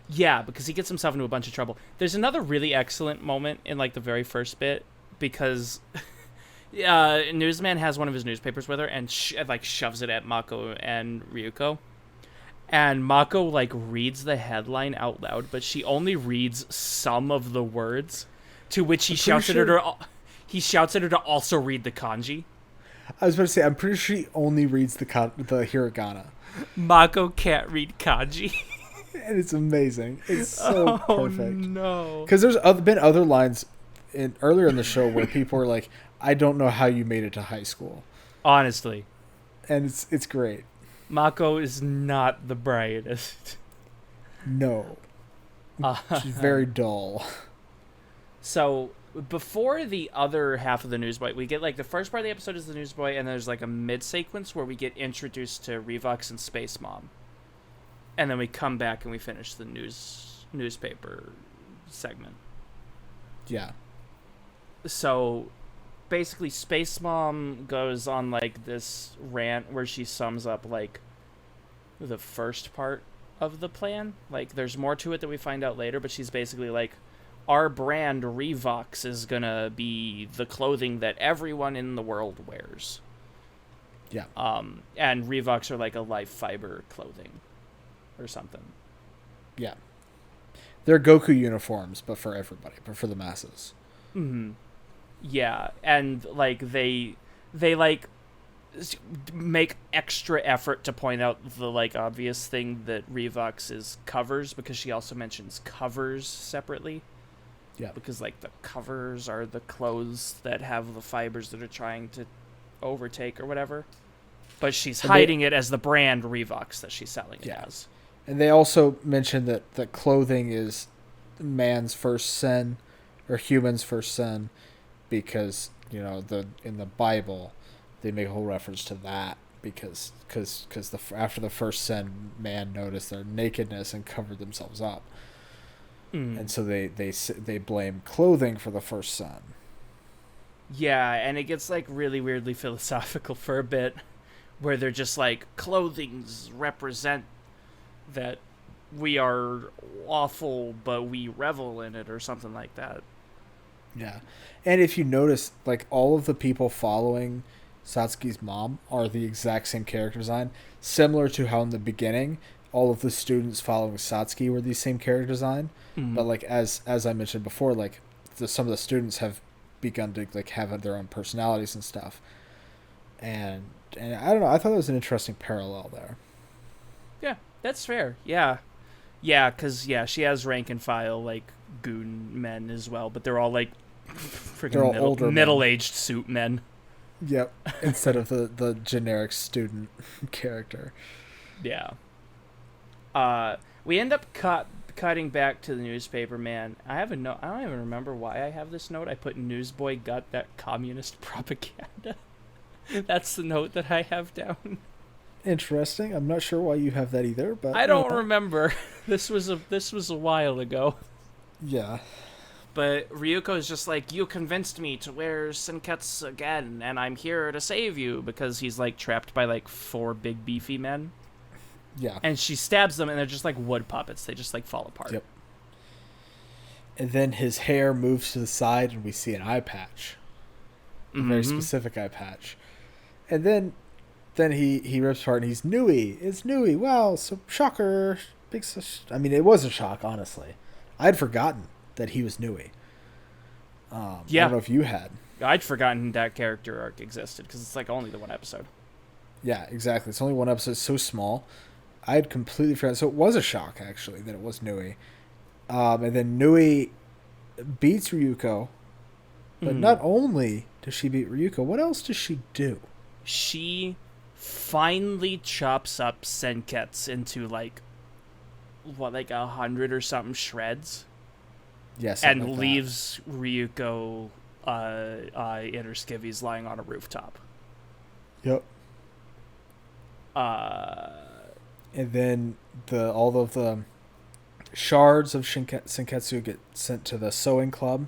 Yeah, because he gets himself into a bunch of trouble. There's another really excellent moment in, like, the very first bit, because Newsman has one of his newspapers with her and, shoves it at Mako and Ryuko. And Mako, like, reads the headline out loud, but she only reads some of the words, to which he shouts at her to also read the kanji. I was about to say, I'm pretty sure she only reads the hiragana. Mako can't read kanji. And it's amazing. It's so perfect. No. Because there's been other lines earlier in the show where people are like, I don't know how you made it to high school. Honestly. And it's great. Mako is not the brightest. No. She's very dull. So before the other half of the Newsboy, we get like the first part of the episode is the Newsboy, and there's like a mid sequence where we get introduced to Revox and Space Mom, and then we come back and we finish the newspaper segment. Yeah. So basically, Space Mom goes on like this rant where she sums up like the first part of the plan. Like there's more to it that we find out later, but she's basically like, our brand Revox is gonna be the clothing that everyone in the world wears. Yeah. And Revox are like a life fiber clothing or something. Yeah. They're Goku uniforms, but for everybody, but for the masses. Mm-hmm. Yeah, and like they like make extra effort to point out the like obvious thing that Revox is covers, because she also mentions covers separately. Yeah. Because like the covers are the clothes that have the fibers that are trying to overtake or whatever. But she's hiding it as the brand Revox that she's selling it as. And they also mentioned that clothing is man's first sin, or human's first sin, because, you know, in the Bible they make a whole reference to that, because after the first sin, man noticed their nakedness and covered themselves up. And so they blame clothing for the first sin. Yeah, and it gets like really weirdly philosophical for a bit, where they're just like, clothings represent that we are awful, but we revel in it, or something like that. Yeah. And if you notice, like, all of the people following Satsuki's mom are the exact same character design, similar to how in the beginning all of the students following Satsuki were the same character design. But like as I mentioned before, like some of the students have begun to like have their own personalities and stuff. And I don't know, I thought that was an interesting parallel there. Yeah, that's fair. Yeah, because she has rank and file like goon men as well, but they're all like freaking middle-aged suit men. Yep, instead of the generic student character. Yeah. We end up cutting back to the newspaper man. I have a note. I don't even remember why I have this note. I put Newsboy got that communist propaganda. That's the note that I have down. Interesting. I'm not sure why you have that either, but I don't remember. This was a while ago. Yeah. But Ryuko is just like, you convinced me to wear Senketsu again, and I'm here to save you, because he's like trapped by like 4 big beefy men. Yeah. And she stabs them, and they're just like wood puppets. They just like fall apart. Yep. And then his hair moves to the side, and we see an eye patch. A very specific eye patch. And then he rips apart, and he's Nui. It's Nui. Wow, so shocker. I mean, it was a shock, honestly. I'd forgotten that he was Nui. I don't know if you had. I'd forgotten that character arc existed, because it's like only the one episode. Yeah, exactly. It's only one episode. It's so small. I had completely forgotten. So it was a shock, actually, that it was Nui. And then Nui beats Ryuko. But not only does she beat Ryuko, what else does she do? She finally chops up Senketsu into, like 100 or something shreds. Yes, and like leaves Ryuko in her skivvies lying on a rooftop. Yep. And then all of the shards of Senketsu get sent to the sewing club.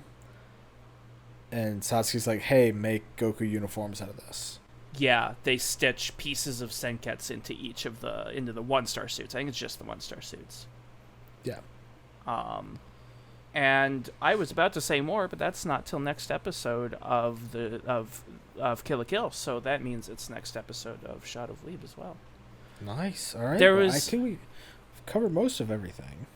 And Satsuki's like, hey, make Goku uniforms out of this. Yeah, they stitch pieces of Senketsu into into the 1-star suits. I think it's just the 1-star suits. Yeah. And I was about to say more, but that's not till next episode of Kill la Kill. So that means it's next episode of Shot of Weeb as well. Nice. All right. I think we've covered most of everything.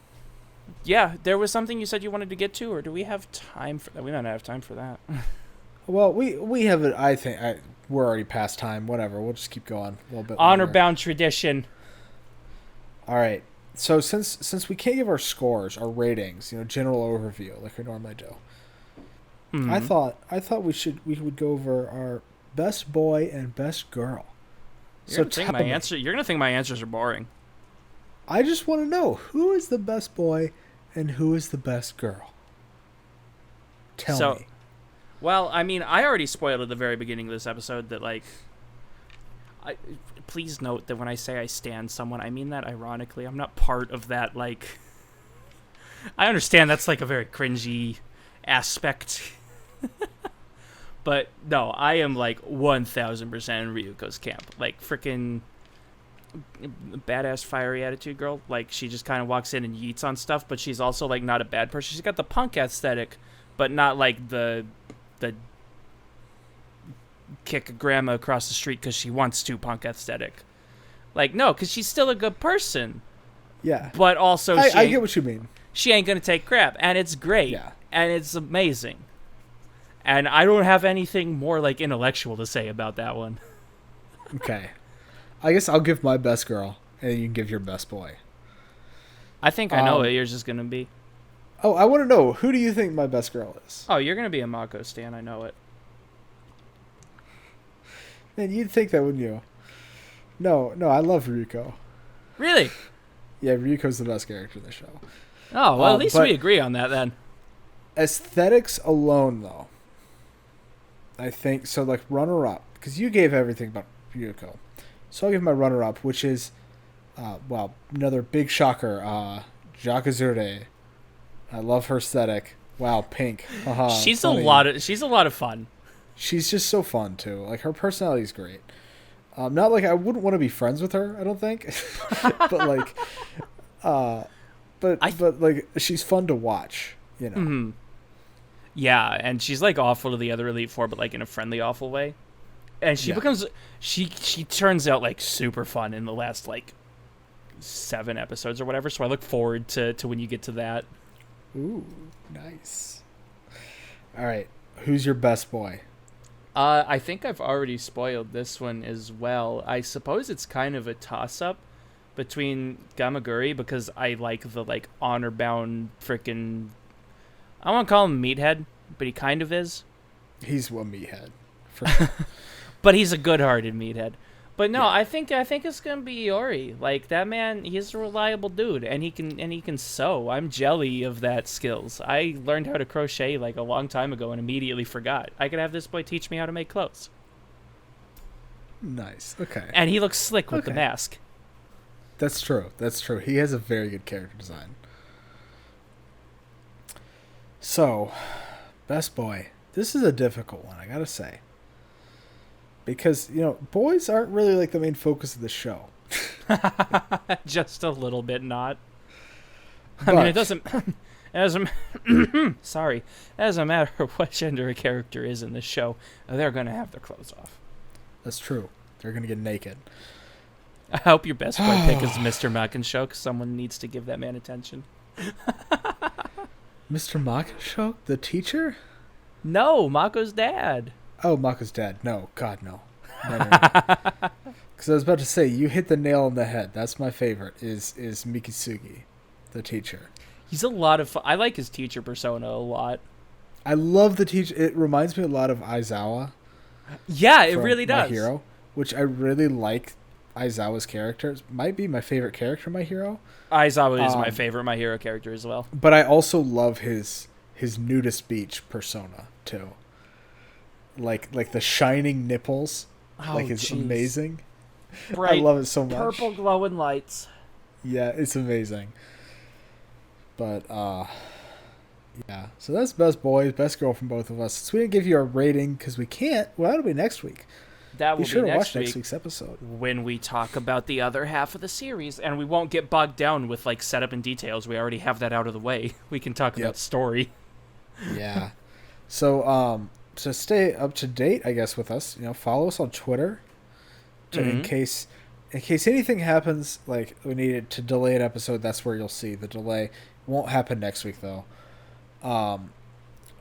Yeah, there was something you said you wanted to get to, or do we have time for that? We don't have time for that. Well, we have it. I think we're already past time. Whatever. We'll just keep going a little bit. Honor-bound tradition. All right. So since we can't give our scores, our ratings, general overview like we normally do, Mm-hmm. I thought we would go over our best boy and best girl. So tell me, You're gonna think my answers are boring. I just want to know who is the best boy and who is the best girl. Tell me. Well, I mean, I already spoiled at the very beginning of this episode that, like, please note that when I say I stan someone, I mean that ironically. I'm not part of that, like, I understand that's, like, a very cringy aspect. But, no, I am, like, 1,000% in Ryuko's camp. Like, freaking badass, fiery attitude girl. Like, she just kind of walks in and yeets on stuff, but she's also, like, not a bad person. She's got the punk aesthetic, but not, like, the kick a grandma across the street because she wants to punk aesthetic. Like, no, because she's still a good person. Yeah. But also, I get what you mean. She ain't going to take crap. And it's great. Yeah. And it's amazing. And I don't have anything more, like, intellectual to say about that one. Okay. I guess I'll give my best girl, and you can give your best boy. I think I know what yours is going to be. Oh, I want to know, who do you think my best girl is? Oh, you're going to be a Mako stan. I know it. Man, you'd think that, wouldn't you? No, I love Ryuko. Really? Yeah, Ryuko's the best character in the show. Oh, well, at least we agree on that, then. Aesthetics alone, though, I think, so, like, runner-up, because you gave everything about Ryuko. So I'll give my runner-up, which is, another big shocker, Jakazure. I love her aesthetic. Wow, pink. She's funny. a lot of fun. She's just so fun too. Like, her personality is great. Not like I wouldn't want to be friends with her, I don't think. but like she's fun to watch, Mm-hmm. Yeah, and she's like awful to the other Elite Four, but like in a friendly, awful way. And she becomes she turns out like super fun in the last like 7 episodes or whatever. So I look forward to when you get to that. Ooh, nice. All right, who's your best boy? I think I've already spoiled this one as well. I suppose it's kind of a toss-up between Gamaguri, because I like the, like, honor-bound frickin'... I won't call him meathead, but he kind of is. He's a meathead. But he's a good-hearted meathead. But no, yeah. I think it's gonna be Iori. Like, that man, he's a reliable dude, and he can sew. I'm jelly of that skills. I learned how to crochet like a long time ago and immediately forgot. I could have this boy teach me how to make clothes. Nice. Okay. And he looks slick with the mask. That's true. He has a very good character design. So, best boy. This is a difficult one, I gotta say. Because, boys aren't really, like, the main focus of the show. Just a little bit not. I mean, it doesn't sorry. It doesn't matter what gender a character is in this show. They're going to have their clothes off. That's true. They're going to get naked. I hope your best boy pick is Mr. Makenshow, because someone needs to give that man attention. Mr. Makenshow? The teacher? No, Mako's dad. Oh, Mako's dad. No, God, no. Because I was about to say, you hit the nail on the head. That's my favorite, is Mikitsugi, the teacher. He's a lot of fun. I like his teacher persona a lot. I love the teacher. It reminds me a lot of Aizawa. Yeah, it really does. My Hero, which I really like. Aizawa's character. It might be my favorite character in My Hero. Aizawa is my favorite My Hero character as well. But I also love his nudist beach persona, too. Like the shining nipples, it's amazing. Bright, I love it so much. Purple glowing lights. Yeah, it's amazing. But yeah. So that's best boys, best girl from both of us. Since we didn't give you a rating because we can't, well, that'll be next week. That will be next week. Next week's episode when we talk about the other half of the series, and we won't get bogged down with like setup and details. We already have that out of the way. We can talk about story. Yeah. So to stay up to date, I guess, with us, follow us on Twitter in case anything happens, like we needed to delay an episode, that's where you'll see the delay. Won't happen next week though.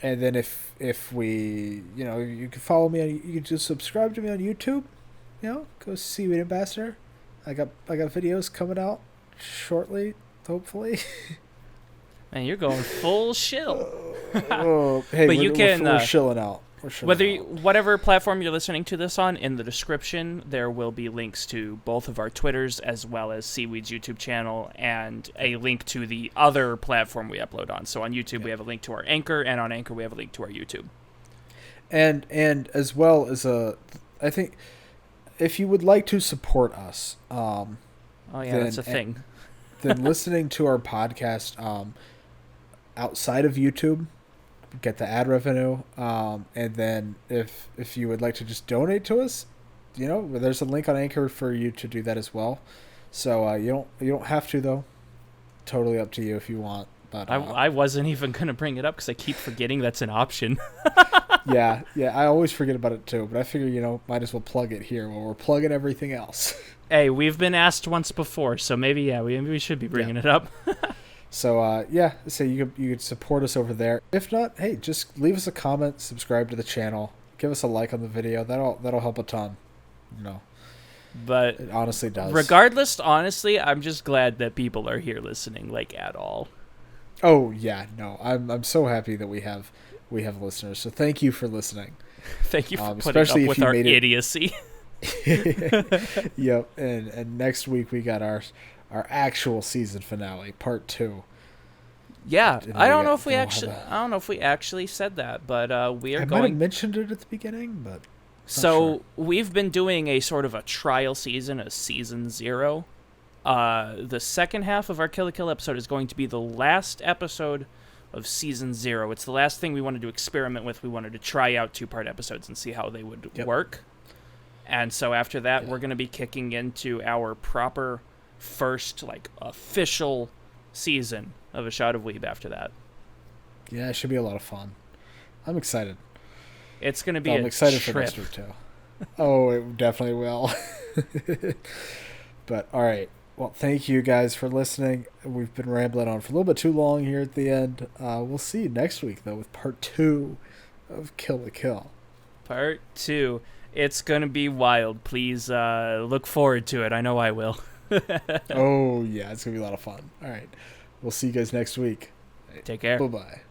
And then if we, you can follow me you can just subscribe to me on YouTube, go Seaweed Ambassador. I got videos coming out, shortly, hopefully. Man, you're going full shill. Hey, but you can we're shilling out. Whatever platform you're listening to this on, in the description there will be links to both of our Twitters as well as Seaweed's YouTube channel and a link to the other platform we upload on. So on YouTube we have a link to our Anchor, and on Anchor we have a link to our YouTube. And as well as I think if you would like to support us, that's a thing. Then listening to our podcast outside of YouTube, get the ad revenue, and then if you would like to just donate to us, there's a link on Anchor for you to do that as well. So you don't have to, though. Totally up to you if you want. But I wasn't even gonna bring it up because I keep forgetting that's an option. yeah, I always forget about it too. But I figure might as well plug it here while we're plugging everything else. Hey, we've been asked once before, so maybe we should be bringing it up. So so you could support us over there. If not, hey, just leave us a comment, subscribe to the channel, give us a like on the video. That'll help a ton. But it honestly does. Regardless, honestly, I'm just glad that people are here listening, at all. Oh yeah, no, I'm so happy that we have listeners. So thank you for listening. Thank you for putting up with our idiocy. Yep, and next week we got our actual season finale, part 2. Yeah, I don't know if we actually said that, but we are I going. might have mentioned it at the beginning, but so we've been doing a sort of a trial season, a season 0. The second half of our Kill la Kill episode is going to be the last episode of season 0. It's the last thing we wanted to experiment with. We wanted to try out 2-part episodes and see how they would work. And so after that, we're going to be kicking into our proper first, official season of A Shot of Weeb after that. Yeah, it should be a lot of fun. I'm excited. It's going to be I'm excited for next week, too. Oh, it definitely will. But, all right. Well, thank you guys for listening. We've been rambling on for a little bit too long here at the end. We'll see you next week, though, with part 2 of Kill la Kill. Part 2. It's going to be wild. Please look forward to it. I know I will. Oh, yeah. It's going to be a lot of fun. All right. We'll see you guys next week. Take care. Bye-bye.